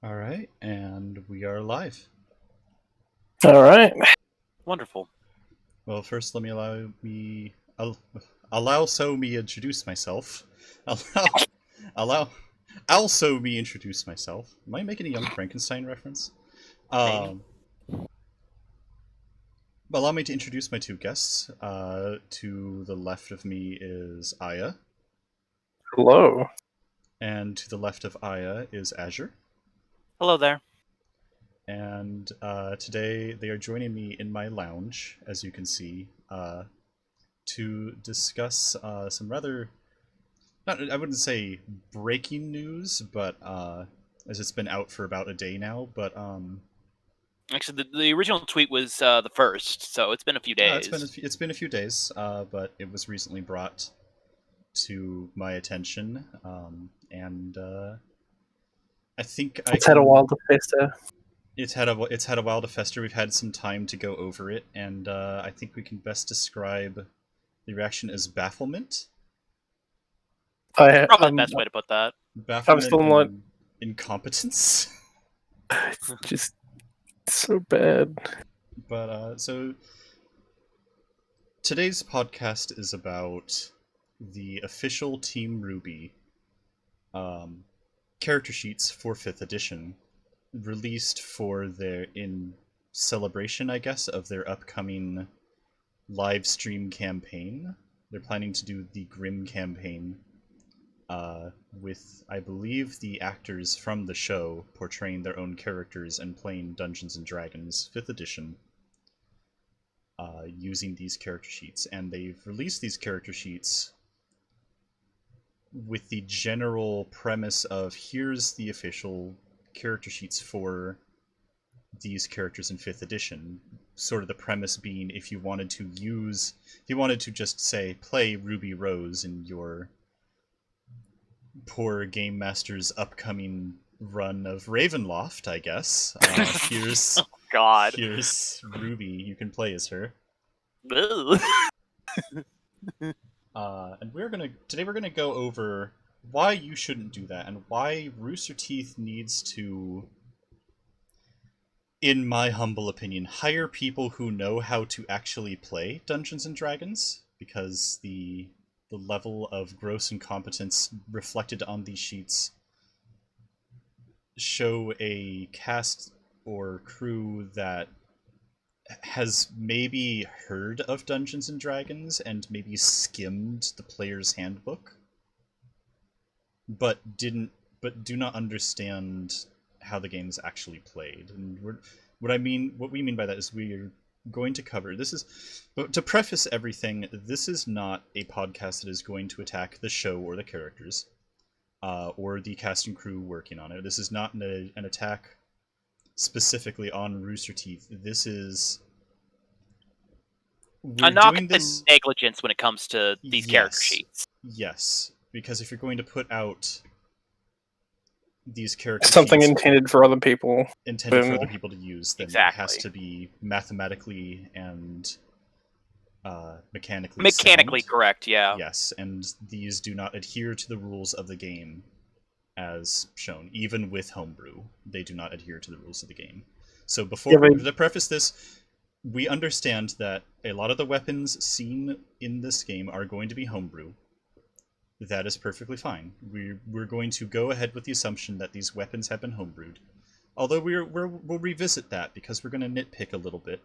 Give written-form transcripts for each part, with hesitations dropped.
All right, and we are live. All right. Wonderful. Well, first, let me allow so me introduce myself. Allow allow also me introduce myself. Am I making a Young Frankenstein reference? Maybe. Allow me to introduce my two guests. To the left of me is Aya, Hello. and to the left of Aya is Azure. Hello there. And today they are joining me in my lounge, as you can see, to discuss some rather, not, I wouldn't say breaking news, but as it's been out for about a day now, but Actually, the original tweet was the first, so it's been a few days. it's been a few days, but it was recently brought to my attention, and I think I It's had a can. while to fester. It's had a while to fester. We've had some time to go over it, and I think we can best describe the reaction as bafflement. I, Probably the I'm, best way to put that. I'm Bafflement still not and incompetence. just so bad. But so today's podcast is about the official Team RWBY um, character sheets for 5th edition, released for their in celebration, I guess, of their upcoming live stream campaign. They're planning to do the Grim campaign with, I believe, the actors from the show portraying their own characters and playing Dungeons and Dragons 5th edition using these character sheets. And they've released these character sheets with the general premise of here's the official character sheets for these characters in 5th edition. Sort of the premise being if you wanted to just say play Ruby Rose in your poor game master's upcoming run of Ravenloft, I guess. Oh, God. Here's Ruby. You can play as her. Ugh. And today we're gonna go over why you shouldn't do that and why Rooster Teeth needs to, in my humble opinion, hire people who know how to actually play Dungeons and Dragons, because the level of gross incompetence reflected on these sheets show a cast or crew that has maybe heard of Dungeons and Dragons and maybe skimmed the player's handbook, but do not understand how the game is actually played. And what we mean by that is we're going to cover but to preface everything, this is not a podcast that is going to attack the show or the characters, or the cast and crew working on it. This is not an attack specifically on Rooster Teeth. This is A knock doing at the this. negligence when it comes to these character Yes. sheets. Yes, because if you're going to put out these character Something sheets intended for other people. intended for other people to use, then it has Exactly. to be mathematically and mechanically Mechanically sound. correct, yeah. Yes, and these do not adhere to the rules of the game as shown. Even with homebrew, they do not adhere to the rules of the game. So to preface this, we understand that a lot of the weapons seen in this game are going to be homebrew. That is perfectly fine. We're going to go ahead with the assumption that these weapons have been homebrewed. Although we'll revisit that because we're going to nitpick a little bit.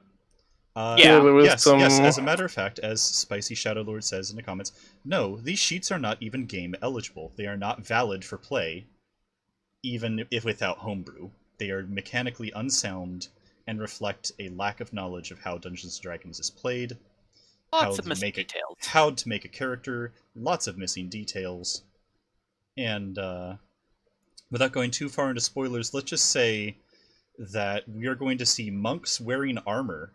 Yeah, there was Yes, yes. As a matter of fact, as Spicy Shadow Lord says in the comments, no, these sheets are not even game eligible. They are not valid for play, even if without homebrew. They are mechanically unsound and reflect a lack of knowledge of how Dungeons and Dragons is played, lots of missing details. how to make a character, lots of missing details, and without going too far into spoilers, let's just say that we are going to see monks wearing armor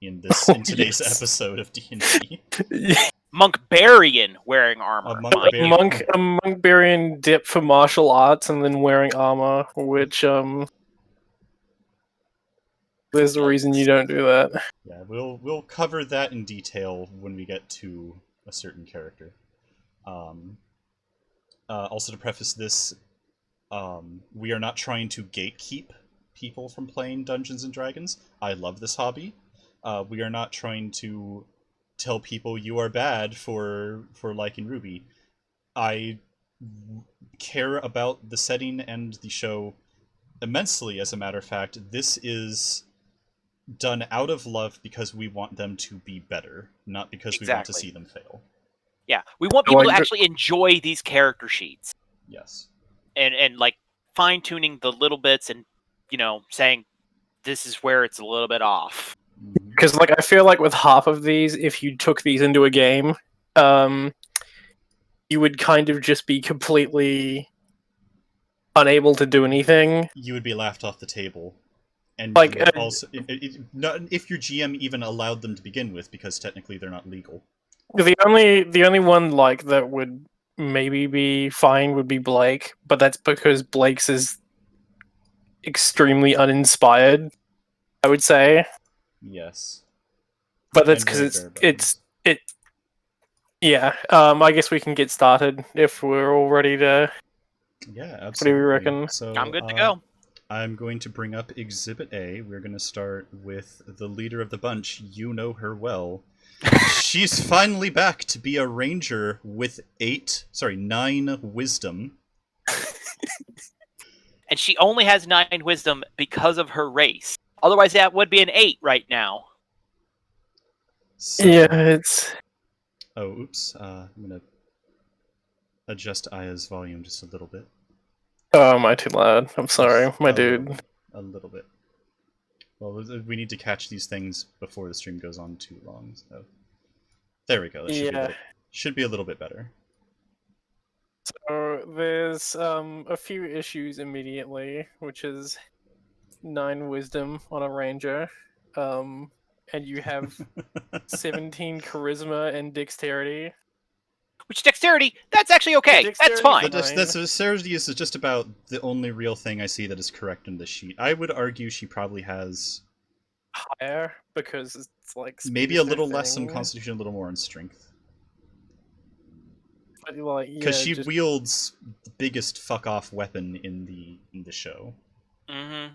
in today's episode of D&D. Monkbarian wearing armor. a monk bearing dip for martial arts and then wearing armor, which there's a reason you don't do that. Yeah, we'll cover that in detail when we get to a certain character. Also, to preface this, We are not trying to gatekeep people from playing Dungeons and Dragons. I love this hobby. We are not trying to tell people you are bad for liking RWBY. I care about the setting and the show immensely, as a matter of fact. This is done out of love because we want them to be better, not because we want to see them fail. Yeah, we want people to actually enjoy these character sheets. Yes. And like fine-tuning the little bits and, saying this is where it's a little bit off. Because, like, I feel like with half of these, if you took these into a game, you would kind of just be completely unable to do anything. You would be laughed off the table. And like, also, not if your GM even allowed them to begin with, because technically they're not legal. The only one like that would maybe be fine would be Blake, but that's because Blake's is extremely uninspired, I would say. Yes. But that's because yeah. I guess we can get started if we're all ready to. Yeah, absolutely. What do you reckon? So I'm good to go. I'm going to bring up Exhibit A. We're going to start with the leader of the bunch. You know her well. She's finally back to be a ranger with 9 wisdom. And she only has 9 wisdom because of her race. Otherwise, that would be an 8 right now. So, yeah, it's... Oh, oops. I'm going to adjust Aya's volume just a little bit. Oh, am I too loud? I'm sorry, my dude. A little bit. Well, we need to catch these things before the stream goes on too long. So there we go. That should be a little bit better. So there's a few issues immediately, which is 9 wisdom on a ranger, and you have 17 charisma and dexterity. Which dexterity? That's actually okay. That's fine. The dexterity is just about the only real thing I see that is correct in this sheet. I would argue she probably has higher because it's like maybe a little less on Constitution, a little more on Strength. Because she wields the biggest fuck off weapon in the show. Mm-hmm.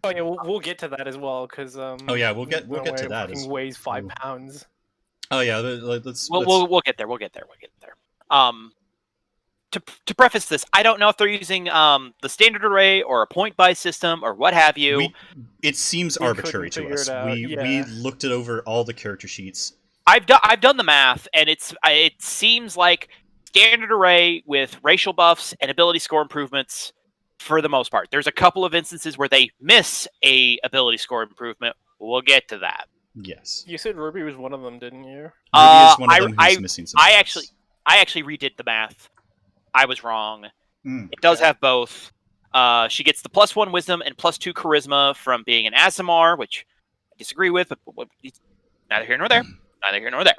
Oh yeah, we'll get to that as well because oh yeah, we'll get to that. It weighs 5 pounds. Oh yeah, let's. We'll get there. We'll get there. To preface this, I don't know if they're using the standard array or a point buy system or what have you. It seems arbitrary to us. We looked it over all the character sheets. I've done the math, and it seems like standard array with racial buffs and ability score improvements for the most part. There's a couple of instances where they miss a ability score improvement. We'll get to that. Yes. You said Ruby was one of them, didn't you? Ruby is one of them who's missing some I actually redid the math. I was wrong. It does have both. She gets the +1 wisdom and +2 charisma from being an Aasimar, which I disagree with, but neither here nor there. Neither here nor there.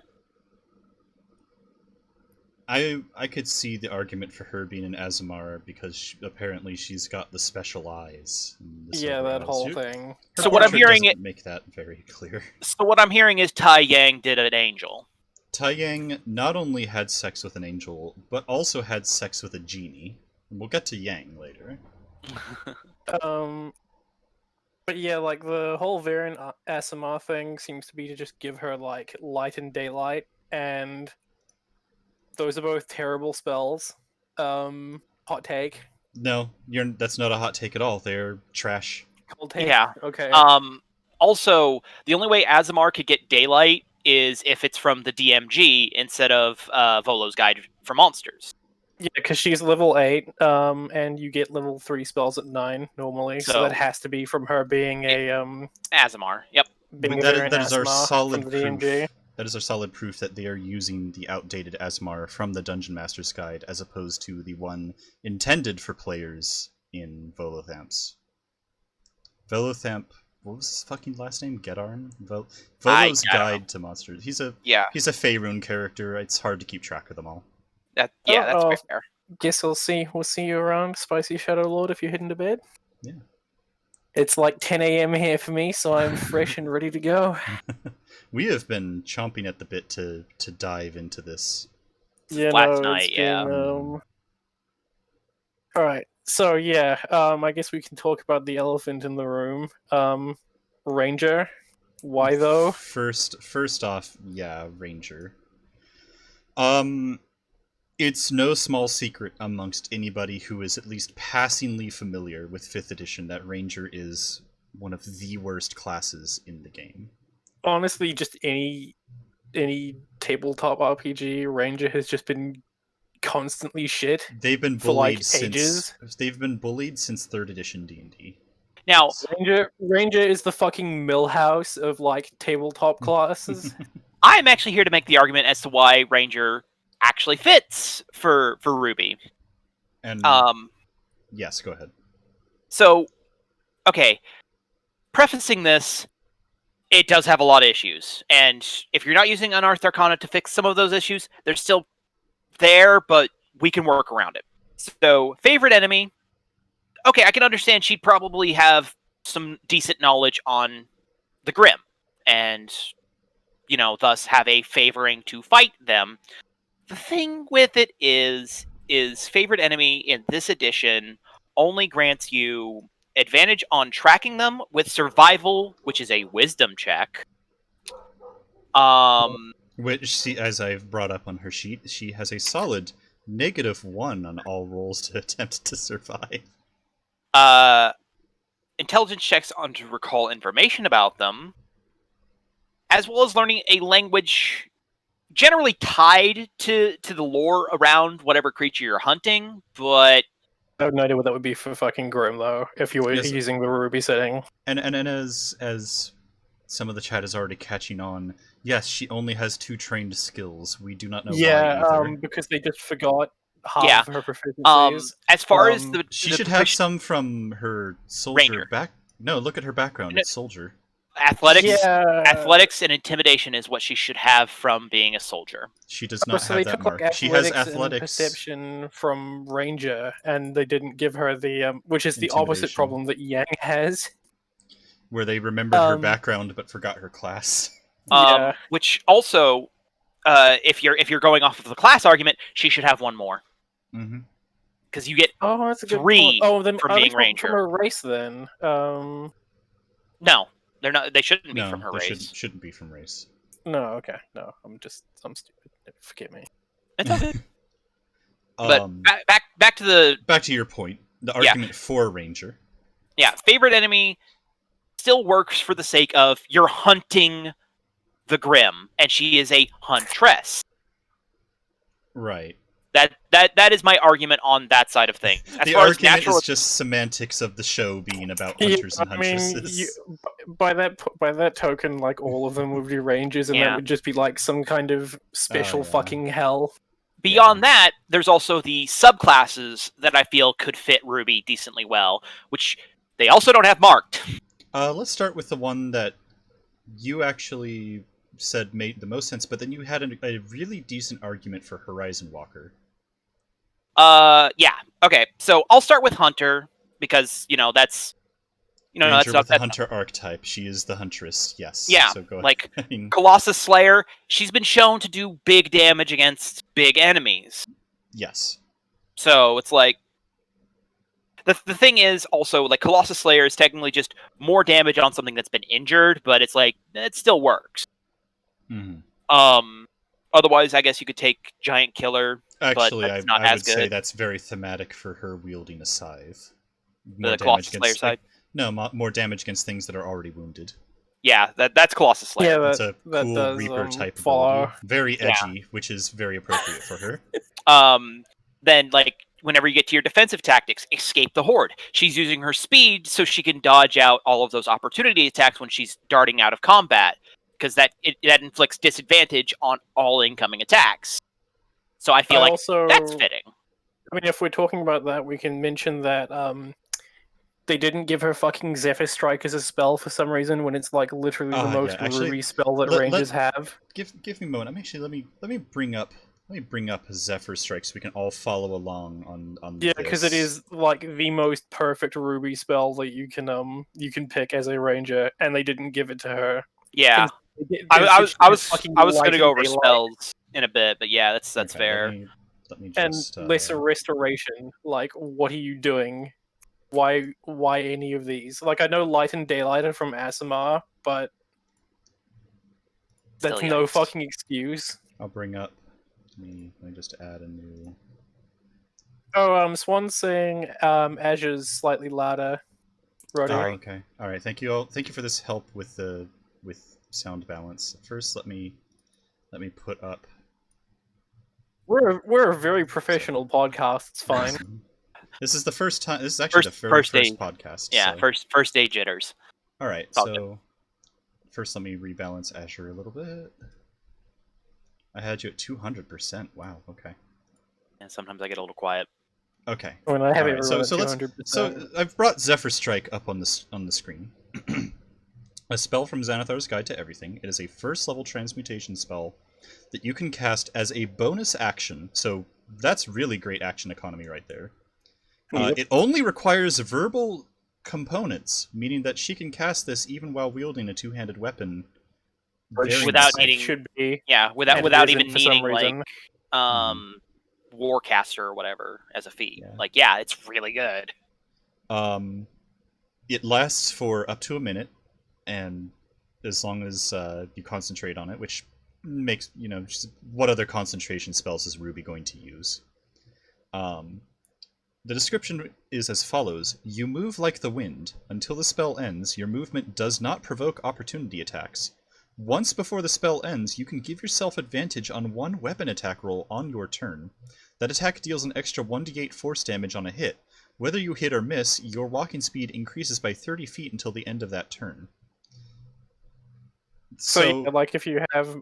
I could see the argument for her being an Aasimar because apparently she's got the special eyes. Yeah, that whole thing. So what I'm hearing make that very clear. So what I'm hearing is Tai Yang did an angel. Tai Yang not only had sex with an angel, but also had sex with a genie. We'll get to Yang later. But yeah, like the whole variant Aasimar thing seems to be to just give her like light and daylight, and those are both terrible spells. Hot take. No, that's not a hot take at all. They're trash. Cold take. Yeah. Okay. Also, the only way Aasimar could get daylight is if it's from the DMG instead of Volo's Guide for Monsters. Yeah, because she's level 8, and you get level 3 spells at 9 normally, so that has to be from her being a Aasimar. Yep. That is our solid proof. That is our solid proof that they are using the outdated Aasimar from the Dungeon Master's Guide as opposed to the one intended for players in Volothamp's. Volothamp. What was his fucking last name? Gedarn? Volo's Guide to Monsters. He's a Faerun character. It's hard to keep track of them all. That's very fair. Guess we'll see you around, Spicy Shadow Lord, if you're heading to bed. Yeah. It's like 10 a.m. here for me, so I'm fresh and ready to go. We have been chomping at the bit to dive into this. Last night, yeah. All right. So yeah, I guess we can talk about the elephant in the room. Ranger. Why though? First off, yeah, Ranger. It's no small secret amongst anybody who is at least passingly familiar with 5th edition that Ranger is one of the worst classes in the game. Honestly, just any tabletop RPG, Ranger has just been constantly shit. They've been for, bullied like, since ages. they've been bullied since 3rd edition D&D. Now, Ranger is the fucking Millhouse of like tabletop classes. I'm actually here to make the argument as to why Ranger actually fits for RWBY. And yes, go ahead. So, okay, prefacing this, it does have a lot of issues, and if you're not using Unearthed Arcana to fix some of those issues, they're still there, but we can work around it. So, favorite enemy. Okay, I can understand she'd probably have some decent knowledge on the Grim, and, you know, thus have a favoring to fight them. The thing with it is favorite enemy in this edition only grants you advantage on tracking them with survival, which is a wisdom check. Which, she, as I've brought up on her sheet, she has a solid -1 on all rolls to attempt to survive. Intelligence checks on to recall information about them, as well as learning a language generally tied to the lore around whatever creature you're hunting, but I have no idea what that would be for fucking Grim though, if you were using the RWBY setting. And as some of the chat is already catching on, yes, she only has 2 trained skills. We do not know why either. Because they just forgot half of her proficiencies. As far as she should have some from her soldier Ranger. back. No, look at her background. It's soldier. Athletics and intimidation is what she should have from being a soldier. She does not so have they that took, mark. like, She has athletics and athletics, perception from Ranger, and they didn't give her the which is the opposite problem that Yang has. where they remembered her background but forgot her class. Which also, if you're going off of the class argument, she should have 1 more. Mm-hmm. Because you get that's a good 3 then from being Ranger. From a race, then. No, they're not. They shouldn't be from her race. Shouldn't be from race. No, okay, no, I'm stupid. Forgive me. It's okay. But back to your point. The argument for Ranger. Yeah, favorite enemy still works for the sake of you're hunting the Grim, and she is a huntress. Right. That is my argument on that side of things. The argument is just semantics of the show being about hunters and huntresses. By that token, like, all of them would be rangers, and that would just be like some kind of special fucking hell. Beyond that, there's also the subclasses that I feel could fit RWBY decently well, which they also don't have marked. Let's start with the one that you actually said made the most sense, but then you had a really decent argument for Horizon Walker. Yeah. Okay, so I'll start with Hunter, because, that's... Ranger with the Hunter archetype. She is the huntress, yes. Yeah, so go like, Colossus Slayer, she's been shown to do big damage against big enemies. Yes. So, it's like... The thing is, also, like, Colossus Slayer is technically just more damage on something that's been injured, but it's like, it still works. Mm-hmm. Otherwise, I guess you could take Giant Killer. Actually, but I would say that's very thematic for her wielding a scythe. The Colossus Slayer side? No, more damage against things that are already wounded. Yeah, that's Colossus Slayer. Yeah, it's a cool Reaper type ability. Very edgy, which is very appropriate for her. Then, like, whenever you get to your defensive tactics, escape the Horde. She's using her speed so she can dodge out all of those opportunity attacks when she's darting out of combat, because that inflicts disadvantage on all incoming attacks. So I feel like that's fitting. I mean, if we're talking about that, we can mention that they didn't give her fucking Zephyr Strike as a spell for some reason, when it's like literally the most RWBY spell that Rangers have. Give me a moment. Let me bring up Zephyr Strike so we can all follow along on Yeah, because it is like the most perfect RWBY spell that you can pick as a ranger, and they didn't give it to her. Yeah, I was going to go over spells in a bit, but yeah, that's fair. let me just... And lesser restoration, like, what are you doing? Why any of these? Like, I know Light and Daylight are from Asimar, but that's Still no yikes. fucking excuse. I'll bring up... Let me just add a new... Oh, Swan's saying Azure's slightly louder. Roddy. Oh, okay. All right. Thank you all. Thank you for this help with sound balance. First, let me put up... We're a very professional podcast. It's fine. This is the first time. This is actually the very first podcast. Yeah, so. first day jitters. All right, so first let me rebalance Azure a little bit. I had you at 200%. Wow. Okay. And sometimes I get a little quiet. Okay. When I have it so at so 200%. So I've brought Zephyr Strike up on the screen. A spell from Xanathar's Guide to Everything. It is a first level transmutation spell that you can cast as a bonus action. So that's really great action economy right there. Yep. It only requires verbal components, meaning that she can cast this even while wielding a two-handed weapon. Without needing, should be. without even needing like Mm-hmm. Warcaster or whatever as a feat. Yeah. Like, yeah, it's really good. It lasts for up to a minute, and as long as you concentrate on it, which makes, just, what other concentration spells is RWBY going to use? The description is as follows. You move like the wind. Until the spell ends, your movement does not provoke opportunity attacks. Once before the spell ends, you can give yourself advantage on one weapon attack roll on your turn. That attack deals an extra 1d8 force damage on a hit. Whether you hit or miss, your walking speed increases by 30 feet until the end of that turn. So yeah, like if you have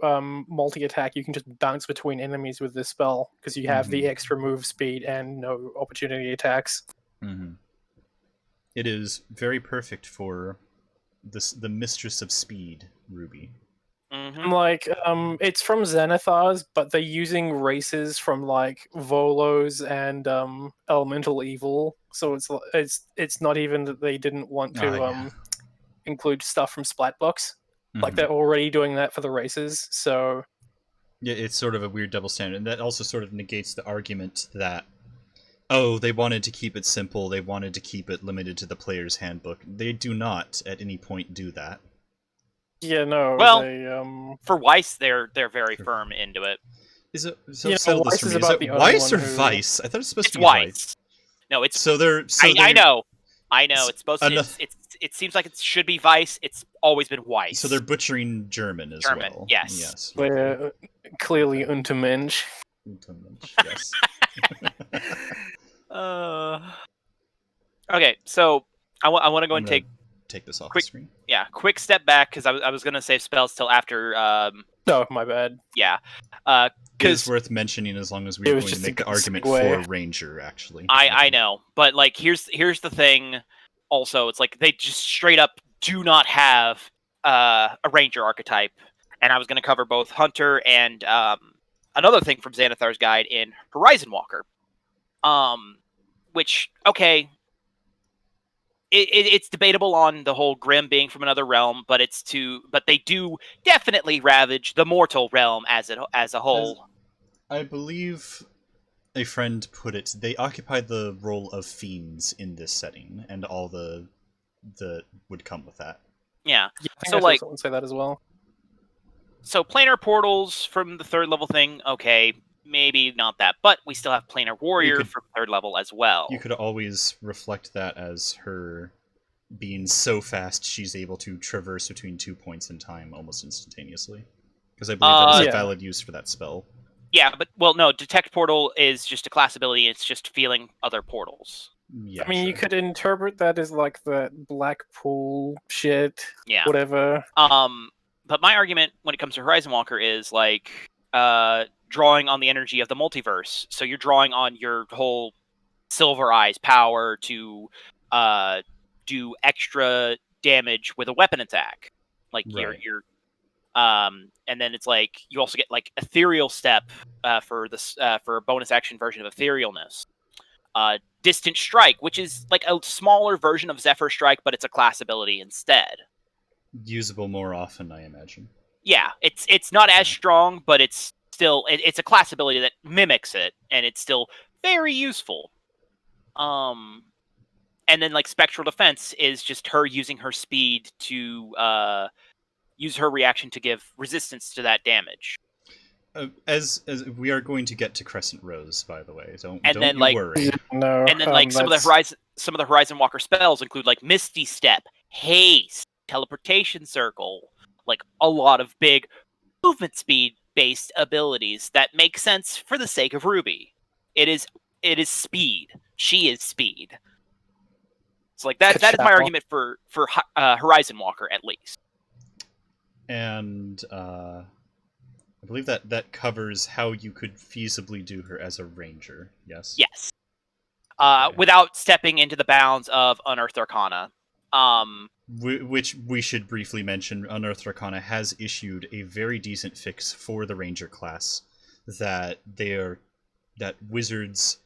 multi-attack, you can just bounce between enemies with this spell, because you have the extra move speed and no opportunity attacks. Mm-hmm. It is very perfect for the Mistress of Speed, RWBY. Mm-hmm. Like, it's from Xanathar's, but they're using races from like Volos and Elemental Evil, so it's not even that they didn't want to include stuff from Splatbox. Like, they're already doing that for the races, so... Yeah, it's sort of a weird double standard, and that also sort of negates the argument that, oh, they wanted to keep it simple, they wanted to keep it limited to the player's handbook. They do not, at any point, do that. Yeah, no, well, they, for Weiss, they're very firm into it. Is it... So settle this for me. Is it Weiss or Vice? I thought it was supposed to be Weiss. No, it's... So they're... I know, it's supposed to... It seems like it should be Weiss. It's always been Weiss. So they're butchering German as well. Yes. They're clearly Untermensch. Untermensch, yes. Okay, so I want to go and take this off the screen. Yeah, quick step back, because I was going to save spells till after... No, my bad. Yeah. It's worth mentioning as long as we're going to make the argument for Ranger, actually. I know, but like here's the thing. Also, it's like they just straight up do not have a Ranger archetype, and I was going to cover both Hunter and another thing from Xanathar's Guide in Horizon Walker, which it's debatable on the whole Grimm being from another realm, but they do definitely ravage the mortal realm as a whole. I believe a friend put it, they occupy the role of fiends in this setting, and all the would come with that. Yeah. I think I would say that as well. So planar portals from the 3rd level thing, okay, maybe not that, but we still have planar warrior from 3rd level as well. You could always reflect that as her being so fast she's able to traverse between 2 points in time almost instantaneously. Because I believe that is a valid use for that spell. Yeah, but, well, no, Detect Portal is just a class ability, it's just feeling other portals. Yeah, I mean, you could interpret that as, like, the Blackpool shit, whatever. But my argument when it comes to Horizon Walker is, like, drawing on the energy of the multiverse. So you're drawing on your whole Silver Eyes power to do extra damage with a weapon attack. Like, you're and then it's like you also get like Ethereal Step for a bonus action version of Etherealness. Distant Strike, which is like a smaller version of Zephyr Strike, but it's a class ability instead. Usable more often, I imagine. Yeah, it's not as strong, but it's still it's a class ability that mimics it, and it's still very useful. And then like Spectral Defense is just her using her speed to use her reaction to give resistance to that damage. As we are going to get to Crescent Rose, by the way, don't you like, worry. No, and then like some of the Horizon Walker spells include like Misty Step, Haste, Teleportation Circle, like a lot of big movement speed based abilities that make sense for the sake of Ruby. It is speed. She is speed. So like that is my argument for Horizon Walker at least. And I believe that covers how you could feasibly do her as a ranger. Yes. Yes. Okay. Without stepping into the bounds of Unearthed Arcana. Which we should briefly mention, Unearthed Arcana has issued a very decent fix for the ranger class that wizards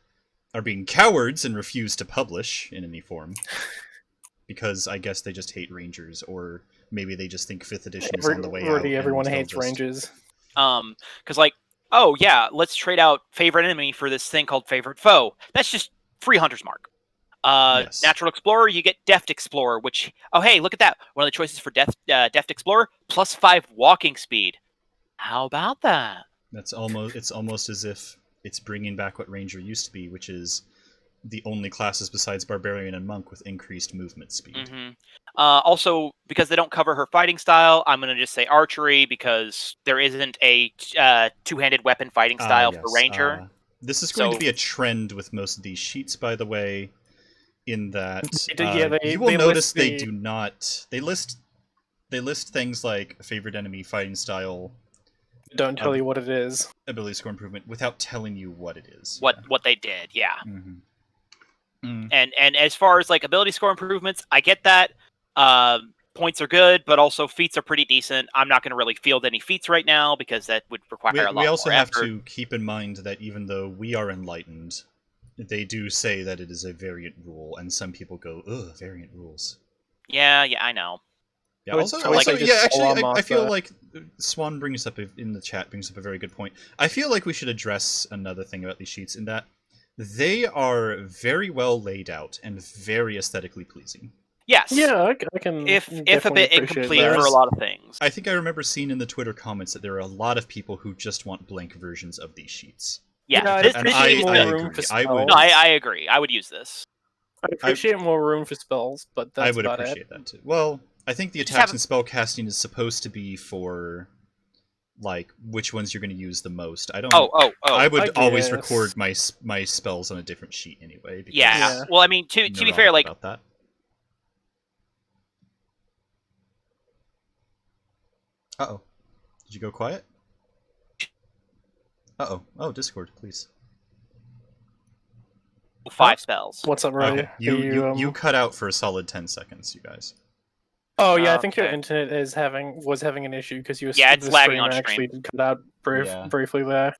are being cowards and refuse to publish in any form. Because I guess they just hate rangers, or maybe they just think 5th edition is on the way out. Everyone hates rangers. Because like, oh yeah, let's trade out favorite enemy for this thing called favorite foe. That's just free Hunter's Mark. Yes. Natural Explorer, you get Deft Explorer, which, oh hey, look at that. One of the choices for Deft Explorer, +5 walking speed. How about that? It's almost as if it's bringing back what Ranger used to be, which is the only classes besides Barbarian and Monk with increased movement speed. Mm-hmm. Also, because they don't cover her fighting style, I'm going to just say Archery, because there isn't a two-handed weapon fighting style for Ranger. This is going to be a trend with most of these sheets, by the way, in that you will notice they do not... They list things like favorite enemy fighting style... Don't tell you what it is. Ability score improvement without telling you what it is. What they did, yeah. Mm-hmm. Mm. And as far as like ability score improvements, I get that. Points are good, but also feats are pretty decent. I'm not going to really field any feats right now because that would require a lot more effort. We also have to keep in mind that even though we are enlightened, they do say that it is a variant rule, and some people go, "Ugh, variant rules." Yeah, I know. Yeah. Actually, I feel like Swan brings up in the chat brings up a very good point. I feel like we should address another thing about these sheets in that they are very well laid out and very aesthetically pleasing. Yes. Yeah, I can. If a bit incomplete for a lot of things. I think I remember seeing in the Twitter comments that there are a lot of people who just want blank versions of these sheets. Yeah, I agree. I would use this. I appreciate more room for spells, but that's I would appreciate that too. Well, I think the attacks and spell casting is supposed to be for like which ones you're going to use the most. I don't. I would always record my spells on a different sheet anyway. Yeah. Well, I mean, to be fair, like. About that. Uh-oh. Did you go quiet? Uh-oh. Oh, Discord, please. 5 spells. What's up, Ray? Okay. You cut out for a solid 10 seconds, you guys. Oh yeah, I think your internet was having an issue because you were it's lagging on stream. Actually cut out briefly there.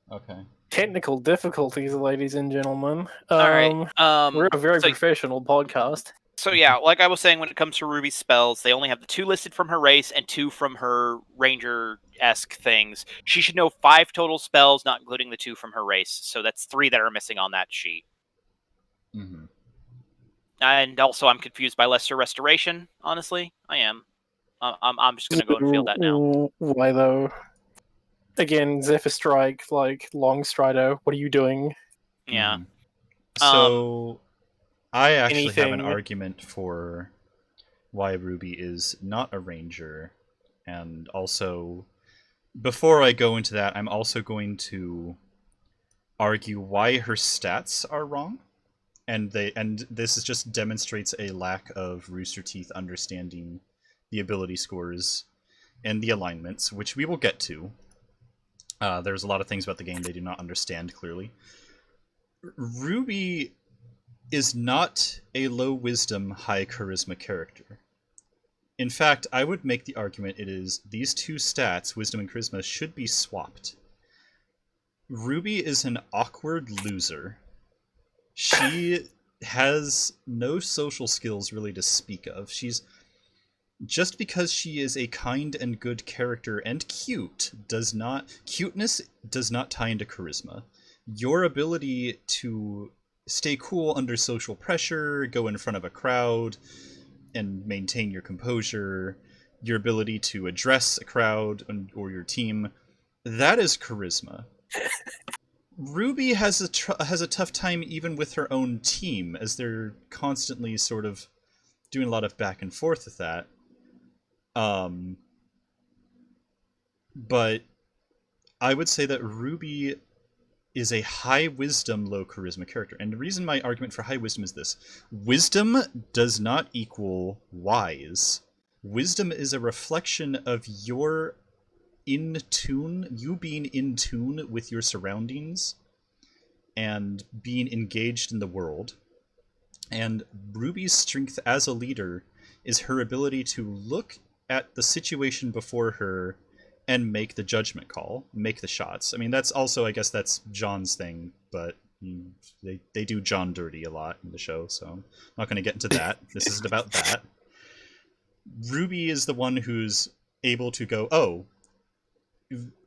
Okay. Technical difficulties, ladies and gentlemen. All right. We're a very professional podcast. So yeah, like I was saying, when it comes to Ruby's spells, they only have the 2 listed from her race and 2 from her Ranger-esque things. She should know 5 total spells, not including the 2 from her race. So that's 3 that are missing on that sheet. Mm-hmm. And also, I'm confused by Lesser Restoration. Honestly, I am. I'm just gonna go and field that now. Why though? Again, Zephyr Strike, like Long Strider. What are you doing? Yeah. Mm-hmm. So. I actually have an anything... argument for why Ruby is not a ranger, and also, before I go into that, I'm also going to argue why her stats are wrong, and this just demonstrates a lack of RoosterTeeth understanding the ability scores and the alignments, which we will get to. There's a lot of things about the game they do not understand clearly. Ruby is not a low wisdom, high charisma character. In fact, I would make the argument these 2 stats, wisdom and charisma, should be swapped. Ruby is an awkward loser. She has no social skills really to speak of. just because she is a kind and good character and cuteness does not tie into charisma. Your ability to stay cool under social pressure, go in front of a crowd, and maintain your composure, your ability to address a crowd or your team, that is charisma. RWBY has a tough time even with her own team, as they're constantly sort of doing a lot of back and forth with that. But I would say that RWBY is a high wisdom, low charisma character. And the reason my argument for high wisdom is this. Wisdom does not equal wise. Wisdom is a reflection of you being in tune with your surroundings and being engaged in the world. And RWBY's strength as a leader is her ability to look at the situation before her and make the judgment call, make the shots. I mean, that's also, I guess that's John's thing, but they do John dirty a lot in the show, so I'm not going to get into that. This isn't about that. RWBY is the one who's able to go, oh,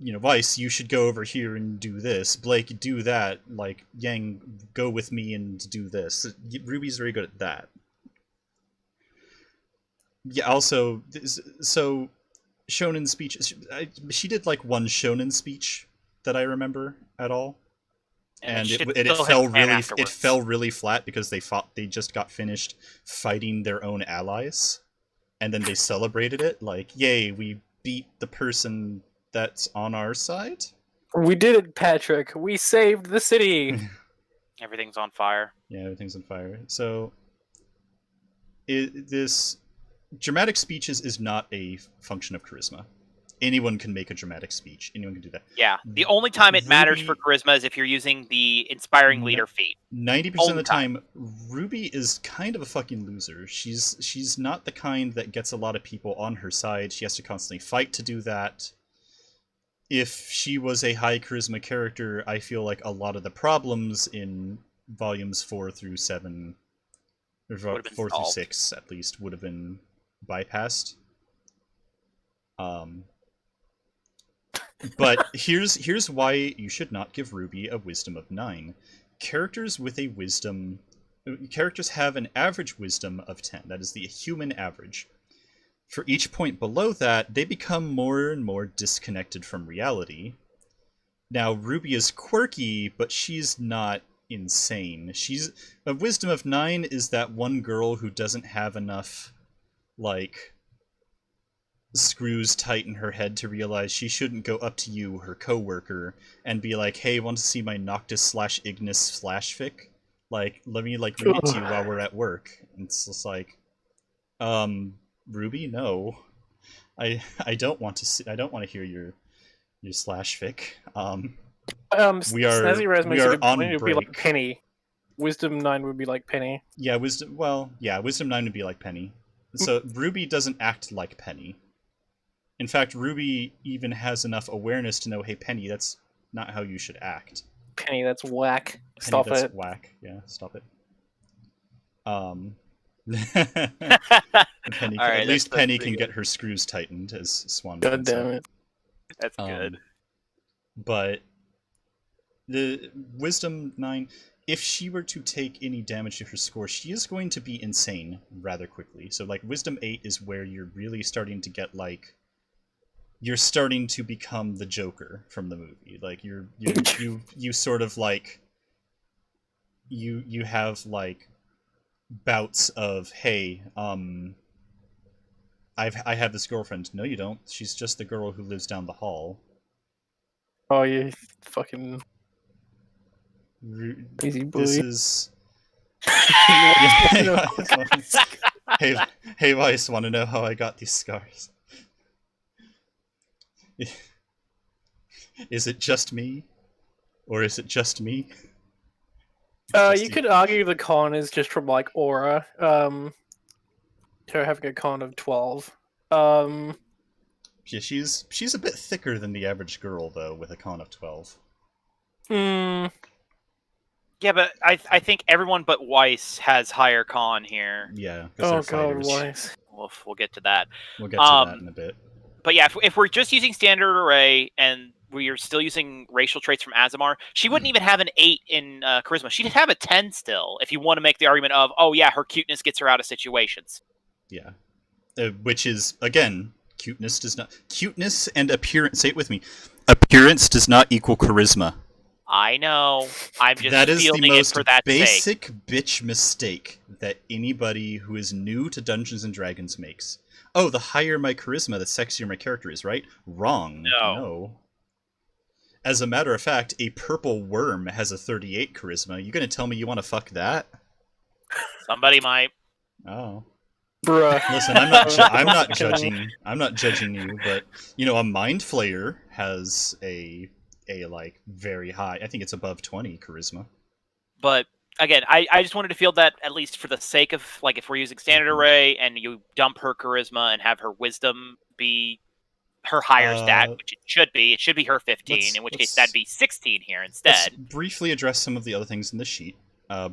Weiss, you should go over here and do this. Blake, do that. Like, Yang, go with me and do this. RWBY's very good at that. Yeah, also, so shonen speech, she did like one shonen speech that I remember at all, and it fell really flat because they just got finished fighting their own allies, and then they celebrated it like, yay, we beat the person that's on our side. We did it, Patrick. We saved the city. Everything's on fire. Yeah, everything's on fire. So this dramatic speeches is not a function of charisma. Anyone can make a dramatic speech. Anyone can do that. Yeah. The only time it matters for charisma is if you're using the inspiring leader feat. 90% of the time, RWBY is kind of a fucking loser. She's not the kind that gets a lot of people on her side. She has to constantly fight to do that. If she was a high charisma character, I feel like a lot of the problems in volumes 4 through 7, or 4 through 6 at least, would have been bypassed. But here's why you should not give RWBY a wisdom of 9. Characters have an average wisdom of 10. That is the human average. For each point below that, they become more and more disconnected from reality. Now, RWBY is quirky, but she's not insane. A wisdom of 9 is that one girl who doesn't have enough, like, screws tight in her head to realize she shouldn't go up to you, her coworker, and be like, hey, want to see my Noctis/Ignis/fic? Like, let me, like, read it to you while we're at work. And it's just like, RWBY, no. I don't want to hear your /fic. We are on break. Would be like Penny. Wisdom 9 would be like Penny. Yeah, Wisdom 9 would be like Penny. So RWBY doesn't act like Penny. In fact, RWBY even has enough awareness to know, hey, Penny, that's not how you should act. Penny, that's whack. Stop it. That's whack. Yeah, stop it. Penny, at least Penny can get her screws tightened, as Swan. God damn it. That's good. But the Wisdom 9, if she were to take any damage to her score, she is going to be insane rather quickly. So, like, Wisdom 8 is where you're really starting to get, like, you're starting to become the Joker from the movie. Like, you sort of, like, you have, like, bouts of, hey, I have this girlfriend. No, you don't. She's just the girl who lives down the hall. Oh, you fucking easy boy. This is... Hey, Weiss, want to know how I got these scars? Is it just me? Or is it just me? You could argue the con is just from, like, aura. Her having a con of 12. Yeah, she's a bit thicker than the average girl, though, with a con of 12. Hmm. Yeah, but I think everyone but Weiss has higher con here. Yeah. Oh god, Weiss. we'll get to that. We'll get to that in a bit. But yeah, if we're just using standard array and we are still using racial traits from Azamar, she wouldn't even have an 8 in charisma. She'd have a 10 still, if you want to make the argument of, oh yeah, her cuteness gets her out of situations. Yeah. Which is, again, cuteness and appearance, say it with me, appearance does not equal charisma. I know. I'm just that is fielding the most it for that basic sake. bitch mistake that anybody who is new to Dungeons and Dragons makes. Oh, the higher my charisma, the sexier my character is, right? Wrong. No. As a matter of fact, a purple worm has a 38 charisma. You gonna tell me you want to fuck that? Somebody might. Oh. Bruh. Listen, I'm not judging. I'm not judging you, but a mind flayer has a like very high. I think it's above 20 charisma. But again, I just wanted to field that at least for the sake of like if we're using standard array and you dump her charisma and have her wisdom be her higher stat, which it should be her 15. In which case that'd be 16 here instead. Let's briefly address some of the other things in the sheet.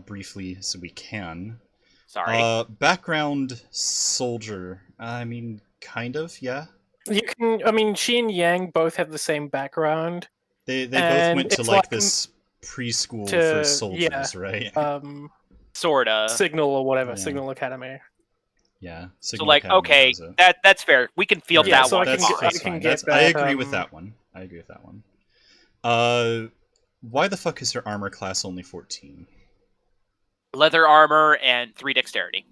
Briefly, so we can. Sorry. Background soldier. I mean, kind of, yeah. You can. I mean, she and Yang both have the same background. They both went to like this preschool for soldiers, right? Sorta. Signal or whatever, Signal Academy. Yeah. Signal so Academy okay, that's fair. We can field that so one. I agree with that one. Why the fuck is her armor class only 14? Leather armor and 3 dexterity.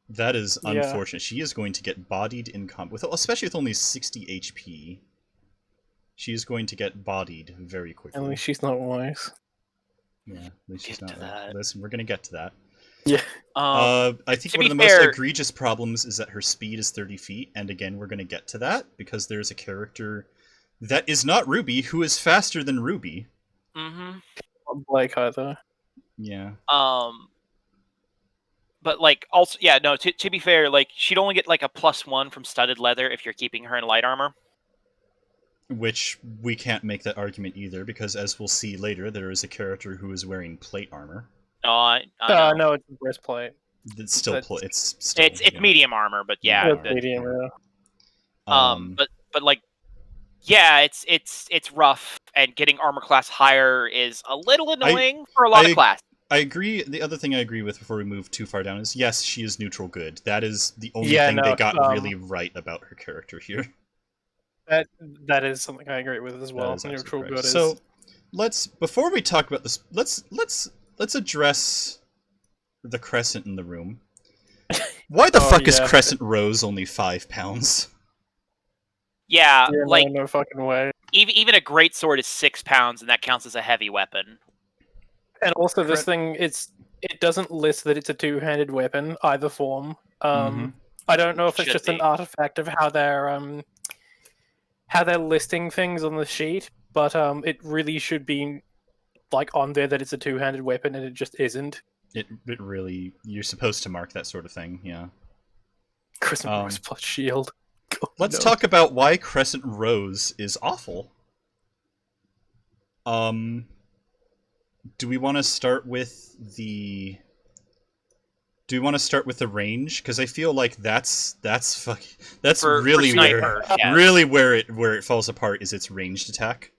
That is unfortunate. She is going to get bodied in combat, especially with only 60 HP. She is going to get bodied very quickly. At least she's not wise. Yeah, at least she's not. Listen, we're gonna get to that. Yeah. I think one of the most egregious problems is that her speed is 30 feet, and again, we're gonna get to that because there's a character that is not Ruby who is faster than Ruby. Mm-hmm. Not Blake either. Yeah. But like also, yeah, no. To be fair, like she'd only get like a +1 from studded leather if you're keeping her in light armor. Which we can't make that argument either, because as we'll see later, there is a character who is wearing plate armor. No, it's breastplate. It's still it's medium armor, but yeah. Medium, but like, yeah, it's rough, and getting armor class higher is a little annoying for a lot of classes. I agree. The other thing I agree with before we move too far down is yes, she is neutral good. That is the only thing they got really right about her character here. That is something I agree with as well. Neutral good is. So before we talk about this, let's address the crescent in the room. Why the fuck is Crescent Rose only 5 pounds? Yeah, like no fucking way. Even a great sword is 6 pounds, and that counts as a heavy weapon. And also, this thing it doesn't list that it's a two-handed weapon either form. I don't know if it's just an artifact of how they're listing things on the sheet, but it really should be like on there that it's a two-handed weapon, and it just isn't. It really, you're supposed to mark that sort of thing, yeah. Crescent Rose plus shield. Let's talk about why Crescent Rose is awful. Do we want to start with the range? Because I feel like that's really where it falls apart is its ranged attack.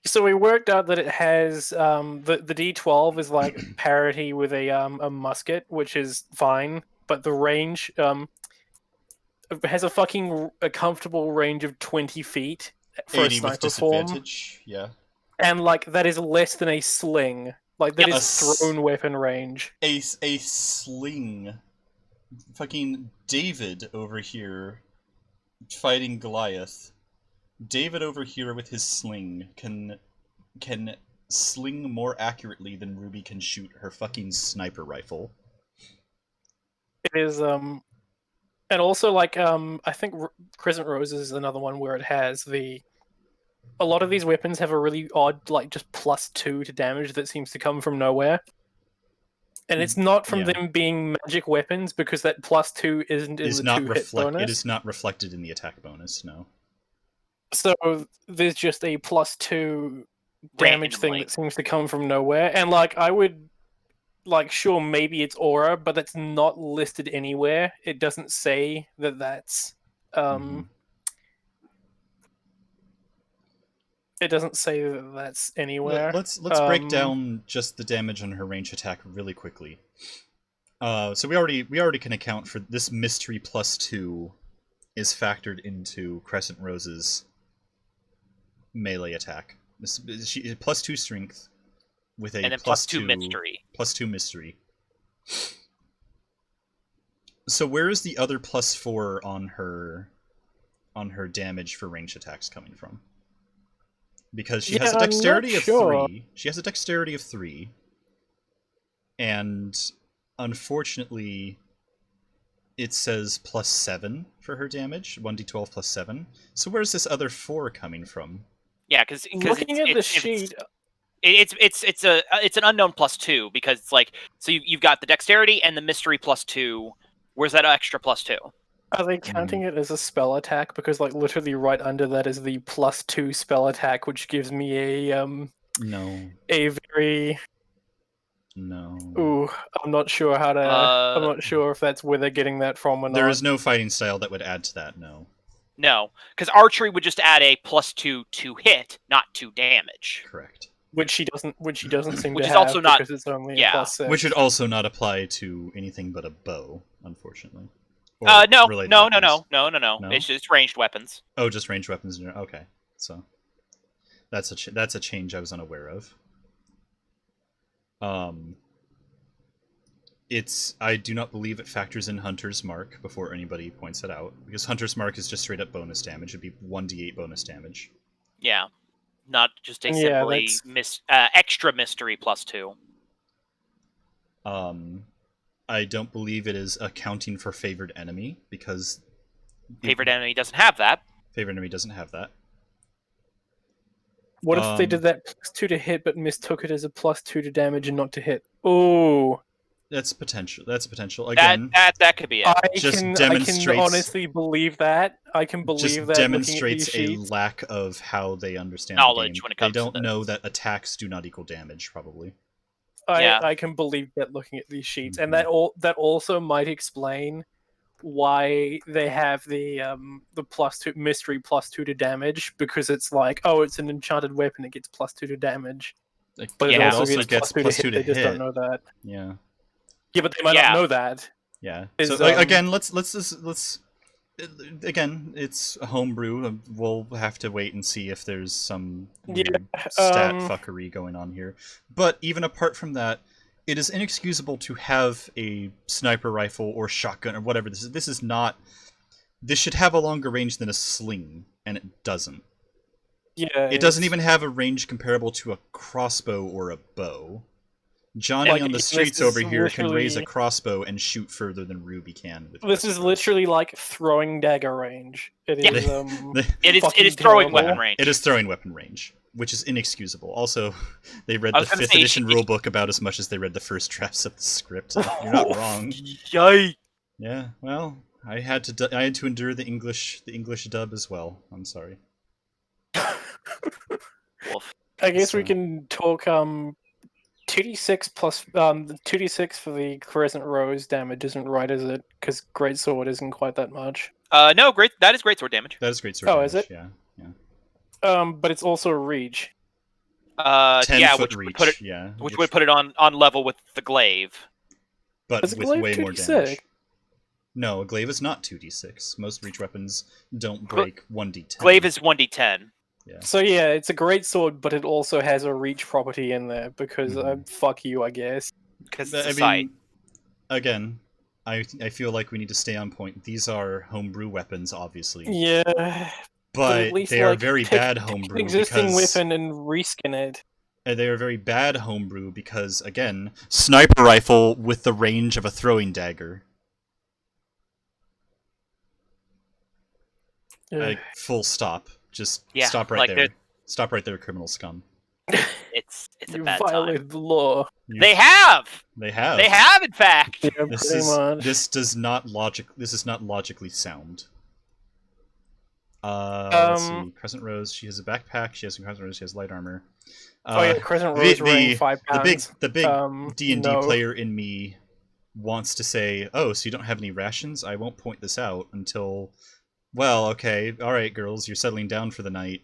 So we worked out that it has the D12 is like parity with a musket, which is fine, but the range has a comfortable range of 20 feet for a sniper form. Yeah. And like that is less than a sling. Like that is thrown weapon range. A sling. Fucking David over here fighting Goliath. David over here with his sling can sling more accurately than Ruby can shoot her fucking sniper rifle. It is and also like I think Crescent Rose is another one where it has a lot of these weapons have a really odd, like, just +2 to damage that seems to come from nowhere. And it's not from them being magic weapons, because that +2 isn't in the 2-hit bonus. It is not reflected in the attack bonus, no. So there's just a +2 damage thing that seems to come from nowhere. And, like, I would like, sure, maybe it's aura, but that's not listed anywhere. It doesn't say that that's It doesn't say that that's anywhere. Let's break down just the damage on her range attack really quickly. So we already can account for this mystery +2 is factored into Crescent Rose's melee attack. She +2 strength with a and then +2 mystery. +2 mystery. So where is the other +4 on her damage for range attacks coming from? Because she has a dexterity of 3. She has a dexterity of 3. And unfortunately, it says +7 for her damage, 1d12 +7. So where's this other 4 coming from? Yeah, because looking at the sheet, it's an unknown +2 because it's like, so you've got the dexterity and the mystery +2. Where's that extra +2? Are they counting it as a spell attack? Because like literally right under that is the +2 spell attack, which gives me a No. a very No. Ooh, I'm not sure how to. I'm not sure if that's where they're getting that from or not. There is no fighting style that would add to that. No. No, because archery would just add a +2 to hit, not to damage. Correct. Which she doesn't seem which to is have also not, because it's only yeah. a +6. Which would also not apply to anything but a bow, unfortunately. No. No? It's just ranged weapons. Oh, just ranged weapons. Okay, so that's a change I was unaware of. I do not believe it factors in Hunter's Mark before anybody points it out, because Hunter's Mark is just straight up bonus damage. It'd be 1d8 bonus damage. Yeah, not just a simply extra mystery +2. I don't believe it is accounting for favored enemy, because favored enemy doesn't have that. Favored enemy doesn't have that. What if they did that +2 to hit, but mistook it as a +2 to damage and not to hit? Oh, that's potential. That's potential. Again, that could be it. I can honestly believe that. I can believe just that. Demonstrates a lack of how they understand knowledge the game. when it comes they don't to know that attacks do not equal damage. Probably. I can believe that looking at these sheets, and that also might explain why they have the +2 mystery +2 to damage, because it's like, oh, it's an enchanted weapon, it gets +2 to damage, but it also gets +2 to hit. They just don't know that. Yeah. Yeah, but they might not know that. Yeah. So again, let's again, it's a homebrew. We'll have to wait and see if there's some weird stat fuckery going on here. But even apart from that, it is inexcusable to have a sniper rifle or shotgun or whatever this is. This should have a longer range than a sling, and it doesn't. Yeah. It doesn't even have a range comparable to a crossbow or a bow. Johnny on the streets over here can raise a crossbow and shoot further than Ruby can. This is literally like throwing dagger range. It is. It is throwing weapon range. It is throwing weapon range, which is inexcusable. Also, they read the 5th edition rulebook about as much as they read the first drafts of the script. You're not wrong. Yikes. Yeah. Well, I had to endure the English dub as well. I'm sorry. I guess we can talk 2d6 plus 2d6 for the Crescent Rose damage isn't right, is it? Because Greatsword isn't quite that much. No, that is Greatsword damage. That is Greatsword damage. Oh, is it? Yeah. But it's also reach. 10-foot which reach, would put it on level with the glaive. But with way more damage. No, a glaive is not 2d6. Most reach weapons don't break 1d10. Glaive is 1d10. Yeah. So yeah, it's a great sword, but it also has a reach property in there because fuck you, I guess. Because it's a sight. Again, I feel like we need to stay on point. These are homebrew weapons, obviously. Yeah, but they are very bad homebrew. Existing weapon and reskin it. They are very bad homebrew because, again, sniper rifle with the range of a throwing dagger. Like, full stop. Just stop right there. Stop right there, criminal scum. It's a you bad violated time. the law. They have, in fact. Yeah, this is not logically sound. Let's see. Crescent Rose. She has a backpack. She has some Crescent Rose. She has light armor. Crescent Rose weighing 5 pounds. The big D&D no. player in me wants to say, "Oh, so you don't have any rations? I won't point this out until, well, okay, all right, girls, you're settling down for the night.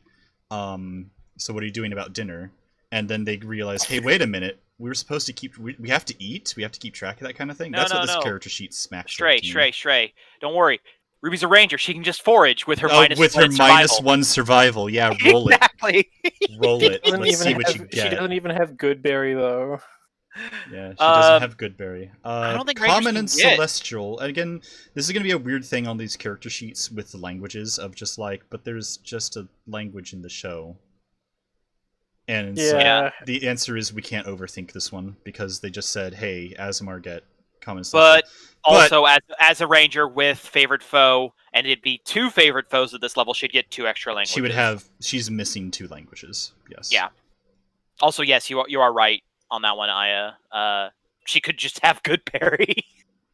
So what are you doing about dinner?" And then they realize, "Hey, wait a minute. We were supposed to keep. We have to eat. We have to keep track of that kind of thing." That's what this character sheet smacks. Stray. Don't worry. Ruby's a ranger. She can just forage with her -1 survival. Yeah, roll it. Exactly. Roll it. Let's see what you get. She doesn't even have Goodberry though. Yeah, she doesn't have Goodberry. I don't think Common and Celestial. Again, this is going to be a weird thing on these character sheets with the languages of just like, but there's just a language in the show. And so the answer is we can't overthink this one because they just said, "Hey, Aasimar, get common." But also, as a ranger with favorite foe, and it'd be 2 favorite foes at this level, she'd get 2 extra languages. She's missing 2 languages. Yes. Yeah. Also, yes, you are right on that one, Aya. She could just have Goodberry.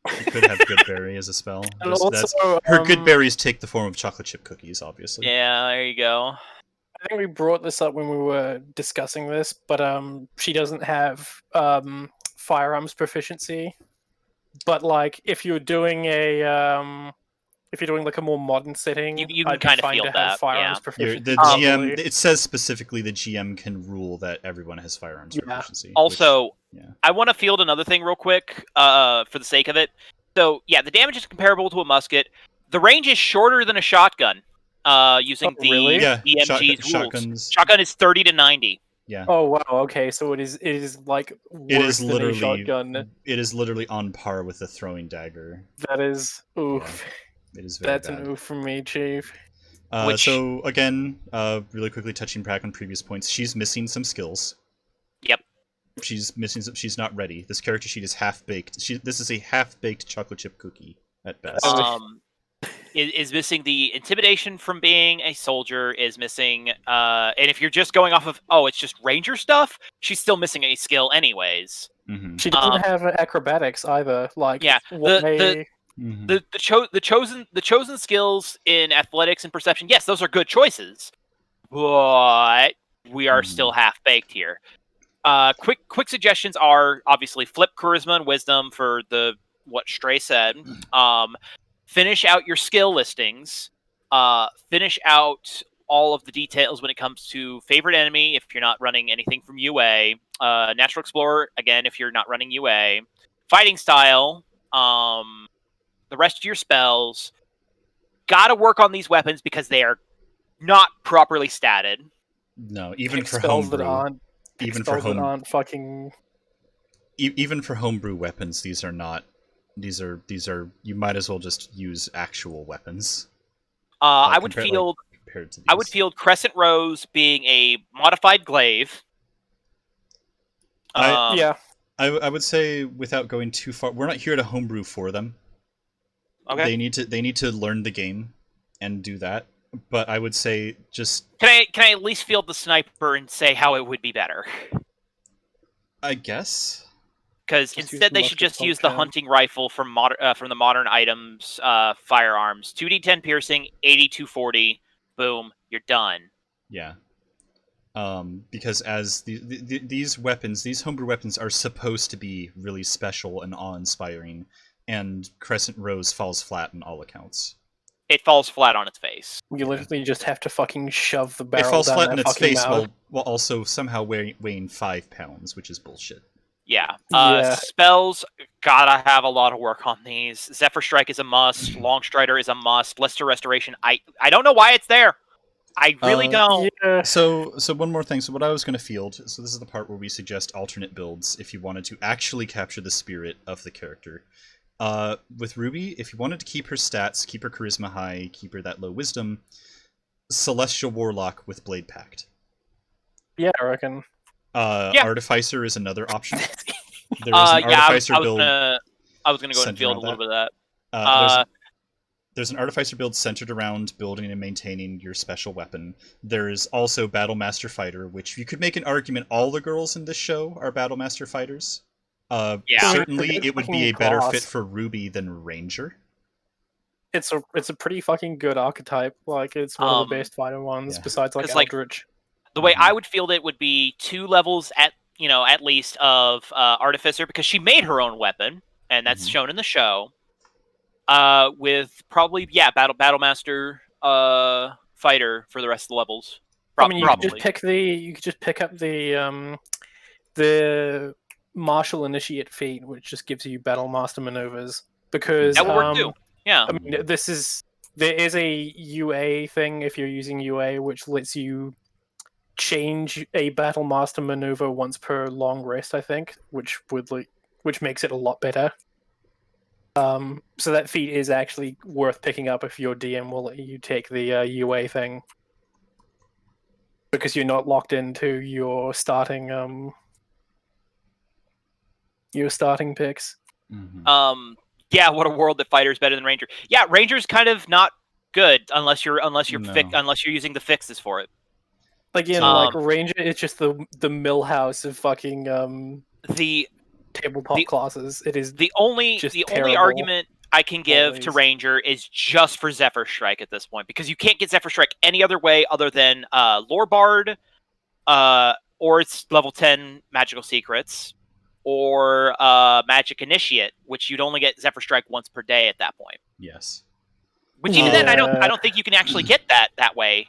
She could have Goodberry as a spell. Her Goodberries take the form of chocolate chip cookies, obviously. Yeah, there you go. I think we brought this up when we were discussing this, but she doesn't have firearms proficiency. But like, if you're doing like a more modern setting, you can kind of feel that. Firearms proficiency. The GM, it says specifically the GM can rule that everyone has firearms proficiency. Also, I want to field another thing real quick for the sake of it. So yeah, the damage is comparable to a musket. The range is shorter than a shotgun. Using DMG's rules. Shotgun is 30 to 90. Yeah. Oh wow. Okay, so it is like worse than a shotgun. It is literally on par with a throwing dagger. That is oof. Yeah, it is very That's bad. an oof from me, Chief. So again, really quickly touching back on previous points, she's missing some skills. Yep. She's missing some. She's not ready. This character sheet is half baked. This is a half baked chocolate chip cookie at best. Is missing the intimidation from being a soldier, is missing, and if you're just going off of, it's just ranger stuff, she's still missing a skill anyways. Mm-hmm. She doesn't have acrobatics either. Like, the chosen skills in athletics and perception, yes, those are good choices, but we are still half baked here. Quick suggestions are obviously flip charisma and wisdom for what Stray said. Finish out your skill listings. Finish out all of the details when it comes to favorite enemy if you're not running anything from UA. Natural Explorer, again, if you're not running UA. Fighting style. The rest of your spells. Gotta work on these weapons because they are not properly statted. No, even for spells homebrew. that aren't. Even for homebrew weapons, these are not. These are. You might as well just use actual weapons. I would field Crescent Rose being a modified glaive. I would say, without going too far, we're not here to homebrew for them. Okay. They need to learn the game and do that. But I would say just can I at least field the sniper and say how it would be better? I guess. Because instead they should just use the hunting rifle from the modern items firearms. 2d10 piercing, 80-240, boom, you're done. Yeah. Because as these weapons, these homebrew weapons are supposed to be really special and awe-inspiring, and Crescent Rose falls flat on all accounts. It falls flat on its face. You literally just have to fucking shove the barrel. It falls down flat on its face mouth. while also somehow weighing 5 pounds, which is bullshit. Yeah. Spells, gotta have a lot of work on these. Zephyr Strike is a must. Long Strider is a must. Blister Restoration, I don't know why it's there. I really don't. Yeah. So one more thing. So what I was going to field, so this is the part where we suggest alternate builds if you wanted to actually capture the spirit of the character. With Ruby, if you wanted to keep her stats, keep her charisma high, keep her that low wisdom, Celestial Warlock with Blade Pact. Yeah, I reckon. Artificer is another option. There is an Artificer build. I was gonna go and field a little bit of that. There's an Artificer build centered around building and maintaining your special weapon. There's also Battlemaster Fighter, which you could make an argument all the girls in this show are Battlemaster Fighters. Certainly it would be a better fit for Ruby than Ranger. it's a pretty fucking good archetype. Like, it's one of the best fighter ones besides like Eldritch. The way I would field it would be 2 levels at least of Artificer, because she made her own weapon, and that's shown in the show. With probably Battlemaster fighter for the rest of the levels. You could just pick up the Martial Initiate feat, which just gives you Battlemaster maneuvers. Because that would work too. Yeah. I mean, there is a UA thing if you're using UA, which lets you change a Battlemaster maneuver once per long rest, I think, which makes it a lot better. So that feat is actually worth picking up if your DM will let you take the UA thing, because you're not locked into your starting picks. Yeah, what a world that fighter is better than ranger. Yeah, ranger's kind of not good unless you're using the fixes for it. Again, like ranger, it's just the millhouse of fucking the tabletop classes. It is the only argument I can give to ranger is just for Zephyr Strike at this point, because you can't get Zephyr Strike any other way other than Lore Bard, or it's level 10 magical secrets, or Magic Initiate, which you'd only get Zephyr Strike once per day at that point. Yes. Which even then, I don't think you can actually get that way,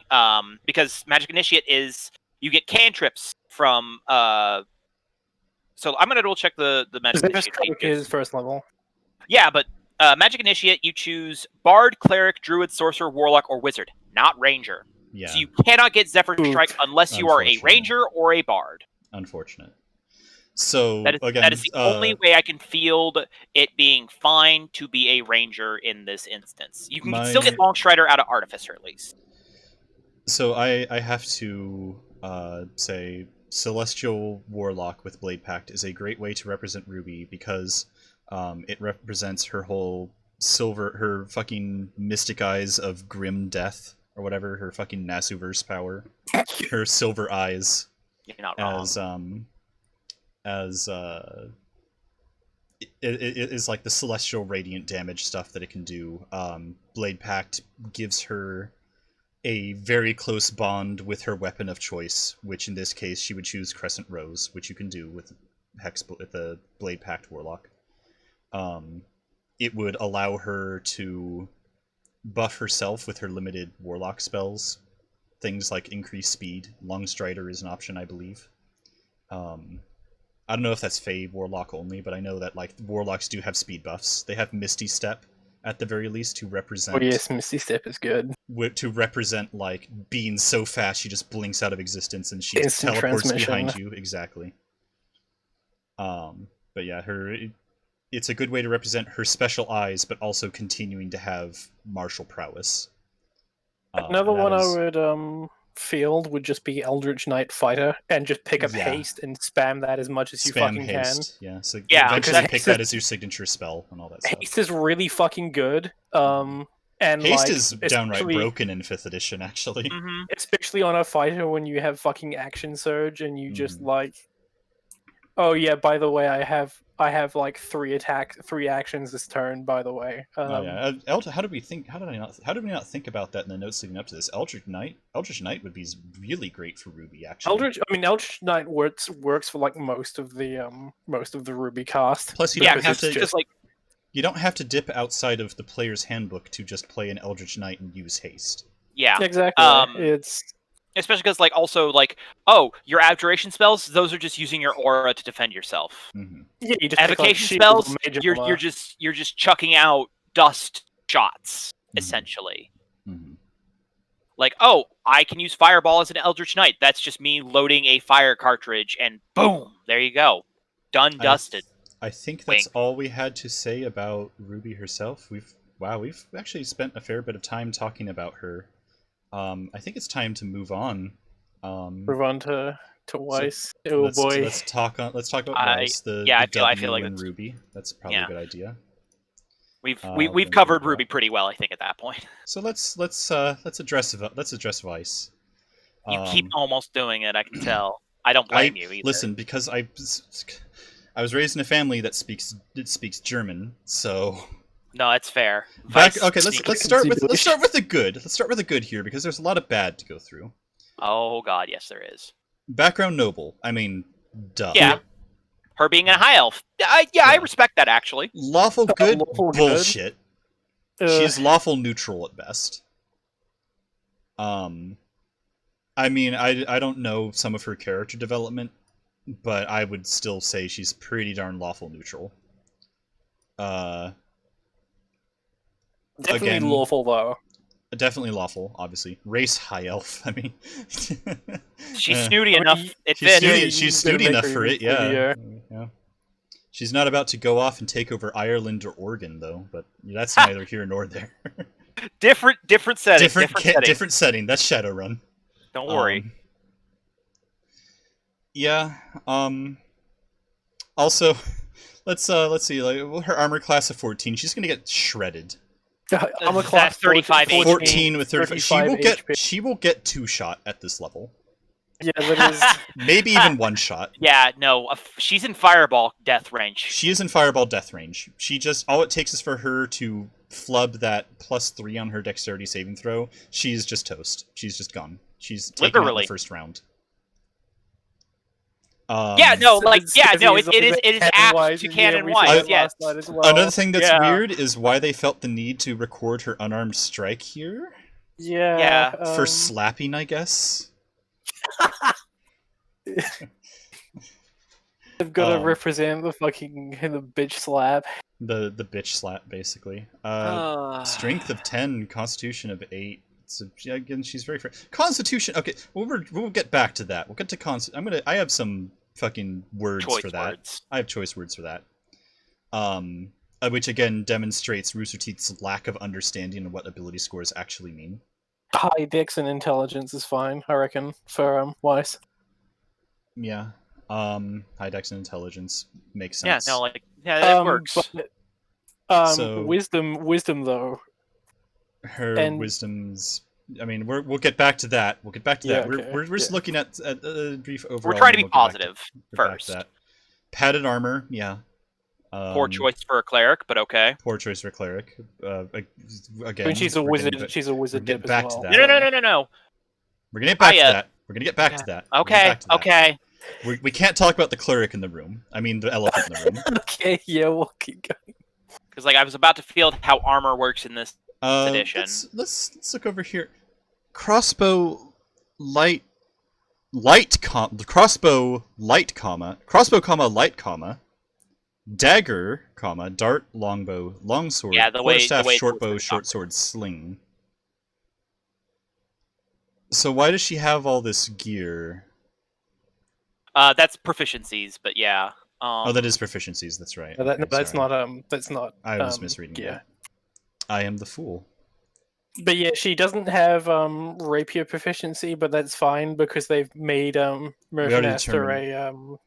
because Magic Initiate is you get cantrips from. So I'm gonna double check the Magic Initiate. Is first level. Yeah, but Magic Initiate, you choose Bard, Cleric, Druid, Sorcerer, Warlock, or Wizard, not Ranger. Yeah. So you cannot get Zephyr Strike unless you are a Ranger or a Bard. Unfortunate. So that is the only way I can field it being fine to be a Ranger in this instance. You can still get Longstrider out of Artificer at least. So I have to say Celestial Warlock with Blade Pact is a great way to represent Ruby, because it represents her whole her fucking mystic eyes of grim death, or whatever, her fucking Nasuverse power. Her silver eyes. You're not wrong. It is like the celestial radiant damage stuff that it can do. Blade Pact gives her a very close bond with her weapon of choice, which in this case she would choose Crescent Rose, which you can do with the Blade Pact Warlock. It would allow her to buff herself with her limited Warlock spells. Things like increased speed. Longstrider is an option, I believe. I don't know if that's Fey Warlock only, but I know that like Warlocks do have speed buffs. They have Misty Step, at the very least, to represent... Oh yes, Misty Step is good. To represent, like, being so fast she just blinks out of existence and she teleports behind you. Exactly. But yeah, it's a good way to represent her special eyes, but also continuing to have martial prowess. Another one I would field would just be Eldritch Knight Fighter, and just pick up Haste and spam that as much as you fucking haste. can. Yeah, so eventually pick that as your signature spell and all that stuff. Haste is really fucking good. And Haste is downright broken in 5th edition, actually. Especially on a fighter when you have fucking Action Surge and you just like, oh yeah, by the way, I have like 3 actions this turn, by the way. How did we not think about that in the notes leading up to this? Eldritch Knight would be really great for Ruby, actually. Eldritch Knight works for like most of the Ruby cast. Plus, you don't have to dip outside of the player's handbook to just play an Eldritch Knight and use haste. Yeah, exactly. It's especially because, like, also, like, oh, your abjuration spells, those are just using your aura to defend yourself. Yeah, you just evocation spells, you're just chucking out dust shots, essentially. Like, oh, I can use Fireball as an Eldritch Knight. That's just me loading a fire cartridge, and boom, there you go. Done, dusted. I think that's all we had to say about Ruby herself. We've actually spent a fair bit of time talking about her. I think it's time to move on. Move on to Weiss. Let's talk about Weiss. I feel like that's Ruby. That's probably a good idea. We've covered Ruby pretty well, I think, at that point. So let's address Weiss. You keep almost doing it. I can tell. I don't blame you either. Listen, because I was raised in a family that speaks German, so No, that's fair. Okay, let's start with the good. Let's start with the good here because there's a lot of bad to go through. Oh god, yes there is. Background noble. I mean, duh. Yeah. Her being a high elf. I respect that actually. Lawful good lawful bullshit. good. She's lawful neutral at best. I mean, I don't know some of her character development, but I would still say she's pretty darn lawful neutral. Definitely again, lawful though. Definitely lawful, obviously. Race high elf. I mean, she's snooty enough. She's snooty enough for it. Yeah. She's not about to go off and take over Ireland or Oregon, though. But that's neither here nor there. Different setting. Different setting. That's Shadowrun. Don't worry. Yeah. Also, let's see. Like her armor class of 14, she's gonna get shredded. Armor class 35 HP. 14 with 35. She will get 2-shot at this level. Yeah, that is maybe even 1-shot. Yeah, no, she's in fireball death range. She is in fireball death range. She just all it takes is for her to flub that +3 on her dexterity saving throw. She's just toast. She's just gone. She's taken out in the first round. It is apt to canon-wise, yes. Another thing that's weird is why they felt the need to record her unarmed strike here. Yeah. For slapping, I guess. They've got to represent the bitch slap. The bitch slap, basically. Strength of 10, Constitution of 8. So again, she's very fair. Constitution. Okay, we'll get back to that. We'll get to I have some fucking words for that. I have choice words for that. Which again demonstrates RoosterTeeth's lack of understanding of what ability scores actually mean. High dex and intelligence is fine, I reckon, for Weiss. Yeah. High dex and intelligence makes sense. That works. So, wisdom though. Her wisdom's. I mean, we'll get back to that. We're just looking at a brief overall. We're trying to be positive first. Padded armor, yeah. Poor choice for a cleric, but okay. Poor choice for a cleric. Again, I mean, she's a wizard. She's a wizard. Get back to that. No. We're gonna get back to that. We're gonna get back to that. Okay. We can't talk about the cloak in the room. I mean, the elephant in the room. Okay, yeah, we'll keep going. Because I was about to field how armor works in this edition. Let's look over here. Crossbow light, crossbow light, dagger, dart, longbow, longsword, quarterstaff, shortbow, short sword, sling. So why does she have all this gear? That's proficiencies, but yeah. That is proficiencies. That's right. That's not. I was misreading. Yeah. I am the fool. But yeah, she doesn't have rapier proficiency, but that's fine because they've made Merfinaster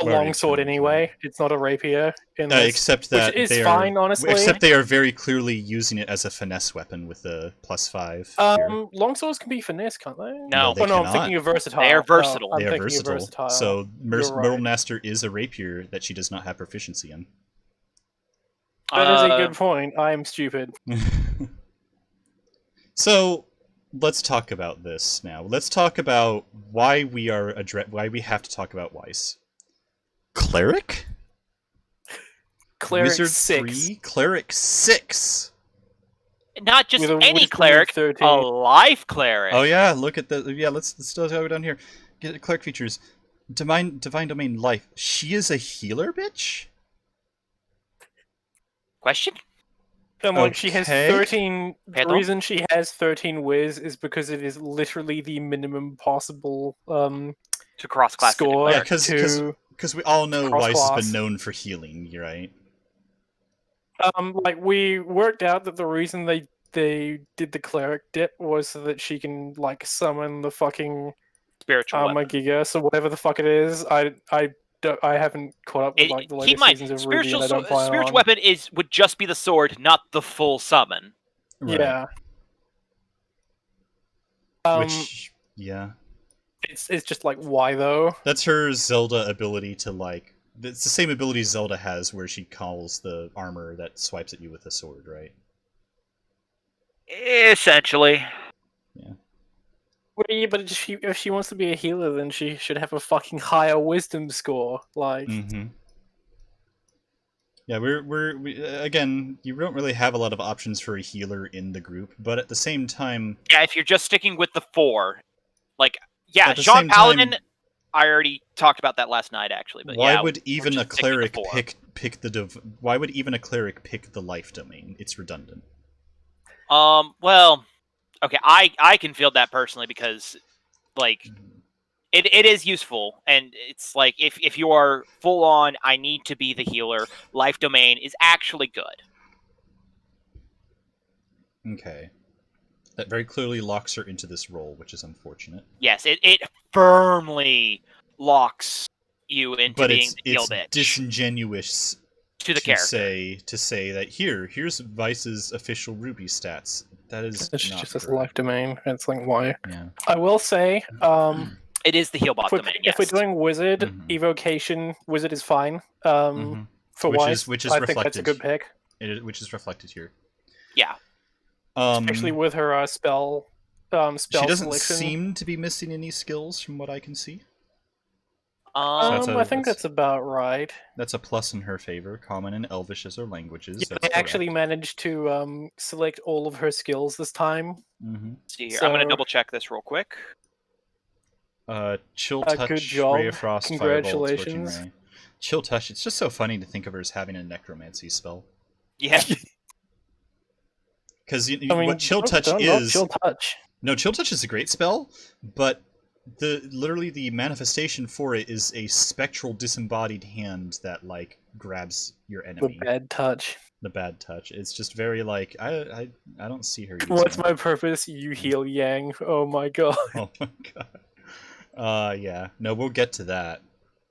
a longsword anyway. It's not a rapier. Except that which is fine, honestly. Except they are very clearly using it as a finesse weapon with a +5. Longswords can be finesse, can't they? No, I'm thinking of versatile. They are versatile. No, they are versatile. So Merfinaster right. is a rapier that she does not have proficiency in. That is a good point. I am stupid. So let's talk about this now. Let's talk about why we have to talk about Weiss. Cleric? Cleric Wizard 6. 3? Cleric 6. Not just any cleric, a life cleric. Oh yeah, look at the let's still go down here. Get cleric features. Divine domain life. She is a healer, bitch? Question? She has 13. The reason she has 13 whiz is because it is literally the minimum possible to cross-class score. Yeah, because we all know Weiss has been known for healing, right? We worked out that the reason they did the cleric dip was so that she can summon the fucking spiritual armor giga, so whatever the fuck it is. I haven't caught up with the latest seasons of RWBY, and I don't play spiritual weapon would just be the sword, not the full summon. Right. Yeah. Yeah. It's just why though? That's her Zelda ability to It's the same ability Zelda has, where she calls the armor that swipes at you with a sword, right? Essentially. Yeah. Well, yeah, but if she wants to be a healer, then she should have a fucking higher wisdom score. Like, Yeah, we again, you don't really have a lot of options for a healer in the group, but at the same time, yeah, if you're just sticking with the 4, like, yeah, at the Jean same Paladin. time, I already talked about that last night, actually. But why yeah, would we're even a just sticking with cleric the 4. pick the why would even a cleric pick the life domain? It's redundant. Well, okay, I can feel that personally because, like, it is useful, and it's like if you are full on, I need to be the healer. Life domain is actually good. Okay, that very clearly locks her into this role, which is unfortunate. Yes, it firmly locks you into But being the heal it's bitch disingenuous to the character. to say that here's Vice's official Ruby stats. That is it's not just as a correct. life domain. It's like, why? Yeah. I will say, It is the heal bot domain. Yes. if we're doing wizard, evocation wizard is fine. For which Weiss, is I reflected. think that's a good pick. Which is reflected here. Yeah. Especially with her spell she doesn't selection. seem to be missing any skills from what I can see. I think that's about right. That's a plus in her favor. Common and Elvish as her languages. Yeah, I actually managed to select all of her skills this time. See here, I'm going to double check this real quick. Chill touch, good job. ray of frost, Congratulations. fireball, torching ray. Chill touch. It's just so funny to think of her as having a necromancy spell. Yeah. Because what chill touch is. Chill touch. No, chill touch is a great spell, but literally the manifestation for it is a spectral disembodied hand that like grabs your enemy. The bad touch. The bad touch. It's just very like I don't see her using What's it. my purpose? You heal Yang. Oh my god. Oh my god. Yeah. No, we'll get to that.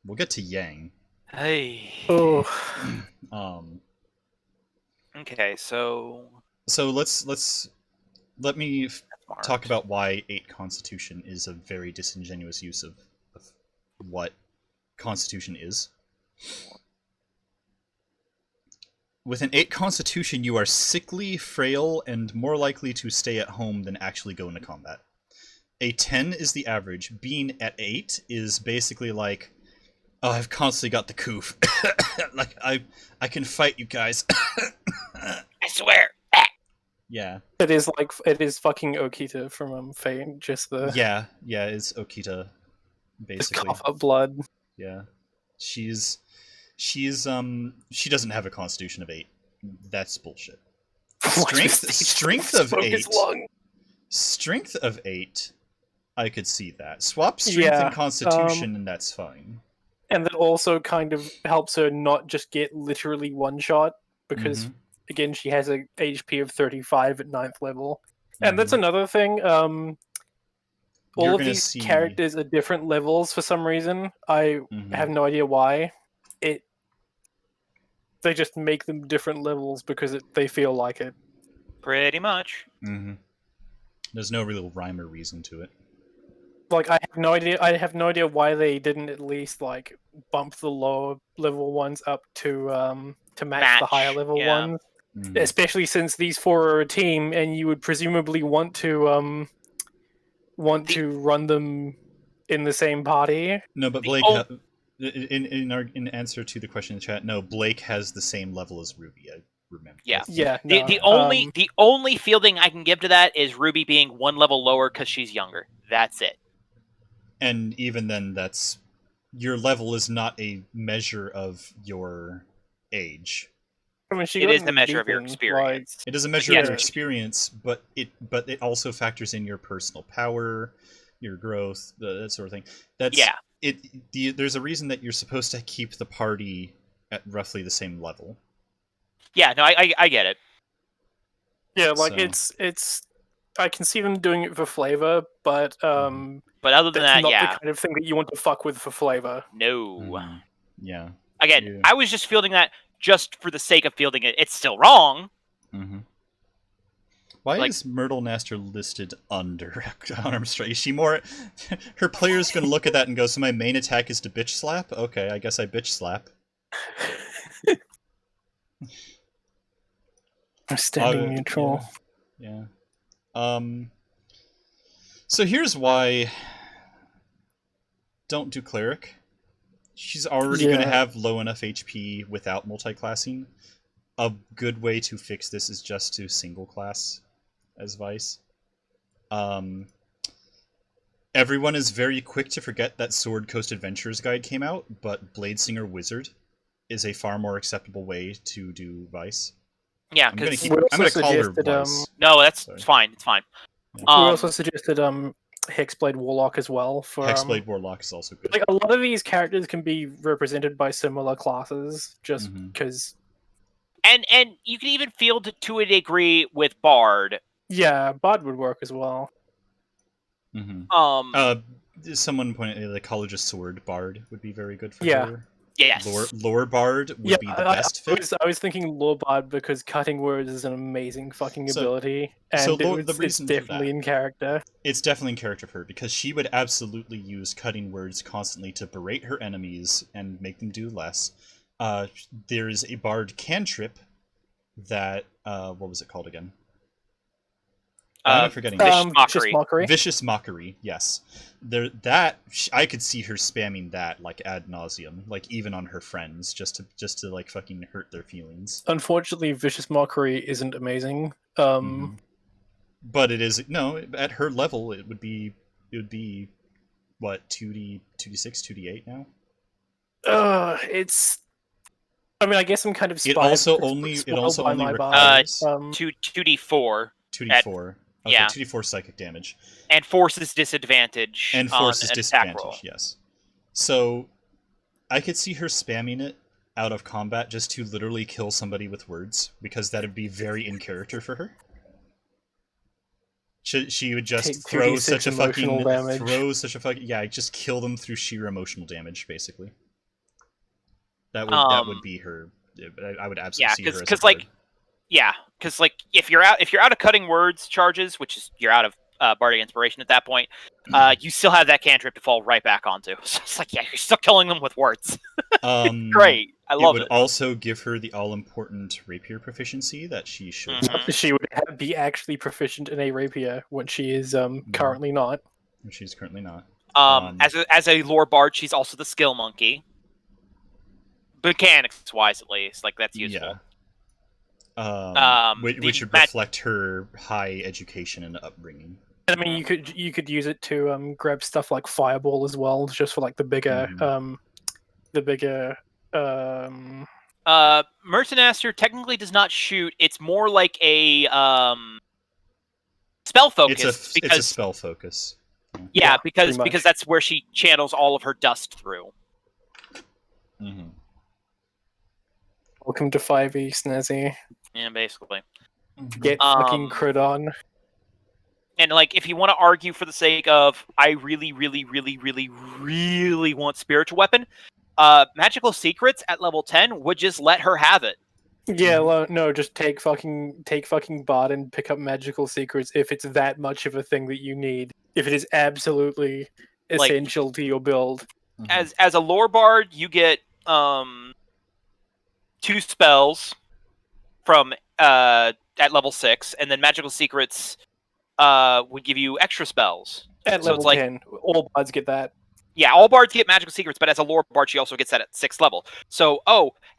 We'll get to Yang. Hey. Oh. Okay, so let me talk about why 8 Constitution is a very disingenuous use of what Constitution is. With an 8 Constitution, you are sickly, frail, and more likely to stay at home than actually go into combat. A 10 is the average. Being at 8 is basically like, oh, I've constantly got the coof. Like, I can fight you guys. I swear. Yeah. It is fucking Okita from Fate, just the... Yeah, it's Okita, basically. Cough up blood. Yeah. She doesn't have a constitution of 8. That's bullshit. Strength of 8. Strength of 8, I could see that. Swap strength and constitution, and that's fine. And that also kind of helps her not just get literally one shot, because again, she has a HP of 35 at 9th level. And that's another thing. All of these characters are different levels for some reason. I have no idea why. They just make them different levels because they feel like it. Pretty much. There's no real rhyme or reason to it. Like, I have no idea why they didn't at least like bump the lower level ones up to match the higher level ones. Especially since these 4 are a team, and you would presumably want to run them in the same party. No, but Blake, in answer to the question in the chat, no, Blake has the same level as Ruby. I remember. Yeah. No. The only fielding I can give to that is Ruby being 1 level lower because she's younger. That's it. And even then, your level is not a measure of your age. I mean, it is the measure of your experience. It is a measure of your experience, but it also factors in your personal power, your growth, that sort of thing. There's a reason that you're supposed to keep the party at roughly the same level. Yeah, no, I get it. Yeah, like it's. I can see them doing it for flavor, but other than that, not the kind of thing that you want to fuck with for flavor. No. Yeah. Again, I was just fielding that just for the sake of fielding it. It's still wrong. Why Like- is Myrtle Naster listed under arm strike? Is she more... Her player's gonna look at that and go, so my main attack is to bitch slap? Okay, I guess I bitch slap. Standing neutral. Yeah. So here's why... Don't do Cleric. She's already going to have low enough HP without multi-classing. A good way to fix this is just to single class as Vice. Everyone is very quick to forget that Sword Coast Adventures Guide came out, but Bladesinger Wizard is a far more acceptable way to do Vice. Yeah, I'm going because to call her Vice. no, that's Sorry. fine. It's fine. We also suggested Hexblade Warlock as well. For Hexblade Warlock is also good. Like a lot of these characters can be represented by similar classes, just because. And you can even field to a degree with Bard. Yeah, Bard would work as well. Someone pointed the College of Sword Bard would be very good for Yeah. her. Yes. Lore Bard would be the best fit. I was thinking Lore Bard because cutting words is an amazing fucking ability, and it's definitely in character. It's definitely in character for her, because she would absolutely use cutting words constantly to berate her enemies and make them do less. There's a Bard cantrip that... what was it called again? I'm forgetting. Vicious Mockery, yes. I could see her spamming that like ad nauseum, like even on her friends, just to like fucking hurt their feelings. Unfortunately, Vicious Mockery isn't amazing. But it is at her level it would be what 2d6 2d8 now. It's. I mean, I guess I'm kind of. It also only requires 2d4. 2d4. Okay, yeah. 2d4 psychic damage. And forces disadvantage. Yes. So, I could see her spamming it out of combat just to literally kill somebody with words, because that would be very in character for her. She would just throw such a fucking just kill them through sheer emotional damage, basically. That would be her. I would absolutely see her as a card. Yeah, because like if you're out of cutting words charges, which is you're out of Bardic Inspiration at that point, you still have that cantrip to fall right back onto. So it's like, yeah, you're still killing them with words. Great, I love it. It would also give her the all-important rapier proficiency that she should. She would be actually proficient in a rapier when she is currently not. She's currently not. As a lore bard, she's also the skill monkey. Mechanics wise, at least, like that's useful. Yeah. Which would reflect her high education and upbringing. I mean, you could use it to grab stuff like Fireball as well, just for like the bigger Mercenaster technically does not shoot. It's more like a spell focus. It's a spell focus. Yeah, because that's where she channels all of her dust through. Welcome to 5e, Snazzy. Yeah, basically. Get fucking crit on. And like, if you want to argue for the sake of, I really, really, really, really, really want Spiritual Weapon, Magical Secrets at level 10 would just let her have it. Yeah, no, just take fucking Bard and pick up Magical Secrets if it's that much of a thing that you need. If it is absolutely essential to your build. As a lore bard, you get 2 spells from at level 6, and then Magical Secrets would give you extra spells. At level 10. All bards get that. Yeah, all bards get Magical Secrets, but as a lore bard, she also gets that at 6th level. So,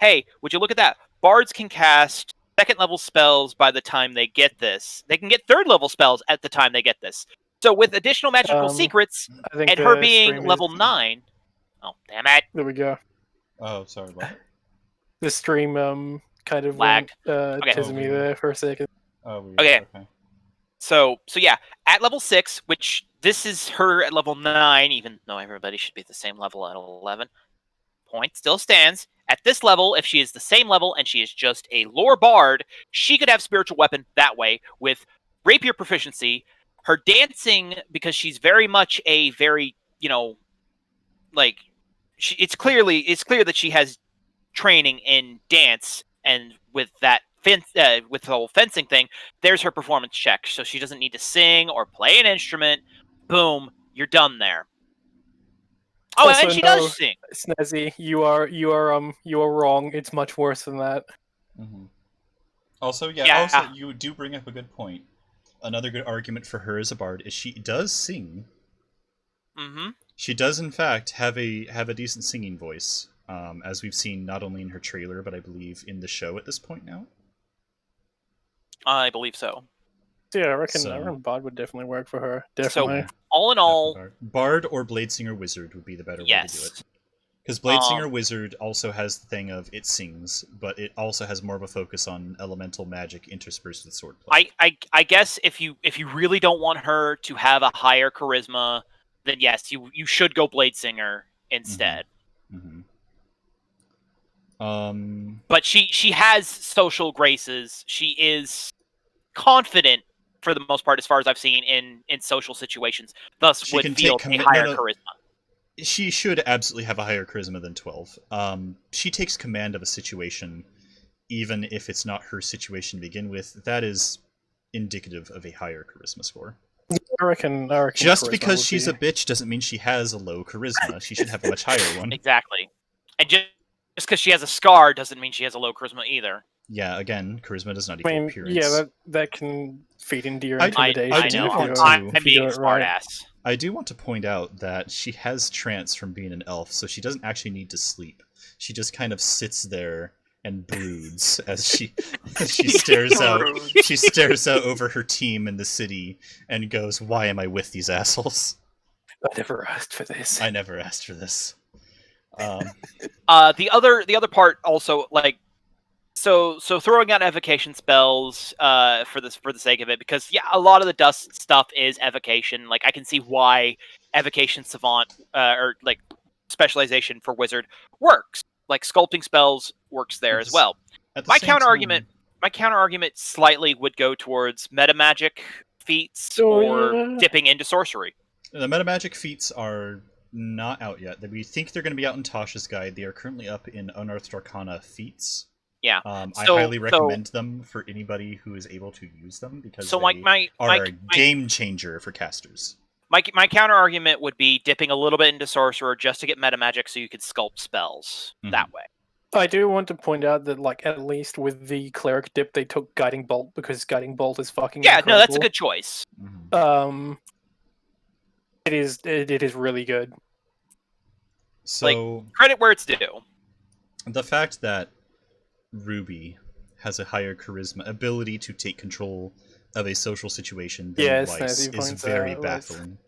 hey, would you look at that? Bards can cast 2nd level spells by the time they get this. They can get 3rd level spells at the time they get this. So with additional Magical Secrets, and her being level 9... Oh, damn it. There we go. Oh, sorry, what? The stream kind of lagged. To me there for a second. Oh, weird. Okay. So yeah, at level 6, which this is her at level 9, even though everybody should be at the same level at 11. Point still stands. At this level, if she is the same level and she is just a lore bard, she could have Spiritual Weapon that way with rapier proficiency. Her dancing, because she's very much a very, it's clear that she has training in dance, and with that with the whole fencing thing, there's her performance check. So she doesn't need to sing or play an instrument. Boom, you're done there. Oh, Also, and she no, does sing. Snazzy, you are wrong. It's much worse than that. Mm-hmm. Also, Yeah. also you do bring up a good point. Another good argument for her as a bard is she does sing. Mm-hmm. She does, in fact, have a decent singing voice, as we've seen not only in her trailer, but I believe in the show at this point now. I believe so. Yeah, I reckon Bard would definitely work for her. Definitely. So, all in all, Bard or Bladesinger Wizard would be the better way to do it. Because Bladesinger Wizard also has the thing of it sings, but it also has more of a focus on elemental magic interspersed with swordplay. I guess if you really don't want her to have a higher charisma, then yes, you should go Bladesinger instead. Mm-hmm. But she has social graces. She is confident for the most part, as far as I've seen in social situations. Thus, she would can feel take a higher charisma. She should absolutely have a higher charisma than 12. She takes command of a situation, even if it's not her situation to begin with. That is indicative of a higher charisma score. I reckon just because she's a bitch doesn't mean she has a low charisma. She should have a much higher one. Exactly. And just because she has a scar doesn't mean she has a low charisma either. Yeah, again, charisma does not equal appearance. Yeah, that can feed into your intimidation. I do want to. I'm being a smartass. I do want to point out that she has trance from being an elf, so she doesn't actually need to sleep. She just kind of sits there and broods as she stares out. She stares out over her team in the city and goes, "Why am I with these assholes? I never asked for this. I never asked for this." The other part also, like, so throwing out evocation spells for the sake of it, because a lot of the dust stuff is evocation. Like, I can see why evocation savant or like specialization for wizard works. Like, sculpting spells works there as well. My counter argument slightly would go towards meta magic feats or dipping into sorcery. The meta magic feats are not out yet. We think they're going to be out in Tasha's guide. They are currently up in Unearthed Arcana feats. I highly recommend them for anybody who is able to use them, because they are a game changer for casters. My counter argument would be dipping a little bit into sorcerer just to get meta magic, so you could sculpt spells that way. I do want to point out that, like, at least with the cleric dip, they took guiding bolt, because guiding bolt is fucking incredible. No, that's a good choice. It is really good. So, like, credit where it's due. The fact that RWBY has a higher charisma ability to take control of a social situation than Weiss is very baffling.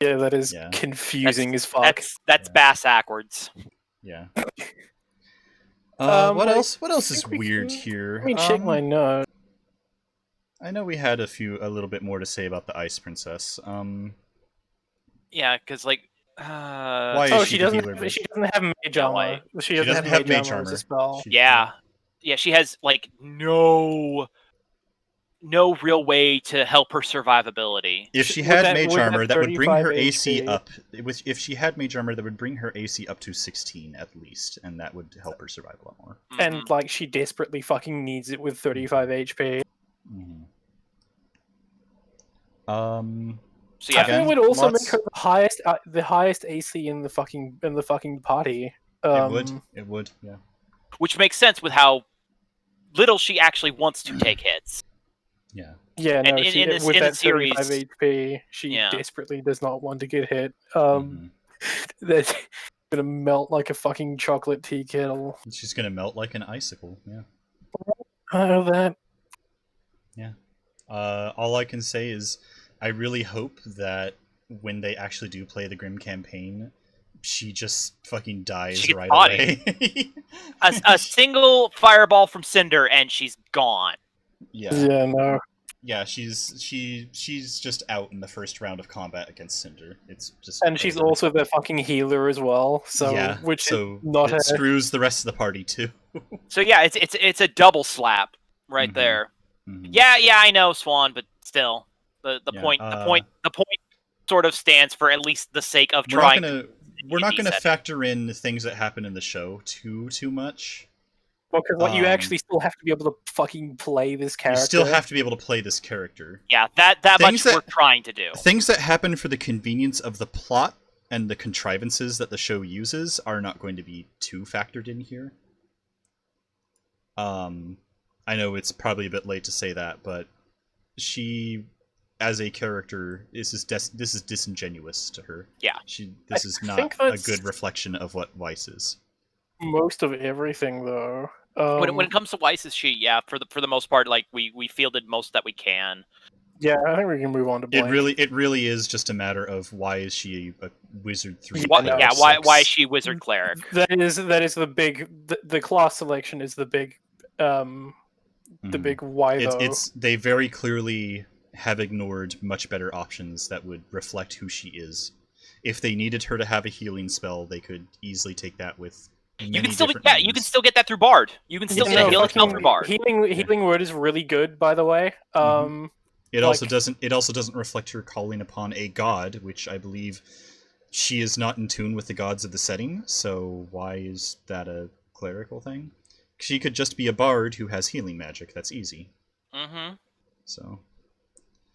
Yeah, that is confusing as fuck. That's bass backwards. Yeah. What else is weird here? Let me check my note. I know we had a little bit more to say about the Ice Princess. Yeah, because like, why is she doesn't have mage armor. She doesn't have mage armor as a spell. Yeah, she has like no real way to help her survivability. If she had mage armor, that would bring her AC up. If she had mage armor, that would bring her AC up to 16 at least, and that would help her survive a lot more. And like, she desperately fucking needs it with 35 HP. So yeah, I think it would also make her the highest AC in the fucking party. It would, yeah. Which makes sense with how little she actually wants to take hits. Yeah. Yeah, no, with that series, 35 HP, she desperately does not want to get hit. That's gonna melt like a fucking chocolate tea kettle. She's gonna melt like an icicle, yeah. I know that. Yeah. All I can say is, I really hope that when they actually do play the Grim campaign, she just fucking dies right away. a single fireball from Cinder and she's gone. Yeah. Yeah, no. Yeah, she's just out in the first round of combat against Cinder. It's just she's also the fucking healer as well. So it screws the rest of the party too. So yeah, it's a double slap right there. Yeah, I know, Swan, but still, the point sort of stands for at least the sake of trying. We're not gonna factor in the things that happen in the show too much. Well, because you actually still have to be able to fucking play this character. You still have to be able to play this character. Yeah, that much we're trying to do. Things that happen for the convenience of the plot and the contrivances that the show uses are not going to be too factored in here. I know it's probably a bit late to say that, but she, as a character, this is disingenuous to her. Yeah. This is not a good reflection of what Weiss is. Most of everything, though. When it comes to Weiss, is she? Yeah, for the most part, like we fielded most that we can. Yeah, I think we can move on to Blake. It really is just a matter of why is she a wizard 3? Why is she wizard cleric? That is the big the class selection is the big big why though. They very clearly have ignored much better options that would reflect who she is. If they needed her to have a healing spell, they could easily take that with. You can still get that. You can still get that through Bard. You can still get a healing spell through Bard. Healing word is really good, by the way. It also doesn't reflect her calling upon a god, which I believe she is not in tune with the gods of the setting. So why is that a clerical thing? She could just be a bard who has healing magic. That's easy. Mm-hmm. So.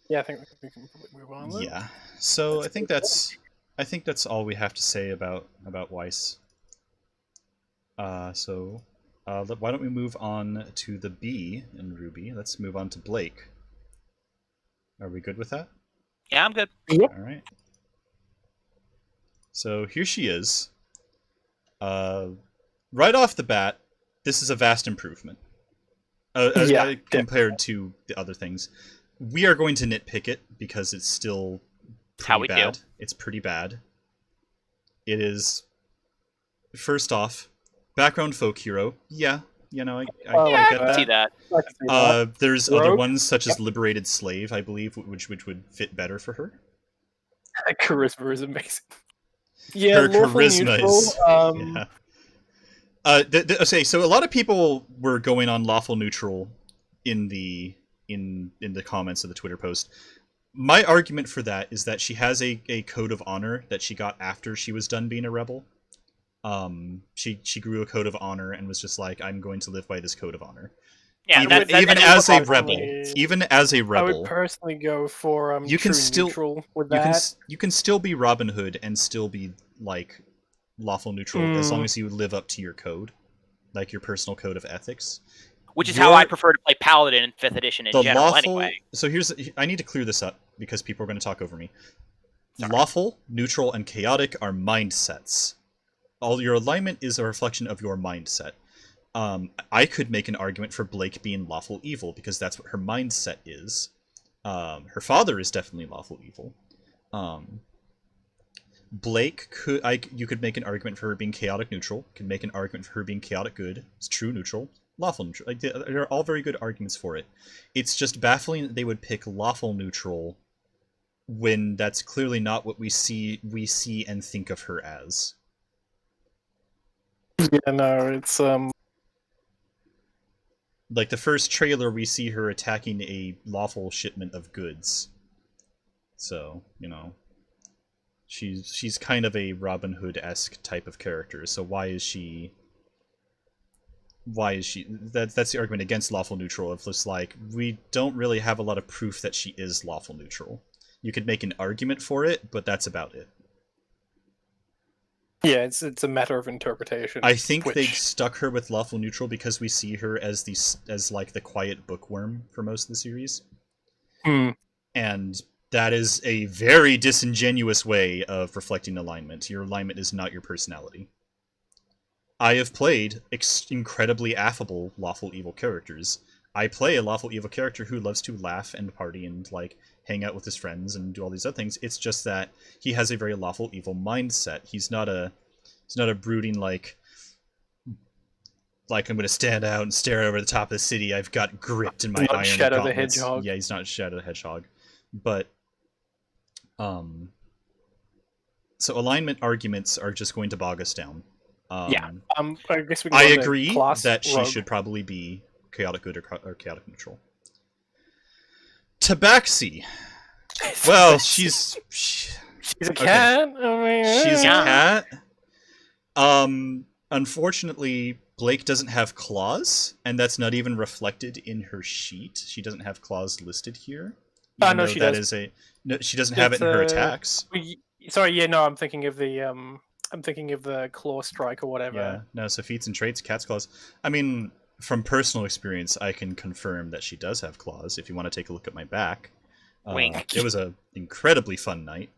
Yeah, I think we can move on. Then. Yeah. So I think that's all we have to say about Weiss. Why don't we move on to the B in RWBY? Let's move on to Blake. Are we good with that? Yeah, I'm good. Yep. All right. So here she is. Right off the bat, this is a vast improvement compared to the other things. We are going to nitpick it because it's still pretty bad. It's pretty bad. It is. First off, background folk hero. Yeah, I get that. See that. There's other ones such as liberated slave, I believe, which would fit better for her. Charisma is amazing. Yeah, her charisma is. Okay, so a lot of people were going on lawful neutral in the comments of the Twitter post. My argument for that is that she has a code of honor that she got after she was done being a rebel. She grew a code of honor and was just like, I'm going to live by this code of honor. Yeah, even as a rebel, I would personally go for you can still neutral with that. You can still be Robin Hood and still be like lawful neutral as long as you live up to your code, like your personal code of ethics. Which is how I prefer to play Paladin in 5th edition in general, anyway. So I need to clear this up because people are going to talk over me. Sorry. Lawful, neutral, and chaotic are mindsets. All your alignment is a reflection of your mindset. I could make an argument for Blake being lawful evil because that's what her mindset is. Her father is definitely lawful evil. Blake you could make an argument for her being chaotic neutral. You can make an argument for her being chaotic good. It's true neutral. Lawful neutral. They're all very good arguments for it. It's just baffling that they would pick lawful neutral when that's clearly not what we see and think of her as. Yeah, no, it's like the first trailer we see her attacking a lawful shipment of goods. So, she's kind of a Robin Hood-esque type of character. So why is she that's the argument against lawful neutral. Of just like, we don't really have a lot of proof that she is lawful neutral. You could make an argument for it, but that's about it. Yeah, it's a matter of interpretation. I think they stuck her with lawful neutral because we see her as like the quiet bookworm for most of the series. And that is a very disingenuous way of reflecting alignment. Your alignment is not your personality. I have played incredibly affable lawful evil characters. I play a lawful evil character who loves to laugh and party and like hang out with his friends and do all these other things. It's just that he has a very lawful evil mindset. He's not a brooding like I'm going to stand out and stare over the top of the city. I've got grit in my iron Shadow gauntlets. the Hedgehog. Yeah, he's not Shadow the Hedgehog. But so alignment arguments are just going to bog us down. I guess we can I agree that she rogue. should probably be chaotic good or chaotic neutral. Tabaxi. Well, she's a cat. I mean, she's a cat. Unfortunately, Blake doesn't have claws, and that's not even reflected in her sheet. She doesn't have claws listed here. No, she does. No, she doesn't have it in her attacks. Sorry, yeah, no, I'm thinking of the claw strike or whatever. Yeah, no, so feats and traits, cat's claws. I mean, from personal experience, I can confirm that she does have claws. If you want to take a look at my back, Wink. It was an incredibly fun night.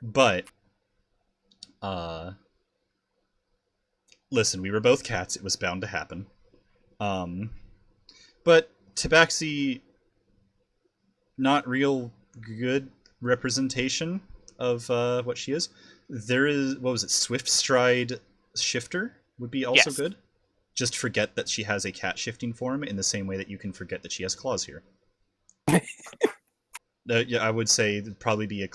But listen, we were both cats. It was bound to happen. But Tabaxi, not real good representation of what she is. There is, what was it, Swift Stride Shifter would be also good. Just forget that she has a cat shifting form in the same way that you can forget that she has claws here. Yeah, I would say it'd probably be a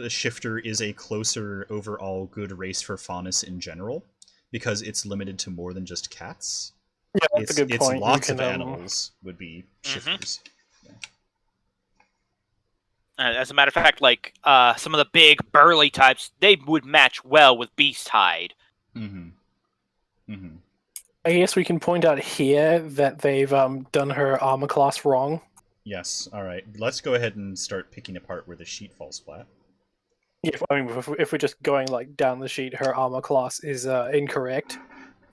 Shifter is a closer overall good race for Faunus in general, because it's limited to more than just cats. Yeah, that's a good point. It's lots of animals would be Shifters. As a matter of fact, like some of the big burly types, they would match well with Beast Hide. I guess we can point out here that they've done her armor class wrong. Yes. All right. Let's go ahead and start picking apart where the sheet falls flat. Yeah, I mean, if we're just going like down the sheet, her armor class is incorrect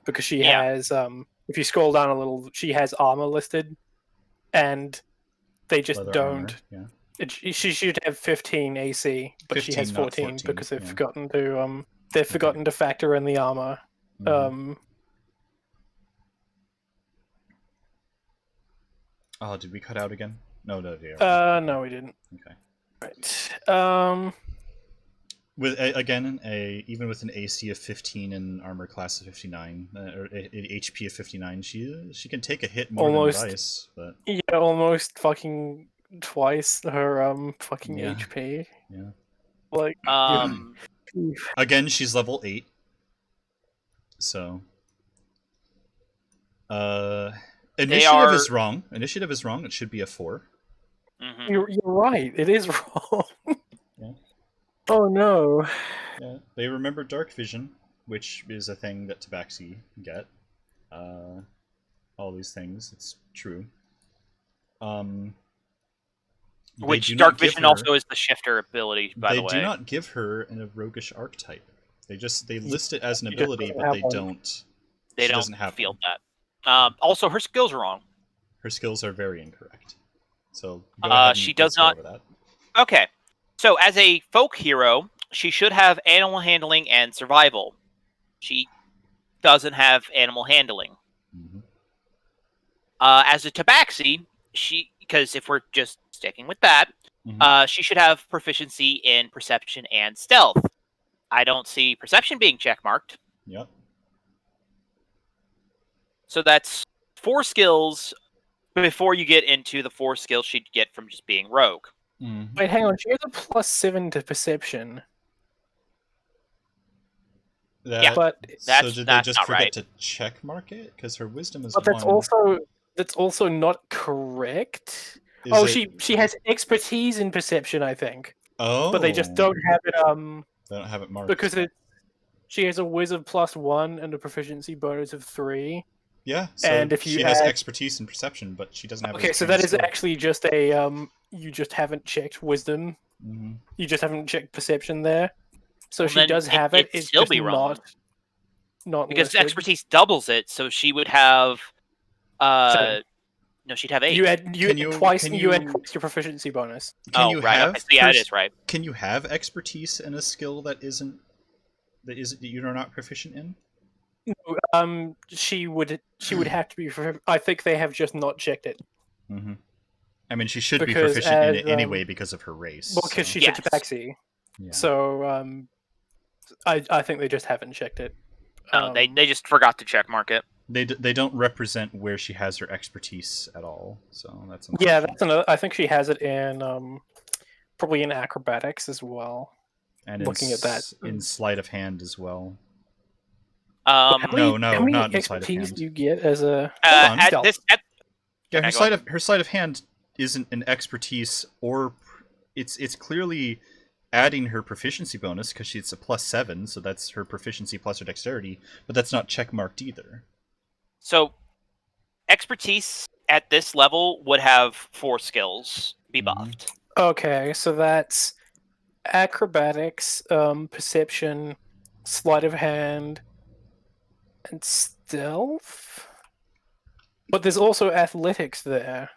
because she has. If you scroll down a little, she has armor listed, and they just Leather don't. Armor, yeah. She should have 15 AC, but 15, she has 14 because they've forgotten to factor in the armor. Oh, did we cut out again? No, no, we didn't. Okay. Right. With even with an AC of 15 and armor class of 59, or an HP of 59, she can take a hit more than Vice, but yeah, almost fucking twice her fucking HP. Yeah. Like again, she's level 8. So Initiative is wrong. Initiative is wrong. It should be a 4. You're right. It is wrong. Yeah. Oh no. Yeah. They remember Dark Vision, which is a thing that Tabaxi get. All these things. It's true. Which Dark Vision also is the Shifter ability, by the way. They do not give her a roguish archetype. They list it as an ability, but they don't. They don't feel that. Also, her skills are wrong. Her skills are very incorrect. So go ahead she does not. Over that. Okay, so as a folk hero, she should have animal handling and survival. She doesn't have animal handling. As a Tabaxi, because if we're just sticking with that, she should have proficiency in perception and stealth. I don't see perception being checkmarked. Yep. So that's 4 skills before you get into the 4 skills she'd get from just being rogue. Wait, hang on. She has a +7 to perception. But so did they just forget to check mark it? Because her wisdom is. But that's also not correct. She has expertise in perception, I think. Oh. But they just don't have it. They don't have it marked because she has a whiz of +1 and a proficiency bonus of 3. Yeah, so and if she has expertise in perception, but she doesn't have. Okay, so that is actually just a you just haven't checked wisdom. You just haven't checked perception there. So she does have it. It's still just be wrong. Not because listed. Expertise doubles it, so she would have. No, she'd have 8. You had twice your proficiency bonus. Right. Yeah, it is right. Can you have expertise in a skill that you're not proficient in? No, she would have to be. I think they have just not checked it. I mean, she should be proficient in it anyway because of her race. Well, because she's a Tabaxi. Yeah. So, I think they just haven't checked it. No, they just forgot to check mark it. They don't represent where she has her expertise at all. So that's that's another. I think she has it in probably in acrobatics as well. And looking at that in sleight of hand as well. How not many in sleight of hand. Do you get as a? Her sleight of hand isn't an expertise, or it's clearly adding her proficiency bonus because she's a +7, so that's her proficiency plus her dexterity, but that's not checkmarked either. So, expertise at this level would have 4 skills be buffed. Okay, so that's acrobatics, perception, sleight of hand, and stealth. But there's also athletics there.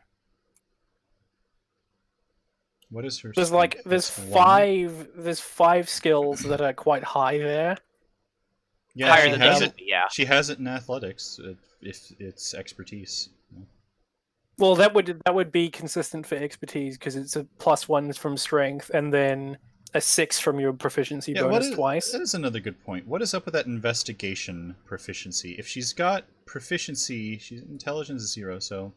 What is her? There's strength? there's That's 5 skills that are quite high there. Yeah, Higher she than has that it. would be, yeah. She has it in athletics if it's expertise. Well, that would be consistent for expertise because it's a +1 from strength and then a 6 from your proficiency bonus twice. That is another good point. What is up with that investigation proficiency? If she's got proficiency, she's intelligence is 0, so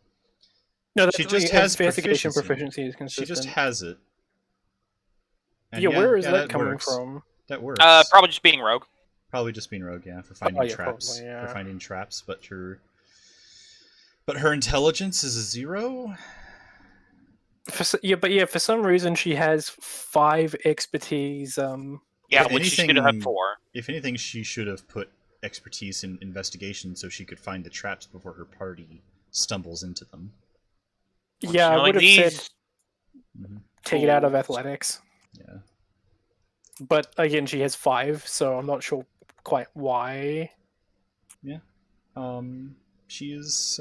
No, she just has investigation proficiency. proficiency is consistent. She just has it. And where is that coming works. from? That works. Probably just being rogue. Probably just being rogue, yeah, for finding traps. Probably, yeah. For finding traps, but her intelligence is a 0. For some reason she has 5 expertise. Yeah, which she should have 4. If anything, she should have put expertise in investigation so she could find the traps before her party stumbles into them. Yeah, I would have said take it out of tools. athletics. Yeah. But again, she has 5, so I'm not sure quite why. Yeah. She is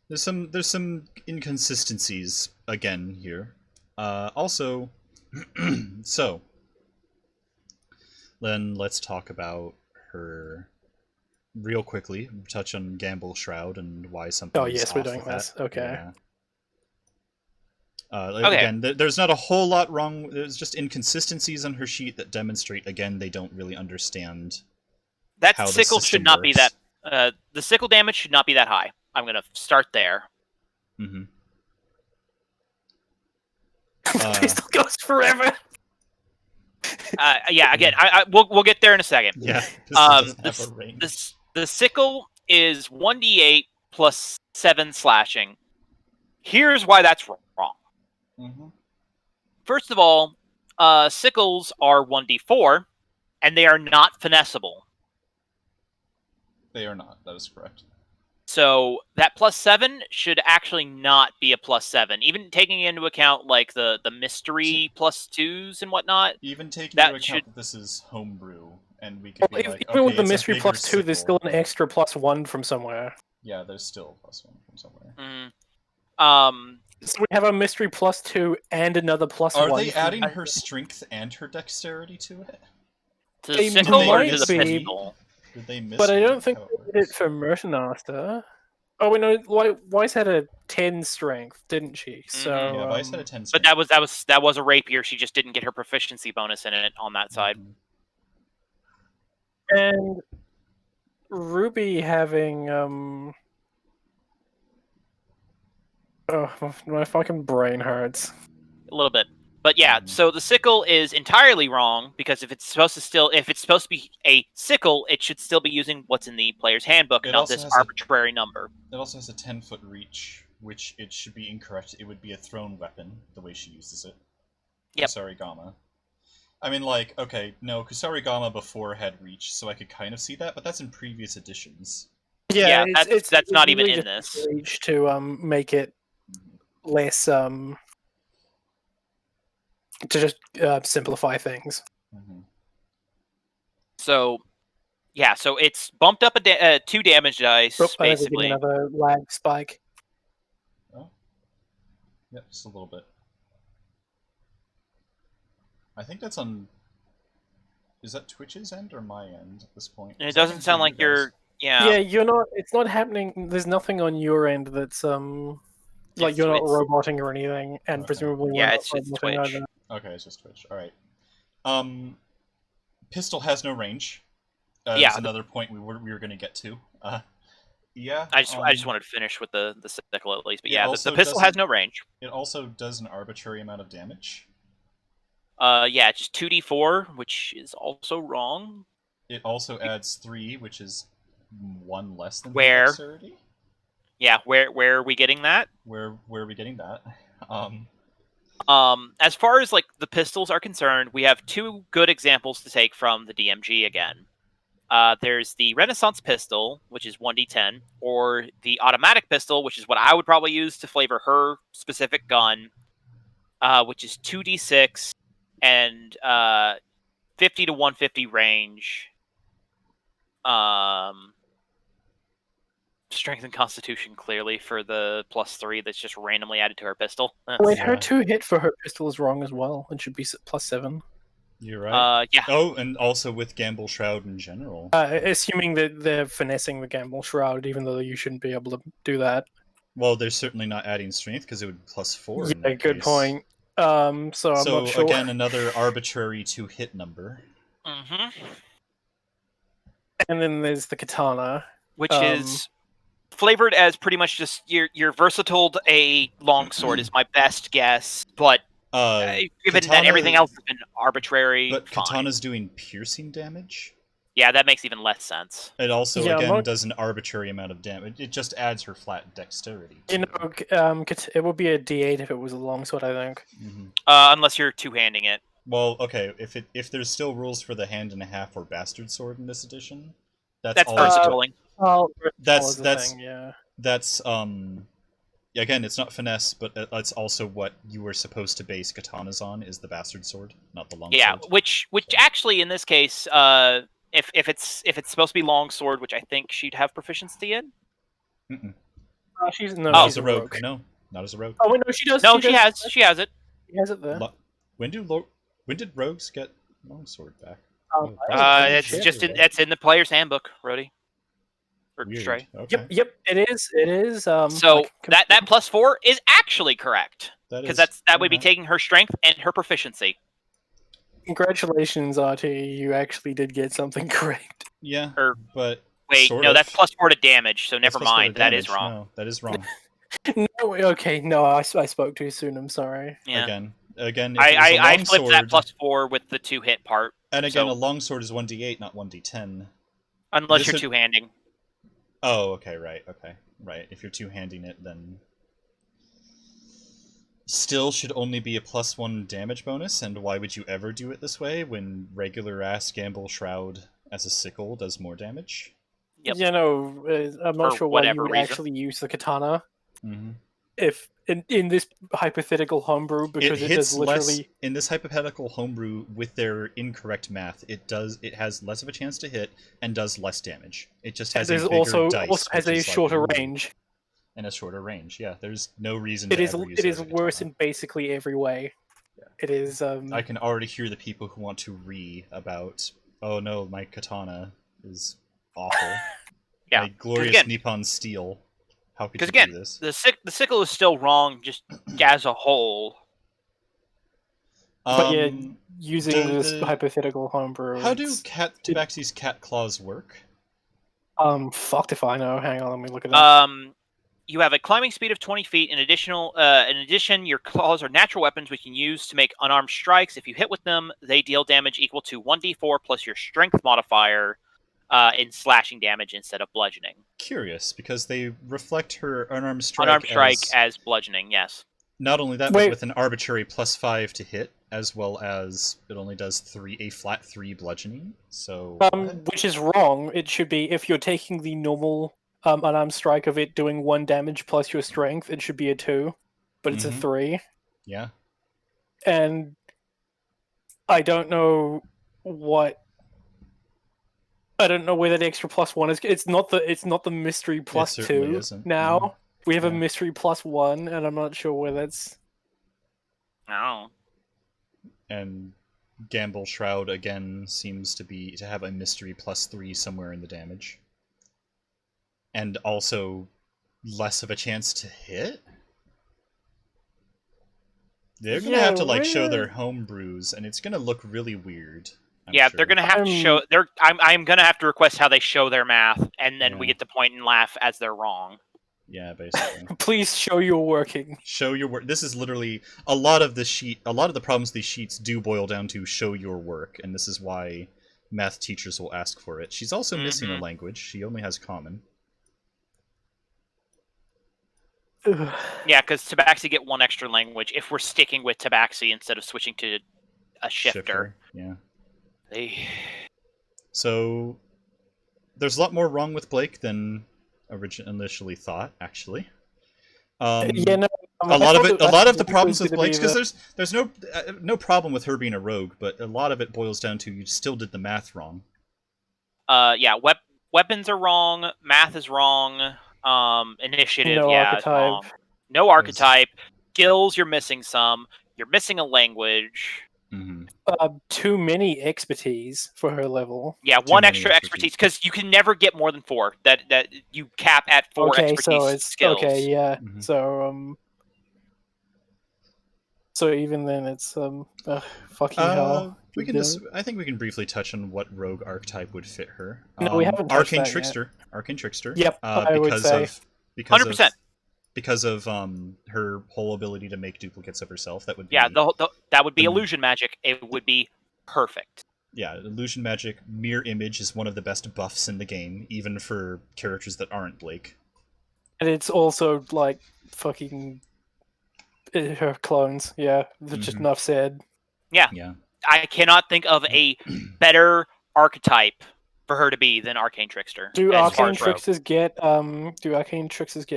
there's some inconsistencies again here. Also so then let's talk about her real quickly, touch on Gamble Shroud and why something is yes, we're off doing with this. that. Okay. Yeah. Again, there's not a whole lot wrong. There's just inconsistencies on her sheet that demonstrate, again, they don't really understand That how the sickle should system not be works. that. The sickle damage should not be that high. I'm going to start there. Mm-hmm. Pistol goes forever. Yeah, again, we'll get there in a second. Yeah. The sickle is 1d8 plus 7 slashing. Here's why that's wrong. Mm-hmm. First of all, sickles are 1d4, and they are not finessable. They are not. That is correct. So that +7 should actually not be a +7, even taking into account like the mystery +2s and whatnot. Even taking that into account that this is homebrew, and we could Well, be like, even with the it's a mystery bigger +2, there's still an extra +1 from somewhere. Yeah, there's still a +1 from somewhere. So we have a mystery +2 and another +1. Are they adding her strength and her dexterity to it? To the sickle or to the might be. pistol? Did they miss? But I don't think they did it for Mercenaster. Oh, we know Weiss had a 10 strength, didn't she? So yeah, Weiss had a 10 But strength. that was a rapier. She just didn't get her proficiency bonus in it on that side. And Ruby having oh, my fucking brain hurts. A little bit. But yeah, so the sickle is entirely wrong because if it's supposed to be a sickle, it should still be using what's in the player's handbook, and not this arbitrary number. It also has a 10-foot reach, which it should be incorrect. It would be a thrown weapon, the way she uses it. Yep. Kusarigama. I mean, like, okay, no, Kusarigama before had reach, so I could kind of see that, but that's in previous editions. Yeah, that's not even in this. Reach to make it less to just simplify things. Mm-hmm. So, yeah, so it's bumped up 2 damage dice, basically. Another lag spike. Oh. Yep, just a little bit. I think that's on... Is that Twitch's end or my end at this point? And it doesn't sound like you're... Yeah. Yeah, you're not... It's not happening... There's nothing on your end that's, like, you're not roboting or anything, and presumably... Yeah, it's Twitch. Either. Okay, it's just Twitch. Alright. Pistol has no range. Yeah. That's another point we were going to get to. Yeah. I just wanted to finish with the sickle at least, but yeah, the also pistol has no range. It also does an arbitrary amount of damage. Yeah, just 2d4, which is also wrong. It also adds 3, which is 1 less than Where? dexterity. Yeah, where are we getting that? Where are we getting that? As far as like the pistols are concerned, we have two good examples to take from the DMG again. There's the Renaissance pistol, which is 1d10, or the automatic pistol, which is what I would probably use to flavor her specific gun, which is 2d6 and 50 to 150 range. Strength and Constitution, clearly, for the +3 that's just randomly added to her pistol. Wait, her 2 hit for her pistol is wrong as well. It should be +7. You're right. Yeah. Oh, and also with Gamble Shroud in general. Assuming that they're finessing the Gamble Shroud, even though you shouldn't be able to do that. Well, they're certainly not adding strength because it would +4. Yeah, good point. So I'm not sure. Again, another arbitrary 2-hit number. Mm-hmm. And then there's the katana, which is flavored as pretty much just your versatile a longsword is my best guess, but given katana, that everything else has been arbitrary. But fine. katana's doing piercing damage. Yeah, that makes even less sense. It also again does an arbitrary amount of damage. It just adds her flat dexterity. You know, it would be a D8 if it was a longsword, I think. Mm-hmm. Unless you're two-handing it. Well, okay, if there's still rules for the hand and a half or bastard sword in this edition, that's versatile. That's again, it's not finesse, but that's also what you were supposed to base katanas on, is the bastard sword, not the longsword. Yeah, which actually in this case, if it's supposed to be longsword, which I think she'd have proficiency in. Mm-mm. She's a rogue. No, not as a rogue. Oh wait, no, she does. No, she has it. She has it there. When did rogues get longsword back? It's in the player's handbook, Rody. Or Stray. Okay. Yep, it is. It is. So that +4 is actually correct, because that would be taking her strength and her proficiency. Congratulations, RT. You actually did get something correct. Yeah, but wait, no, that's +4 to damage. So never mind. That is wrong. No, that is wrong. No, okay, no, I spoke too soon. I'm sorry. Yeah. Again, I flipped that +4 with the 2-hit part. And again, a longsword is 1d8, not 1d10. Unless you're two-handing. Oh, okay, right. If you're two-handing it, then still should only be a +1 damage bonus. And why would you ever do it this way when regular ass Gamble Shroud as a sickle does more damage? Yep. Yeah, no, I'm not sure why you would actually use the katana. Mm-hmm. If in this hypothetical homebrew, because it does literally in this hypothetical homebrew with their incorrect math, it has less of a chance to hit and does less damage. It just has also has a shorter range. And a shorter range. Yeah, there's no reason. It is worse in basically every way. Yeah. It is. I can already hear the people who want to about. Oh no, my katana is awful. Yeah, my glorious Nippon steel. How could you do this? The sickle is still wrong, just as a whole. But yeah, using this hypothetical homebrew. How do Tabaxi's cat claws work? Fucked if I know. Hang on, let me look at that. You have a climbing speed of 20 feet. In addition, your claws are natural weapons we can use to make unarmed strikes. If you hit with them, they deal damage equal to 1d4 plus your strength modifier. In slashing damage instead of bludgeoning. Curious, because they reflect her unarmed strike. Unarmed strike as bludgeoning, yes. Not only that, but with an arbitrary +5 to hit, as well as it only does a flat 3 bludgeoning. So, which is wrong. It should be, if you're taking the normal unarmed strike of it doing 1 damage plus your strength, it should be a 2, but it's a 3. Yeah. And I don't know I don't know where that extra +1 is. It's not the mystery +2 now. Mm-hmm. We have a mystery +1, and I'm not sure where that's. No. And Gamble Shroud again seems to have a mystery +3 somewhere in the damage, and also less of a chance to hit. They're gonna have to show their homebrews, and it's gonna look really weird. I'm sure. They're gonna have to show. I'm gonna have to request how they show their math, and then we get to point and laugh as they're wrong. Yeah, basically. Please show your working. Show your work. This is literally a lot of the problems these sheets do boil down to show your work, and this is why math teachers will ask for it. She's also missing a language. She only has common. Yeah, because Tabaxi get 1 extra language if we're sticking with Tabaxi instead of switching to a shifter. Yeah. So there's a lot more wrong with Blake than initially thought, actually. No, a lot of the problems with Blake's, because there's no problem with her being a rogue, but a lot of it boils down to you still did the math wrong. Weapons are wrong, math is wrong, initiative, no is wrong. No archetype. Skills, you're missing some. You're missing a language. Too many expertise for her level. Yeah, 1 extra expertise, because you can never get more than 4. That you cap at 4 expertise skills. Okay, yeah. So even then, it's fucking hell. I think we can briefly touch on what rogue archetype would fit her. No, we haven't touched Arcane that Trickster. yet. Arcane Trickster. Yep, I would say 100%. Because of her whole ability to make duplicates of herself. That would be that would be illusion magic. It would be perfect. Yeah, illusion magic, mirror image is one of the best buffs in the game, even for characters that aren't Blake. And it's also like fucking her clones. Yeah, just enough said. Yeah. I cannot think of a better archetype for her to be than Arcane Trickster. Do Arcane Tricksters get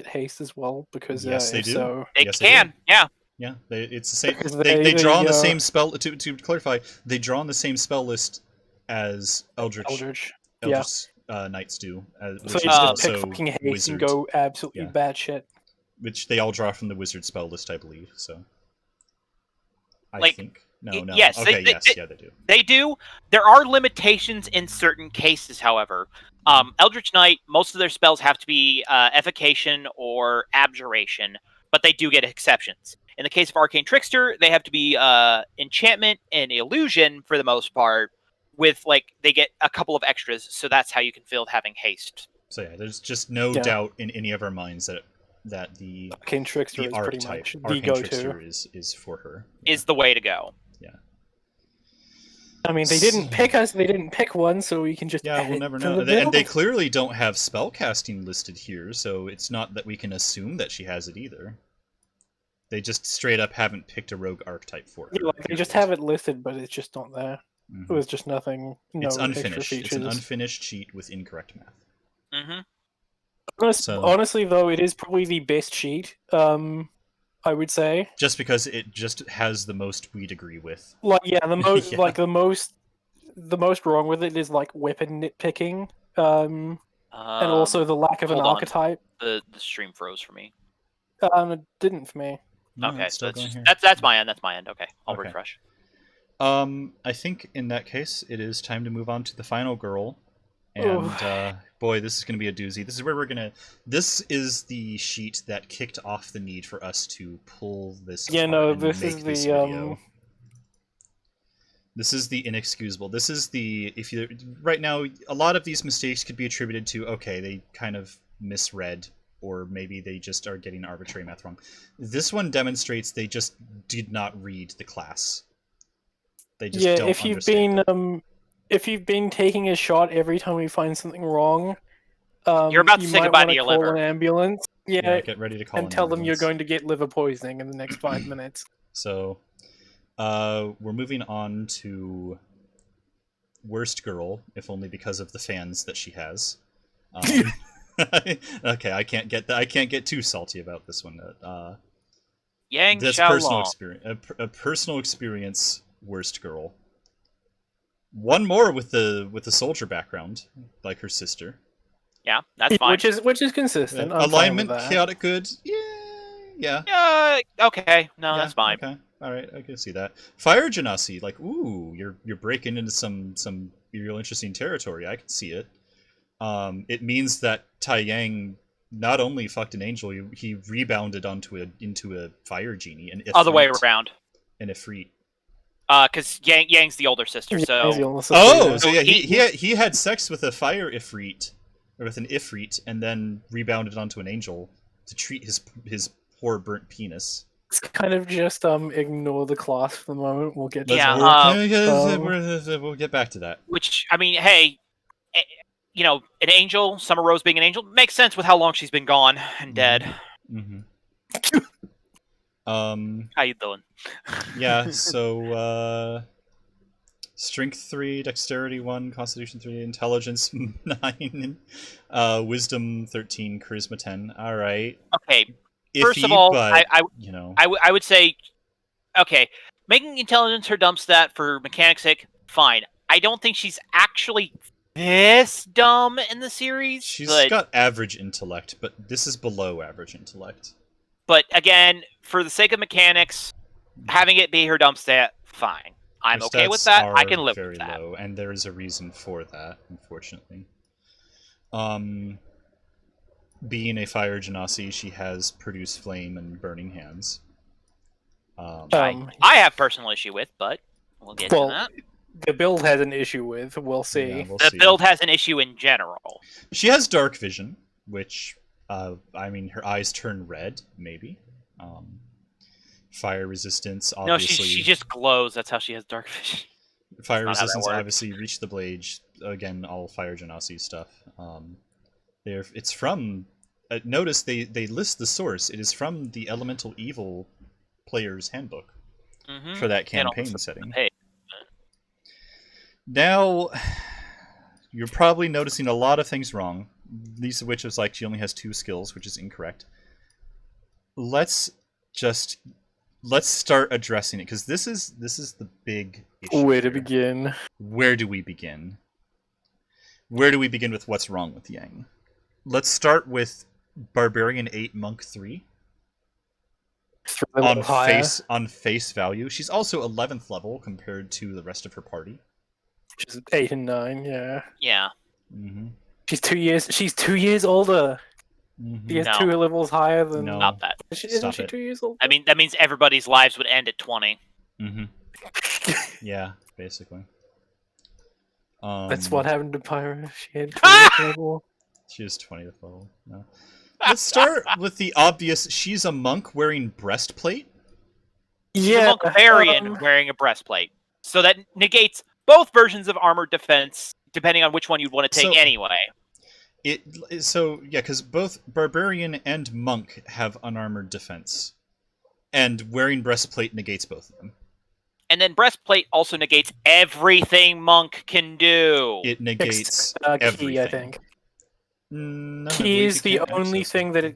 haste as well? Because yes, they do. So... They can. Yeah. Yeah, it's the same. They draw on the same spell. To clarify, they draw on the same spell list as Eldritch Knights do. So you just pick fucking haste wizards. And go absolutely batshit. Which they all draw from the wizard spell list, I believe. So, I think. No. Yes, okay, they do. They do. There are limitations in certain cases, however. Eldritch Knight, most of their spells have to be Evocation or Abjuration, but they do get exceptions. In the case of Arcane Trickster, they have to be Enchantment and Illusion for the most part, with they get a couple of extras, so that's how you can feel having haste. So there's just no doubt in any of our minds that the Arcane Trickster is pretty much the go-to is for her. Is the way to go. Yeah. I mean, they didn't pick us. They didn't pick one, so we can just. Yeah, we'll never know. And they clearly don't have spellcasting listed here, so it's not that we can assume that she has it either. They just straight up haven't picked a rogue archetype for her. Yeah, they just have it listed, but it's just not there. It was just nothing. It's unfinished. It's an unfinished sheet with incorrect math. Honestly, though, it is probably the best sheet. I would say. Just because it just has the most we'd agree with. The most the most wrong with it is weapon nitpicking, and also the lack of an archetype. The stream froze for me. It didn't for me. Okay, so that's my end. That's my end. Okay, I'll refresh. I think in that case, it is time to move on to the final girl. And boy, this is going to be a doozy. This is where This is the sheet that kicked off the need for us to pull this. This is the video. This is the inexcusable. This is the right now. A lot of these mistakes could be attributed to they kind of misread, or maybe they just are getting arbitrary math wrong. This one demonstrates they just did not read the class. They just don't understand. If you've been taking a shot every time we find something wrong, you're about to say goodbye to your liver. Call an ambulance. Yeah, get ready to call and tell them you're going to get liver poisoning in the next 5 minutes. So, we're moving on to worst girl, if only because of the fans that she has. Okay, I can't get too salty about this one. Yang That's Xiaolong. Personal experience. A personal experience. Worst girl. One more with the soldier background, like her sister. Yeah, that's fine. Which is consistent. Yeah. Alignment, chaotic good. Yeah. Okay. No, that's fine. Okay. All right, I can see that. Fire Genasi, ooh, you're breaking into some real interesting territory. I can see it. It means that Tai Yang not only fucked an angel, he rebounded into a fire genie, an Ifrit. Other way around. An Ifrit. Because Yang's the older sister, so... he had sex with a fire Ifrit, or with an Ifrit, and then rebounded onto an angel to treat his poor burnt penis. Let's kind of just ignore the class for the moment. We'll get to we'll get back to that. Which, I mean, hey, an angel, Summer Rose being an angel, makes sense with how long she's been gone and dead. Mm-hmm. How you doing? Yeah, so strength 3, dexterity 1, constitution 3, intelligence 9, wisdom 13, charisma 10. All right. Okay. Iffy, First of all, but you know, I would say, okay, making intelligence her dump stat for mechanics' sake, fine. I don't think she's actually this dumb in the series. she's got average intellect, but this is below average intellect. But again, for the sake of mechanics, having it be her dump stat, fine. I'm Her okay with stats that. I are can live very with that. low, and there is a reason for that, unfortunately. Being a fire genasi, she has produced flame and burning hands. I have personal issue with, but we'll get to that. The build has an issue with. We'll see. Yeah, we'll the see. build has an issue in general. She has dark vision, which, I mean, her eyes turn red, maybe. Fire resistance, obviously. No, she just glows. That's how she has dark vision. Fire resistance, obviously. Reach the blade. Again, all fire genasi stuff. It's from. Notice they list the source. It is from the Elemental Evil Player's Handbook for that campaign setting. Now, you're probably noticing a lot of things wrong. Least of which is like she only has 2 skills, which is incorrect. Let's start addressing it, because this is the big issue. Where to begin? Where do we begin? Where do we begin with what's wrong with Yang? Let's start with Barbarian 8, Monk 3. On face value. She's also 11th level compared to the rest of her party. She's 8 and 9, yeah. Yeah. Mm-hmm. She's 2 years older. Mm-hmm. She has 2 levels higher than... No. Not that. Isn't she 2 years older? I mean, that means everybody's lives would end at 20. Mm-hmm. Yeah, basically. That's what happened to Pyra. She had 20th level. She is 20th level. No. Let's start with the obvious. She's a monk wearing breastplate. She's a monk variant wearing a breastplate. So that negates both versions of armored defense, depending on which one you'd want to take anyway. Because both barbarian and monk have unarmored defense, and wearing breastplate negates both of them. And then breastplate also negates everything monk can do. It negates everything. Key, I think. No, Key is the only thing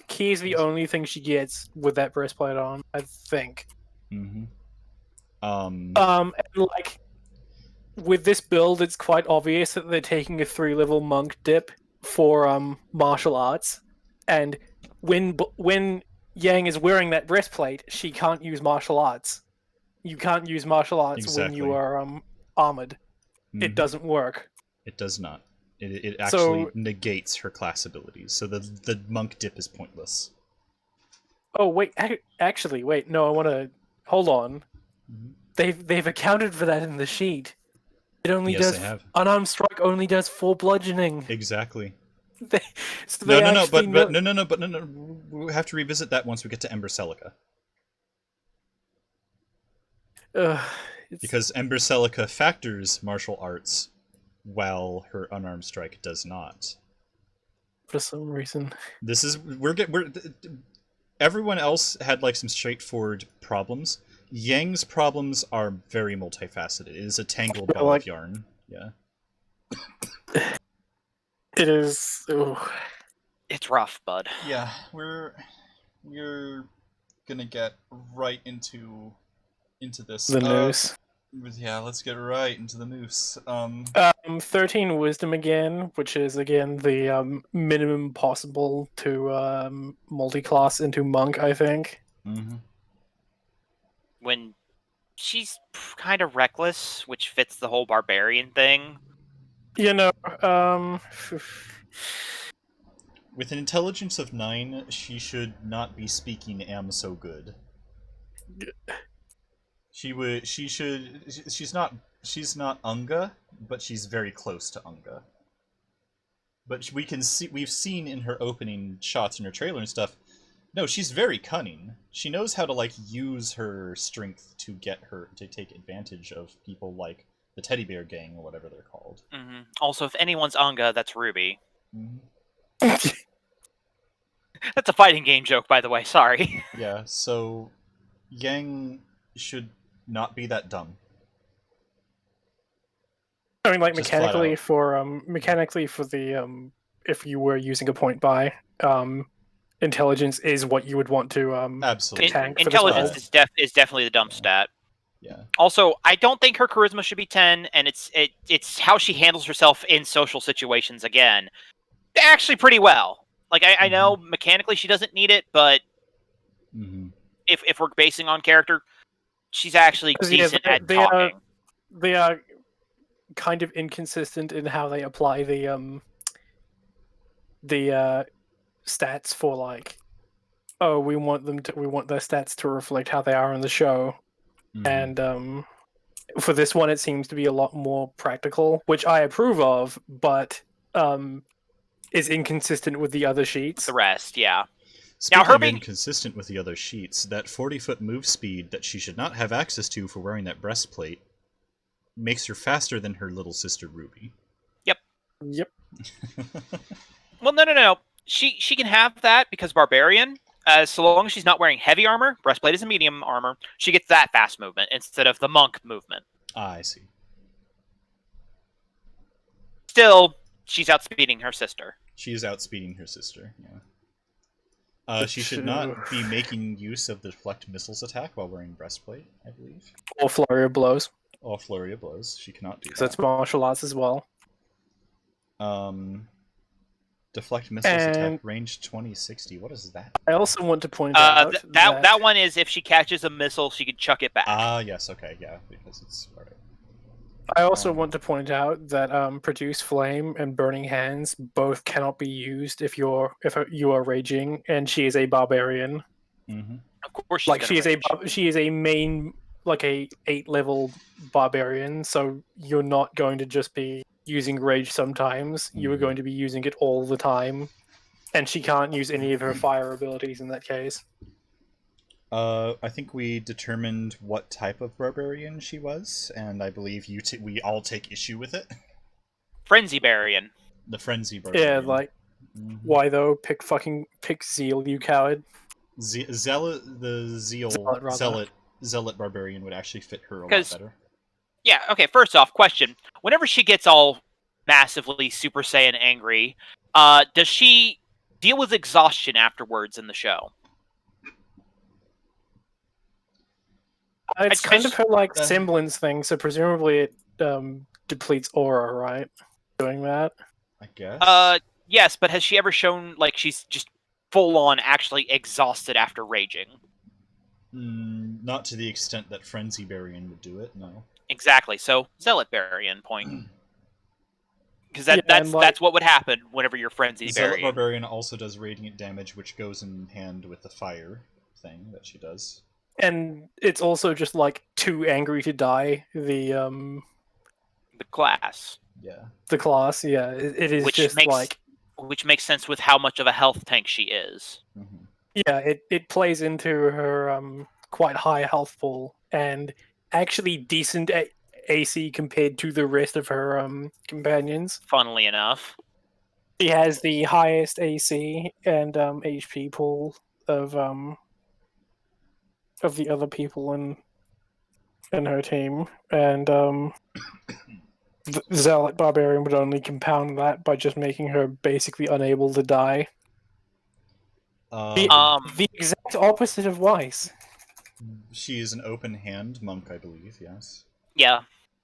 Key is the only thing she gets with that breastplate on, I think. Mm-hmm. And like with this build, it's quite obvious that they're taking a 3-level monk dip for martial arts, and when Yang is wearing that breastplate, she can't use martial arts. You can't use martial arts when you are armored. Mm-hmm. It doesn't work. It does not. It actually negates her class abilities, so the monk dip is pointless. Oh wait, actually, wait. No, I want to hold on. Mm-hmm. They've accounted for that in the sheet. It only does unarmed strike. Only does 4 bludgeoning. Exactly. No. We have to revisit that once we get to Ember Celica. Because Ember Celica factors martial arts, while her unarmed strike does not. For some reason. This is everyone else had like some straightforward problems. Yang's problems are very multifaceted. It is a tangled ball of yarn. Yeah. It is. Ooh. It's rough, bud. Yeah, we're gonna get right into this. The noose. Yeah, let's get right into the noose. 13 wisdom again, which is again the minimum possible to multi-class into monk, I think. Mm-hmm. When she's kind of reckless, which fits the whole barbarian thing. With an intelligence of 9, she should not be speaking am so good. She's not Unga, but she's very close to Unga. But we've seen in her opening shots in her trailer and stuff, no, she's very cunning. She knows how to like use her strength to get her to take advantage of people like the Teddy Bear Gang or whatever they're called. Mm-hmm. Also, if anyone's Unga, that's Ruby. Mm-hmm. That's a fighting game joke, by the way. Sorry. Yeah, so Yang should not be that dumb. I mean, like Just flat out. mechanically for the if you were using a point buy, intelligence is what you would want to Absolutely. tank for Intelligence this spell. is definitely the dumb stat. Yeah. Also, I don't think her charisma should be 10, and it's how she handles herself in social situations. Again, actually pretty well. Like I know mechanically she doesn't need it, but if we're basing on character, she's actually decent at talking. They are kind of inconsistent in how they apply the stats for like, oh, we want their stats to reflect how they are in the show, and for this one it seems to be a lot more practical, which I approve of, but is inconsistent with the other sheets. The rest, yeah. Speaking of inconsistent with the other sheets, that 40-foot move speed that she should not have access to for wearing that breastplate makes her faster than her little sister Ruby. Yep. Well, no. She can have that because Barbarian, so long as she's not wearing heavy armor, breastplate is a medium armor, she gets that fast movement instead of the monk movement. Ah, I see. Still, she's outspeeding her sister. She is outspeeding her sister, yeah. She should not be making use of the deflect missiles attack while wearing breastplate, I believe. Or flurry of blows. Or flurry of blows. She cannot do that. So that's martial arts as well. Deflect missiles attack range 20-60. What is that? I also want to point out that one is if she catches a missile, she can chuck it back. Ah, yes, okay, yeah, because it's alright. I also want to point out that produce flame and burning hands both cannot be used if you are raging, and she is a barbarian. Of course, she is a main, like a 8-level barbarian, so you're not going to just be using rage sometimes. You are going to be using it all the time, and she can't use any of her fire abilities in that case. I think we determined what type of barbarian she was, and I believe we all take issue with it. Frenzy Barbarian. The Frenzy Barbarian. Yeah, like, why though? Pick Zeal, you coward. Zealot Barbarian would actually fit her a lot better. Yeah, okay, first off, question. Whenever she gets all massively Super Saiyan angry, does she deal with exhaustion afterwards in the show? It's kind of her like semblance thing, so presumably it depletes aura, right? Doing that, I guess. Yes, but has she ever shown like she's just full on actually exhausted after raging? Not to the extent that Frenzy Barbarian would do it. No. Exactly. So Zealot Barbarian point. Because that's what would happen whenever you're Frenzy Barbarian. Zealot Barbarian also does radiant damage, which goes in hand with the fire thing that she does. And it's also just like too angry to die. The class. Yeah. The class. Yeah. It is which makes sense with how much of a health tank she is. Yeah. It plays into her quite high health pool and actually decent AC compared to the rest of her companions. Funnily enough, she has the highest AC and HP pool of the other people in her team, and the Zealot Barbarian would only compound that by just making her basically unable to die. The exact opposite of Weiss. She is an open hand monk, I believe. Yes. Yeah,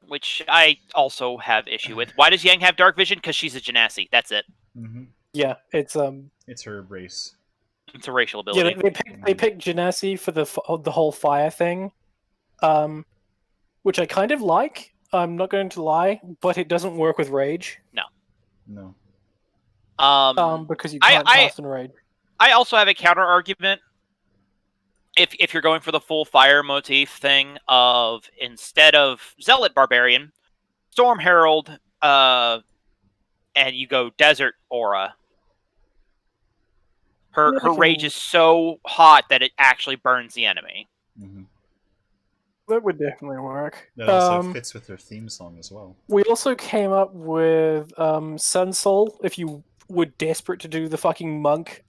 which I also have issue with. Why does Yang have dark vision? Because she's a genasi. That's it. Yeah, it's her race. It's a racial ability. Yeah, they picked genasi for the whole fire thing, which I kind of like. I'm not going to lie, but it doesn't work with rage. No. Because you can't cast in rage. I also have a counter argument. If you're going for the full fire motif thing of instead of Zealot Barbarian, Storm Herald, and you go Desert Aura. Her rage is so hot that it actually burns the enemy. That would definitely work. That also fits with her theme song as well. We also came up with Sun Soul, if you were desperate to do the fucking monk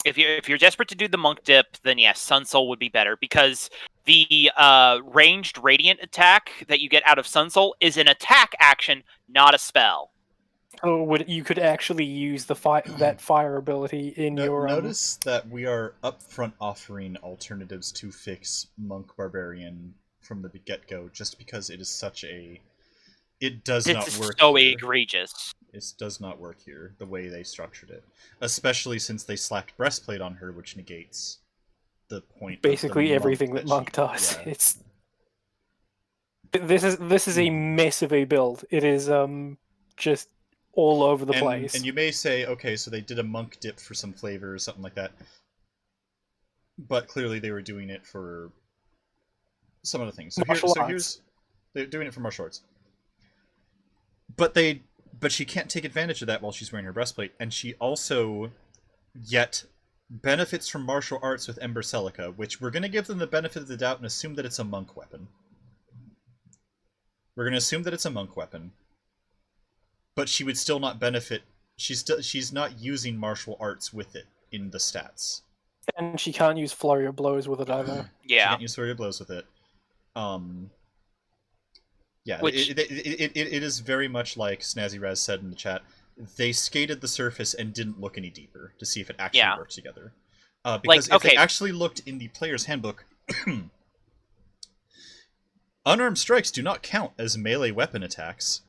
If you're desperate to do the monk dip, then yes, Sun Soul would be better, because the ranged radiant attack that you get out of Sun Soul is an attack action, not a spell. So you could actually use that fire ability in your. Notice that we are upfront offering alternatives to fix Monk Barbarian from the get-go, just because it is such a. It does not work. It's so here. egregious. It does not work here the way they structured it, especially since they slapped breastplate on her, which negates the point. Basically everything that Monk does. Yeah. This is a mess of a build. It is just all over the place. And you may say, okay, so they did a monk dip for some flavor or something like that, but clearly they were doing it for some other things. Here's they're doing it for martial arts, but she can't take advantage of that while she's wearing her breastplate, and she also yet benefits from martial arts with Ember Celica, which we're going to give them the benefit of the doubt and assume that it's a monk weapon. We're going to assume that it's a monk weapon. But she would still not benefit. She's not using martial arts with it in the stats. And she can't use Flurry of Blows with it either. Yeah. She can't use Flurry of Blows with it. Yeah, it is very much like Snazzy Raz said in the chat. They skated the surface and didn't look any deeper to see if it actually worked together. Because if they actually looked in the player's handbook, unarmed strikes do not count as melee weapon attacks,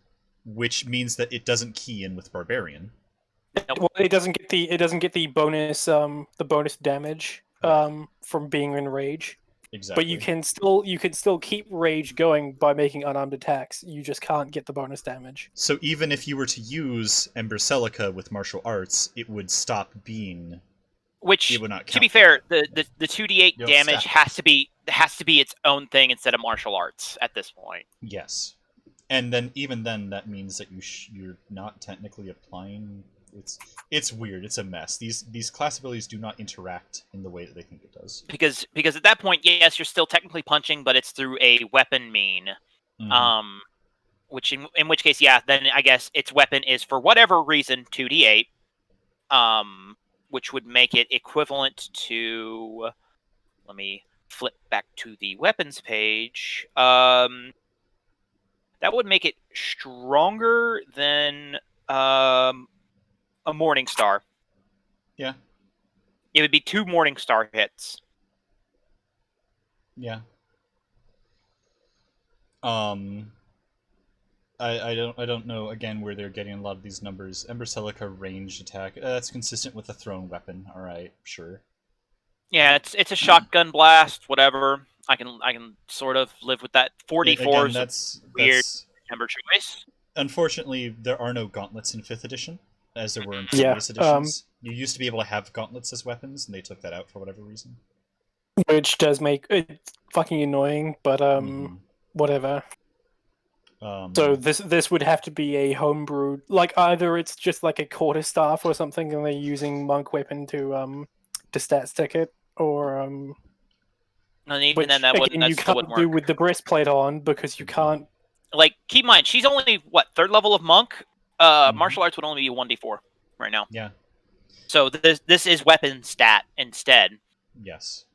which means that it doesn't key in with Barbarian. Well, it doesn't get the bonus damage from being in rage. Exactly. But you can still keep rage going by making unarmed attacks. You just can't get the bonus damage. So even if you were to use Ember Celica with martial arts, it would stop being. Which, it would not count. To be fair, the 2d8 damage has to be its own thing instead of martial arts at this point. Yes, and then even then that means that you're not technically applying. It's weird. It's a mess. These class abilities do not interact in the way that they think it does. Because at that point, yes, you're still technically punching, but it's through a weapon mean. Mm-hmm. Which in which case, yeah, then I guess its weapon is for whatever reason 2d8. Which would make it equivalent to. Let me flip back to the weapons page. That would make it stronger than a Morning Star. Yeah. It would be 2 Morning Star hits. Yeah. I don't know again where they're getting a lot of these numbers. Ember Celica ranged attack. That's consistent with a thrown weapon. All right, sure. Yeah, it's a shotgun blast. Whatever. I can sort of live with that. 44 is weird number choice. Unfortunately, there are no gauntlets in 5th edition, as there were in previous editions. You used to be able to have gauntlets as weapons, and they took that out for whatever reason. Which does make it fucking annoying, but whatever. So this would have to be a homebrewed, like either it's just like a quarterstaff or something, and they're using monk weapon to stats ticket, or and even then that you can't do with the breastplate on because you can't. Like, keep in mind, she's only what 3rd level of monk. Martial arts would only be 1d4 right now. Yeah. So this is weapon stat instead. Yes.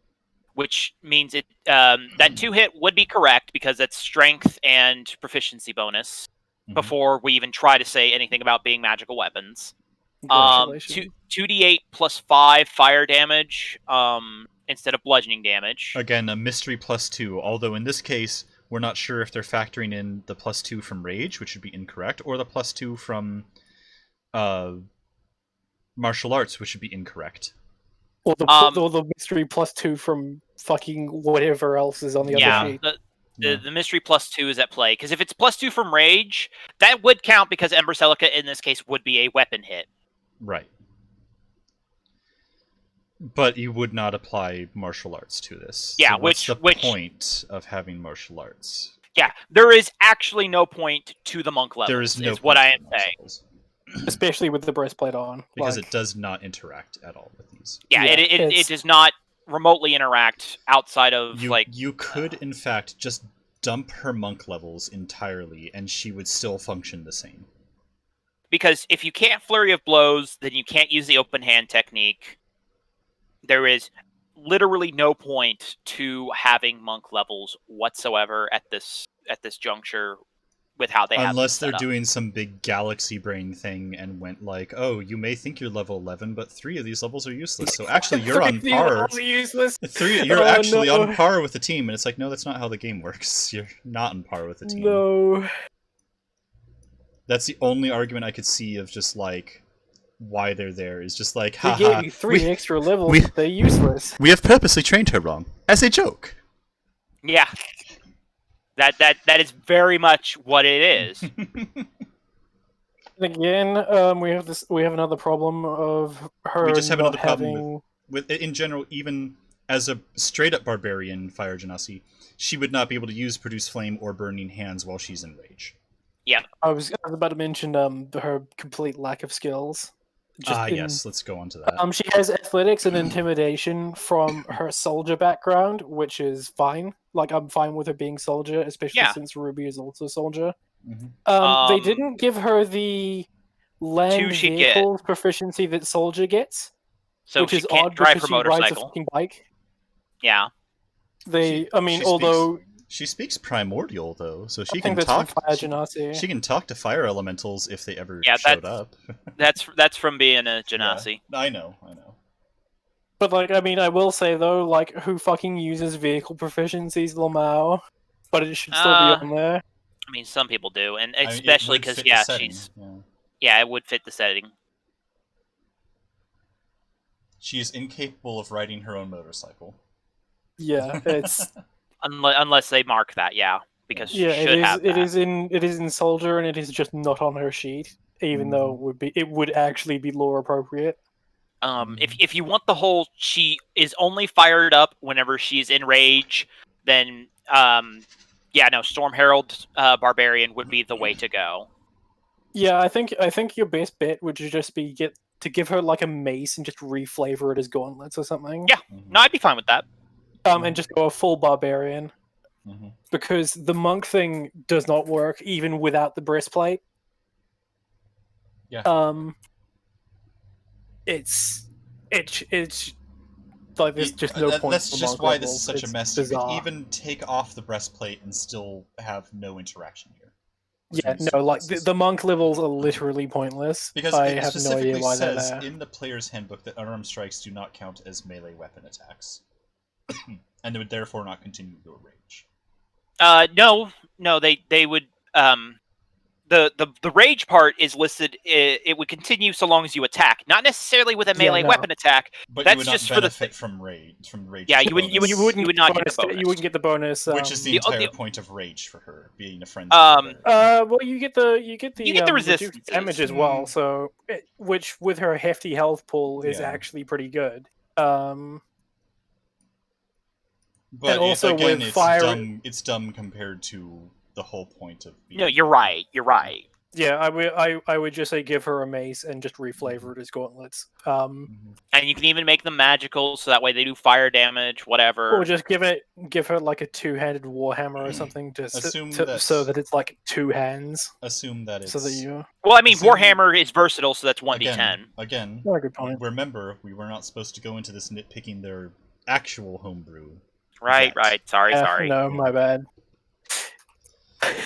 Which means it that 2-hit would be correct because that's strength and proficiency bonus before we even try to say anything about being magical weapons. 2d8 plus 5 fire damage instead of bludgeoning damage. Again, a mystery +2, although in this case we're not sure if they're factoring in the +2 from rage, which would be incorrect, or the +2 from martial arts, which would be incorrect. Or the mystery +2 from fucking whatever else is on the other sheet. The mystery +2 is at play, because if it's +2 from rage, that would count because Ember Celica in this case would be a weapon hit. Right. But you would not apply martial arts to this. Yeah, so what's the point of having martial arts? Yeah, there is actually no point to the monk level. There is no what I am saying. Especially with the breastplate on. Because it does not interact at all with these. Yeah, it does not remotely interact outside of, You could, in fact, just dump her monk levels entirely, and she would still function the same. Because if you can't Flurry of Blows, then you can't use the open hand technique. there is literally no point to having monk levels whatsoever at this juncture with how they have Unless this they're set up. doing some big galaxy brain thing and went like, oh, you may think you're level 11, but 3 of these levels are useless. So actually, you're on par. Useless. You're actually on par with the team, and it's like, no, that's not how the game works. You're not on par with the team. No. That's the only argument I could see of just like why they're there is just like, We haha. gave you 3 extra levels, but they're useless. We have purposely trained her wrong as a joke. Yeah. That is very much what it is. Again, we have another problem of her We just have not another problem having... with in general, even as a straight up barbarian fire genasi, she would not be able to use produce flame or burning hands while she's in rage. Yeah. I was about to mention her complete lack of skills. Yes, let's go on to that. She has athletics and intimidation from her soldier background, which is fine. Like, I'm fine with her being soldier, especially since Ruby is also soldier. Mm-hmm. They didn't give her the land vehicles proficiency that soldier gets, so which she is can't odd drive because her she rides a motorcycle. fucking bike. Yeah. She speaks primordial though, so she I think can talk. Fire Genasi. She can talk to fire elementals if they ever showed up. that's from being a genasi. Yeah, I know. But I will say though, who fucking uses vehicle proficiencies, Lamau? But it should still be on there. I mean, some people do, and especially because she's it would fit the setting. She is incapable of riding her own motorcycle. Yeah, it's unless they mark that, because she should have that. It is in Soldier, and it is just not on her sheet, even though it would actually be lore appropriate. If you want the whole she is only fired up whenever she's in rage, then Storm Herald Barbarian would be the way to go. Yeah, I think your best bet would just be to give her like a mace and just reflavor it as gauntlets or something. Yeah, no, I'd be fine with that. And just go a full barbarian, because the monk thing does not work even without the breastplate. Yeah. It's like there's just no point. That's just why this is such a mess. Bizarre. You could even take off the breastplate and still have no interaction here. Yeah, no, the monk levels are literally pointless. Because I it have no idea why they're says there. in the player's handbook that unarmed strikes do not count as melee weapon attacks, and they would therefore not continue your rage. No, they would. The rage part is listed. It would continue so long as you attack, not necessarily with a melee weapon attack. But that's you would not just benefit from rage. Yeah, you wouldn't get the bonus. You wouldn't get the bonus, which is the entire point of rage for her being a friend. Well, you get the resistance damage as well. So, which with her hefty health pool is actually pretty good. But and also again, with fire, it's dumb compared to the whole point of. No, you're right. Yeah, I would just say give her a mace and just reflavor it as gauntlets. And you can even make them magical, so that way they do fire damage, whatever. Or just give her like a two-handed warhammer or something, so that it's like two hands. Assume that it's. So that you. Well, I mean, warhammer is versatile, so that's 1d10. Again, good point. Remember, we were not supposed to go into this nitpicking their actual homebrew. Right. Sorry. No, my bad.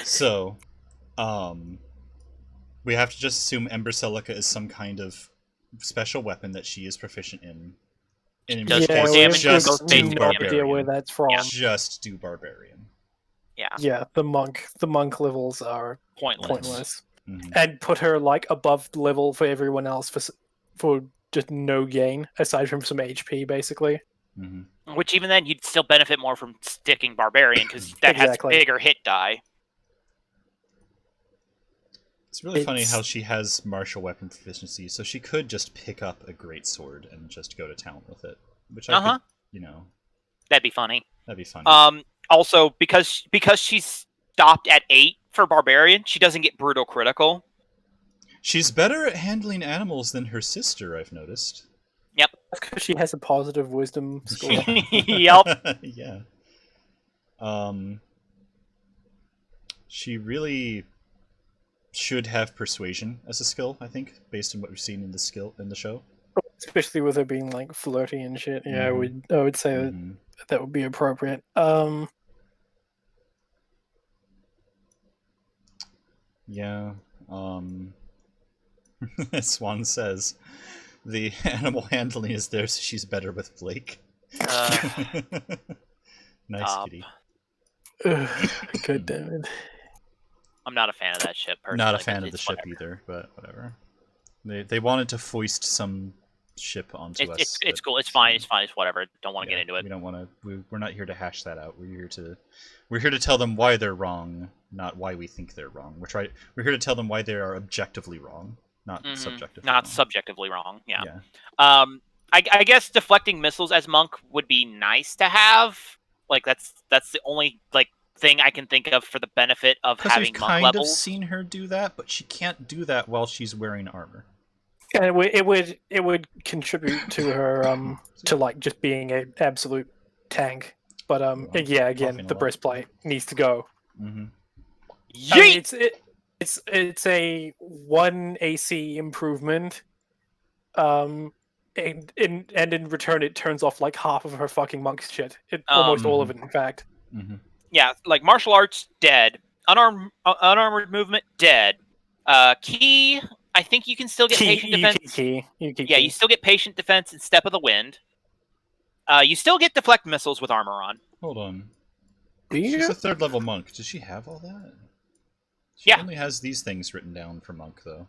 So, we have to just assume Ember Celica is some kind of special weapon that she is proficient in. And in does more damage. Just do no barbarian. idea where that's from. Just do barbarian. Yeah. Yeah, the monk levels are pointless. And put her like above level for everyone else for just no gain aside from some HP, basically. Which even then, you'd still benefit more from sticking barbarian because that has bigger hit die. It's really funny how she has martial weapon proficiency, so she could just pick up a greatsword and just go to town with it. Which I could, that'd be funny. Also, because she's stopped at 8 for barbarian, she doesn't get brutal critical. She's better at handling animals than her sister, I've noticed. Yep. That's because she has a positive wisdom score. Yep. Yeah. She really should have persuasion as a skill, I think, based on what we've seen in the show. especially with her being like flirty and shit. Yeah, Mhm. I would say Mhm. that would be appropriate. Yeah. Swan says the animal handling is there, so she's better with Blake. Nice kitty. God damn it. I'm not a fan of that ship personally. Not a fan of the it's ship whatever. either, but whatever. They wanted to foist some ship onto us. It's cool. It's fine. It's fine. It's whatever. Don't want to get into it. We don't want to. We're not here to hash that out. We're here to tell them why they're wrong, not why we think they're wrong. We're here to tell them why they are objectively wrong, not subjectively. Not wrong. subjectively wrong. Yeah. I guess deflecting missiles as monk would be nice to have. Like that's the only like thing I can think of for the benefit of having we've monk kind levels. of seen her do that, but she can't do that while she's wearing armor. And it would contribute to her to like just being an absolute tank. But yeah, again, the breastplate needs to go. Mm-hmm. I mean, it's a 1 AC improvement. And in return, it turns off like half of her fucking monk's shit. Almost all of it, in fact. Mm-hmm. Yeah, like martial arts, dead. Unarmored movement, dead. Key, I think you can still get patient defense. You still get patient defense and step of the wind. You still get deflect missiles with armor on. Hold on. She's a 3rd level monk. Does she have all that? She only has these things written down for monk, though.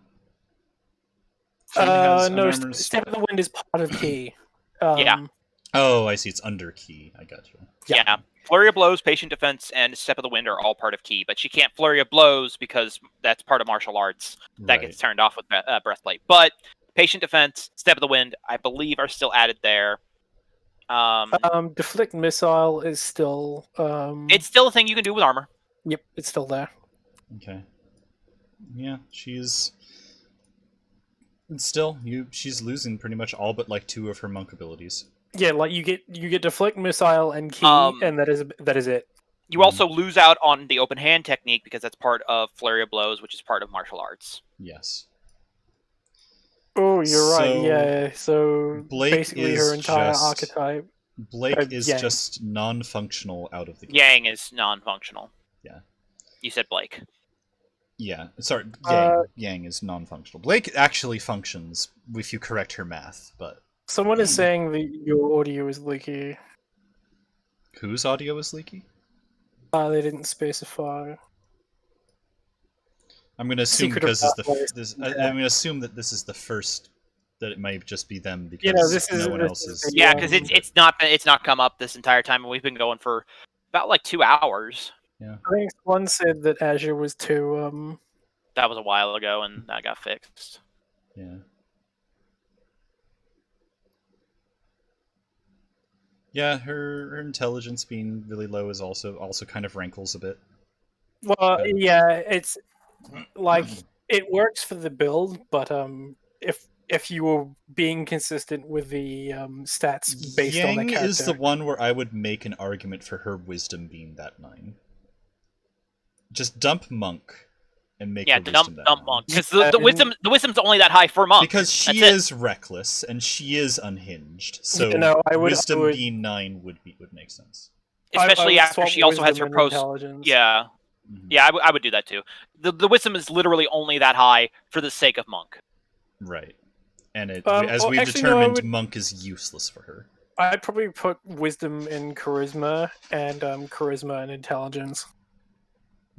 No, step of the wind is part of key. Yeah. Oh, I see. It's under key. I got you. Yeah. Flurry of blows, patient defense, and step of the wind are all part of key, but she can't flurry of blows because that's part of martial arts. That gets turned off with breastplate. But patient defense, step of the wind, I believe, are still added there. Deflect missile is still. It's still a thing you can do with armor. Yep, it's still there. Okay. Yeah, she's losing pretty much all but like 2 of her monk abilities. Yeah, like you get deflect missile and key, and that is it. You also lose out on the open hand technique because that's part of flurry of blows, which is part of martial arts. Yes. Oh, you're right. Yeah. So Blake basically, her entire archetype. Blake is just non-functional out of the game. Yang is non-functional. Yeah. You said Blake. Yeah, sorry. Yang is non-functional. Blake actually functions if you correct her math, but someone is saying that your audio is leaky. Whose audio is leaky? They didn't specify. I'm going to assume because I'm going to assume that this is the first that it might just be them because no one else is. Yeah, because it's not come up this entire time, and we've been going for about like 2 hours. Yeah. I think one said that Azure was too. That was a while ago, and that got fixed. Yeah. Yeah, her intelligence being really low is also kind of rankles a bit. Well, yeah, it's like it works for the build, but if you were being consistent with the stats based on the character, Yang is the one where I would make an argument for her wisdom being that 9. Just dump monk and make her wisdom that dump 9. monk because the wisdom's only that high for monk because she is reckless and she is unhinged. So wisdom being 9 would make sense, especially after she also has her post. Yeah. Mm-hmm. Yeah, I would do that too. The wisdom is literally only that high for the sake of monk. Right. And as we've determined, monk is useless for her. I'd probably put wisdom in charisma and charisma and intelligence.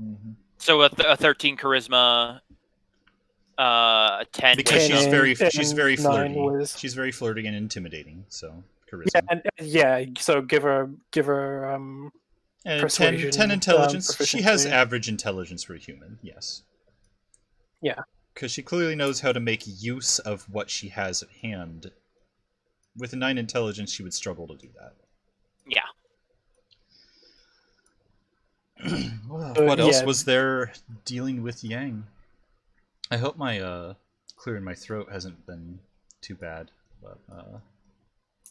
Mm-hmm. So a 13 charisma, 10 because she's very flirty. She's very flirty and intimidating. So charisma. Yeah, so give her and 10 intelligence. She has average intelligence for a human. Yes. Yeah. Because she clearly knows how to make use of what she has at hand. With a 9 intelligence, she would struggle to do that. Yeah. What else was there dealing with Yang? I hope my clearing my throat hasn't been too bad. But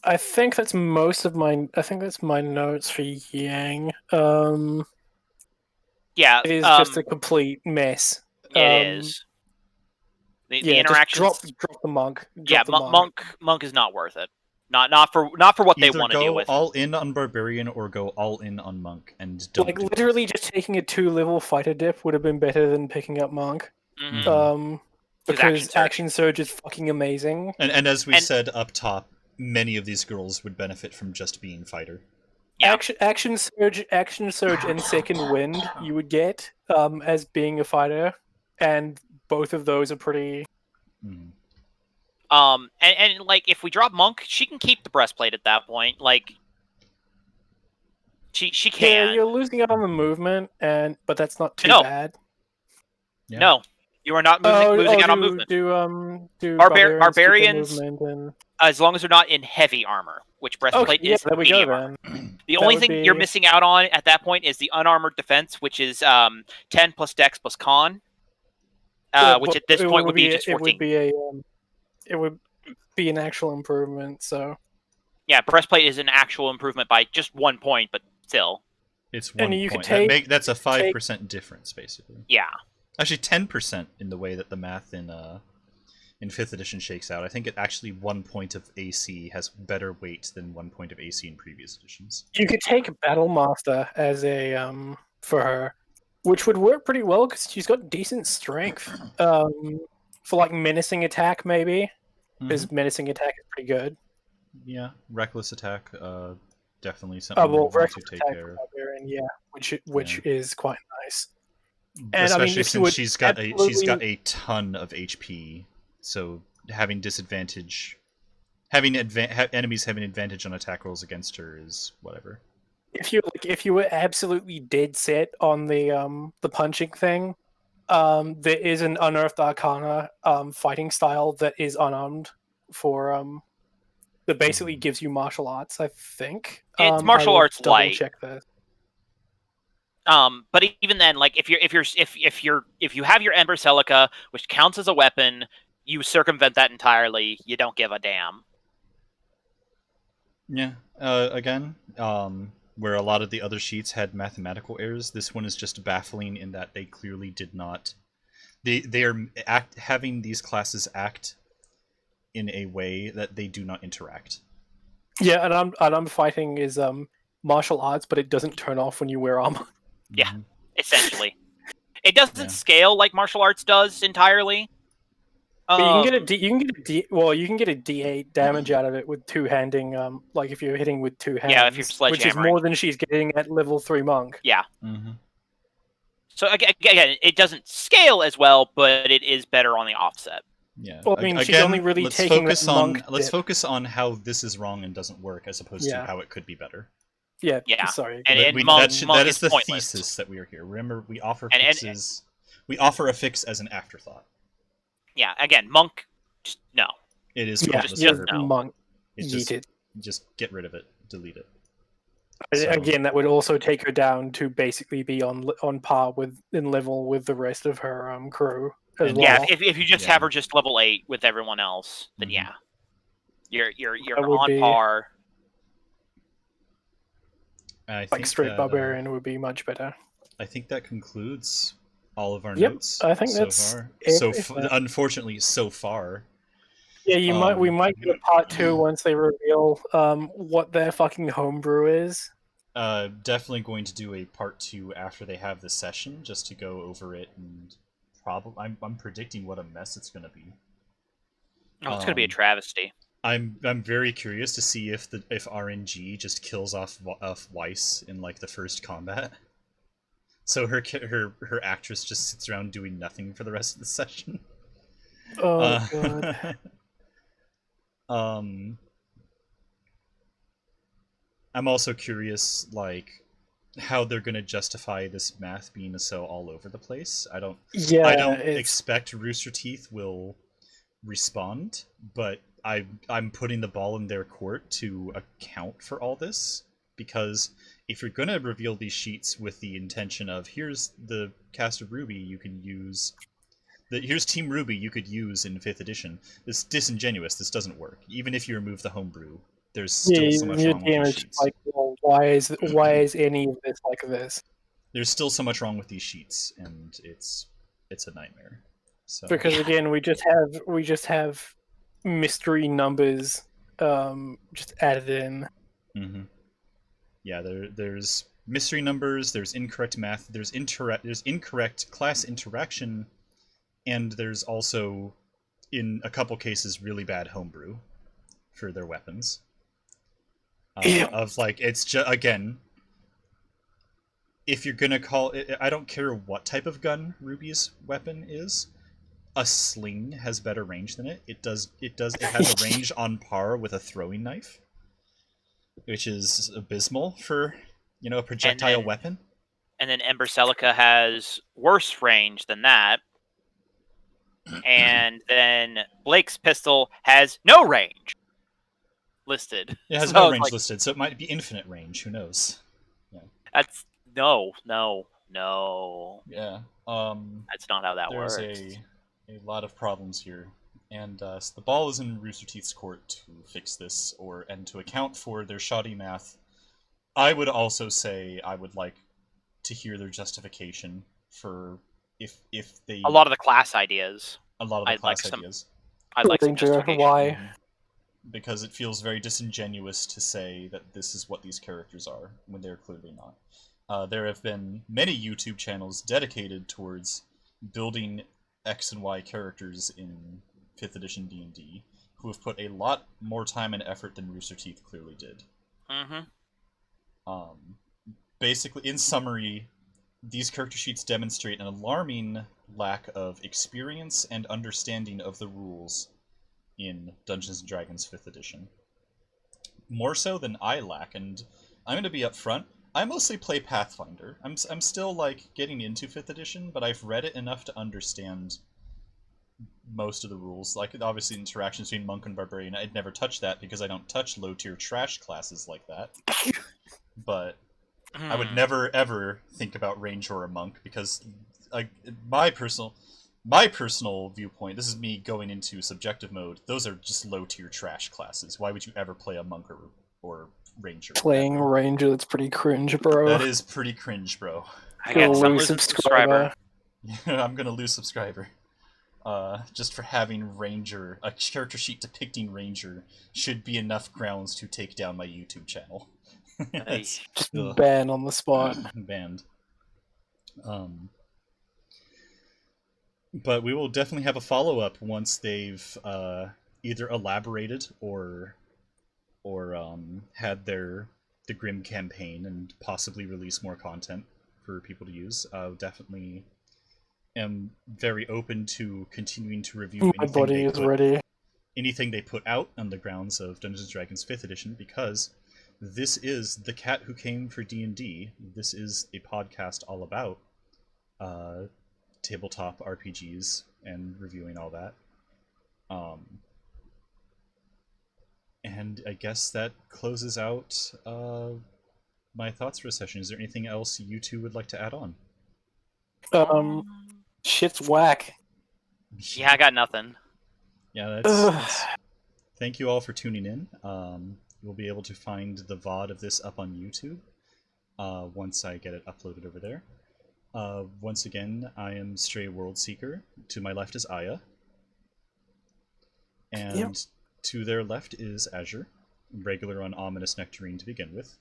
I think that's most of my. I think that's my notes for Yang. Yeah, it is just a complete mess. It is. The interactions. Drop the monk. Monk is not worth it. Not for what they want to deal with. Either go all in on barbarian or go all in on monk, and don't. Like literally, just taking a 2-level fighter dip would have been better than picking up monk. Mm-hmm. Because action surge is fucking amazing. And as we said up top, many of these girls would benefit from just being fighter. Yeah. Action surge, and second wind you would get as being a fighter, and both of those are pretty. Mm. And like if we drop monk, she can keep the breastplate at that point. Like she can. Yeah, you're losing out on the movement, but that's not too bad. Yeah. No, you are not losing out on movement. Do barbarians and... as long as they're not in heavy armor, which breastplate is there we medium go, armor. then. The only thing you're missing out on at that point is the unarmored defense, which is 10 plus dex plus con, which at this point would be just 14. It would be an actual improvement. So yeah, breastplate is an actual improvement by just 1 point, but still, it's 1 point. That's a 5% difference, basically. Yeah, actually 10% in the way that the math in 5th edition shakes out. I think it actually 1 point of AC has better weight than 1 point of AC in previous editions. You could take Battle Master as a for her, which would work pretty well because she's got decent strength. For like menacing attack, maybe. Because menacing attack is pretty good. Yeah, reckless attack, definitely something we want to take care of. Yeah, which is quite nice. And especially since she's got a ton of HP, so having disadvantage, enemies having advantage on attack rolls against her is whatever. If you were absolutely dead set on the punching thing. There is an Unearthed Arcana fighting style that is unarmed for that basically gives you martial arts. I think it's martial arts light. Check that. But even then, like if you have your Ember Celica, which counts as a weapon, you circumvent that entirely. You don't give a damn. Yeah. Again, where a lot of the other sheets had mathematical errors, this one is just baffling in that they clearly did not. They are having these classes act in a way that they do not interact. Yeah, and I'm fighting is martial arts, but it doesn't turn off when you wear armor. Yeah, essentially, it doesn't scale like martial arts does entirely. But you can get a D8 damage out of it with two-handing. Like if you're hitting with two hands, if you're sledgehammering, which is more than she's getting at level 3 monk. Yeah. Mm-hmm. So again, it doesn't scale as well, but it is better on the offset. Yeah. Well, I mean, she's only really taking that monk. Let's focus on how this is wrong and doesn't work, as opposed to how it could be better. Yeah. Sorry. And that is the pointless. thesis that we are here. Remember, we offer fixes. We offer a fix as an afterthought. Yeah, again, monk, just no. It is just no. Monk. Just get rid of it. Delete it. Again, that would also take her down to basically be on par in level with the rest of her crew. Yeah, if you just have her just level 8 with everyone else, then you're on par. Like straight barbarian would be much better. I think that concludes all of our notes. I think so that's far. Unfortunately, so far. Yeah, we might get a part 2 once they reveal what their fucking homebrew is. Definitely going to do a part 2 after they have the session, just to go over it, and probably I'm predicting what a mess it's going to be. Oh, it's going to be a travesty. I'm very curious to see if RNG just kills off Weiss in like the first combat. So her actress just sits around doing nothing for the rest of the session. Oh god. I'm also curious, like, how they're going to justify this math being so all over the place. I don't expect RoosterTeeth will respond, but I'm putting the ball in their court to account for all this, because if you're going to reveal these sheets with the intention of here's the cast of RWBY you can use, here's Team RWBY you could use in 5th edition, it's disingenuous. This doesn't work. Even if you remove the homebrew, there's still so much wrong with these sheets. Like, well, why is any of this like this? There's still so much wrong with these sheets, and it's a nightmare. So because again, we just have mystery numbers just added in. Mm-hmm. Yeah, there's mystery numbers, there's incorrect math, there's incorrect class interaction, and there's also, in a couple cases, really bad homebrew for their weapons. Of like, it's just, again, if you're gonna call it, I don't care what type of gun Ruby's weapon is, a sling has better range than it. It has a range on par with a throwing knife, which is abysmal for, a projectile weapon. And then Ember Celica has worse range than that. And then Blake's pistol has no range listed. It has no range listed, so it might be infinite range. Who knows? Yeah. That's no. Yeah. That's not how that works. There's a lot of problems here, and so the ball is in Rooster Teeth's court to fix this, and to account for their shoddy math. I would also say I would like to hear their justification for if they a lot of the class ideas. I'd like some justification. Why? Because it feels very disingenuous to say that this is what these characters are when they're clearly not. There have been many YouTube channels dedicated towards building X and Y characters in 5th edition D&D who have put a lot more time and effort than Rooster Teeth clearly did. Mm-hmm. Basically, in summary, these character sheets demonstrate an alarming lack of experience and understanding of the rules in Dungeons & Dragons 5th edition. More so than I lack, and I'm going to be upfront, I mostly play Pathfinder. I'm still, getting into 5th edition, but I've read it enough to understand most of the rules. Obviously, interactions between Monk and Barbarian, I'd never touch that because I don't touch low-tier trash classes like that. But I would never, ever think about Ranger or Monk, because my personal viewpoint, this is me going into subjective mode, those are just low-tier trash classes. Why would you ever play a Monk or Ranger? Playing Ranger, that's pretty cringe, bro. That is pretty cringe, bro. I got some subscriber. I'm gonna lose subscriber. Just for having Ranger, a character sheet depicting Ranger should be enough grounds to take down my YouTube channel. Just ban on the spot. Banned. But we will definitely have a follow-up once they've either elaborated or had the Grim campaign and possibly release more content for people to use. Definitely am very open to continuing to review anything they put out on the grounds of Dungeons & Dragons 5th edition, because this is the cat who came for D&D. This is a podcast all about tabletop RPGs and reviewing all that. And I guess that closes out my thoughts for a session. Is there anything else you two would like to add on? Shit's whack. Yeah, I got nothing. Yeah, that's thank you all for tuning in. You'll be able to find the VOD of this up on YouTube once I get it uploaded over there. Once again, I am Stray World Seeker. To my left is Aia. And to their left is Azure, regular on Ominous Nectarine to begin with.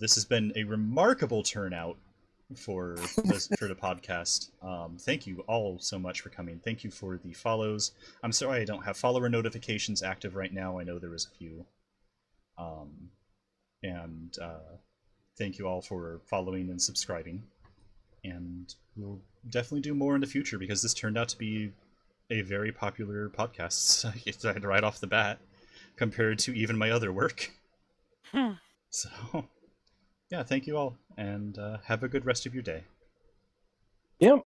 This has been a remarkable turnout for the podcast. Thank you all so much for coming. Thank you for the follows. I'm sorry I don't have follower notifications active right now. I know there was a few. And thank you all for following and subscribing. And we'll definitely do more in the future, because this turned out to be a very popular podcast right off the bat compared to even my other work. So, yeah, thank you all, and have a good rest of your day. Yep.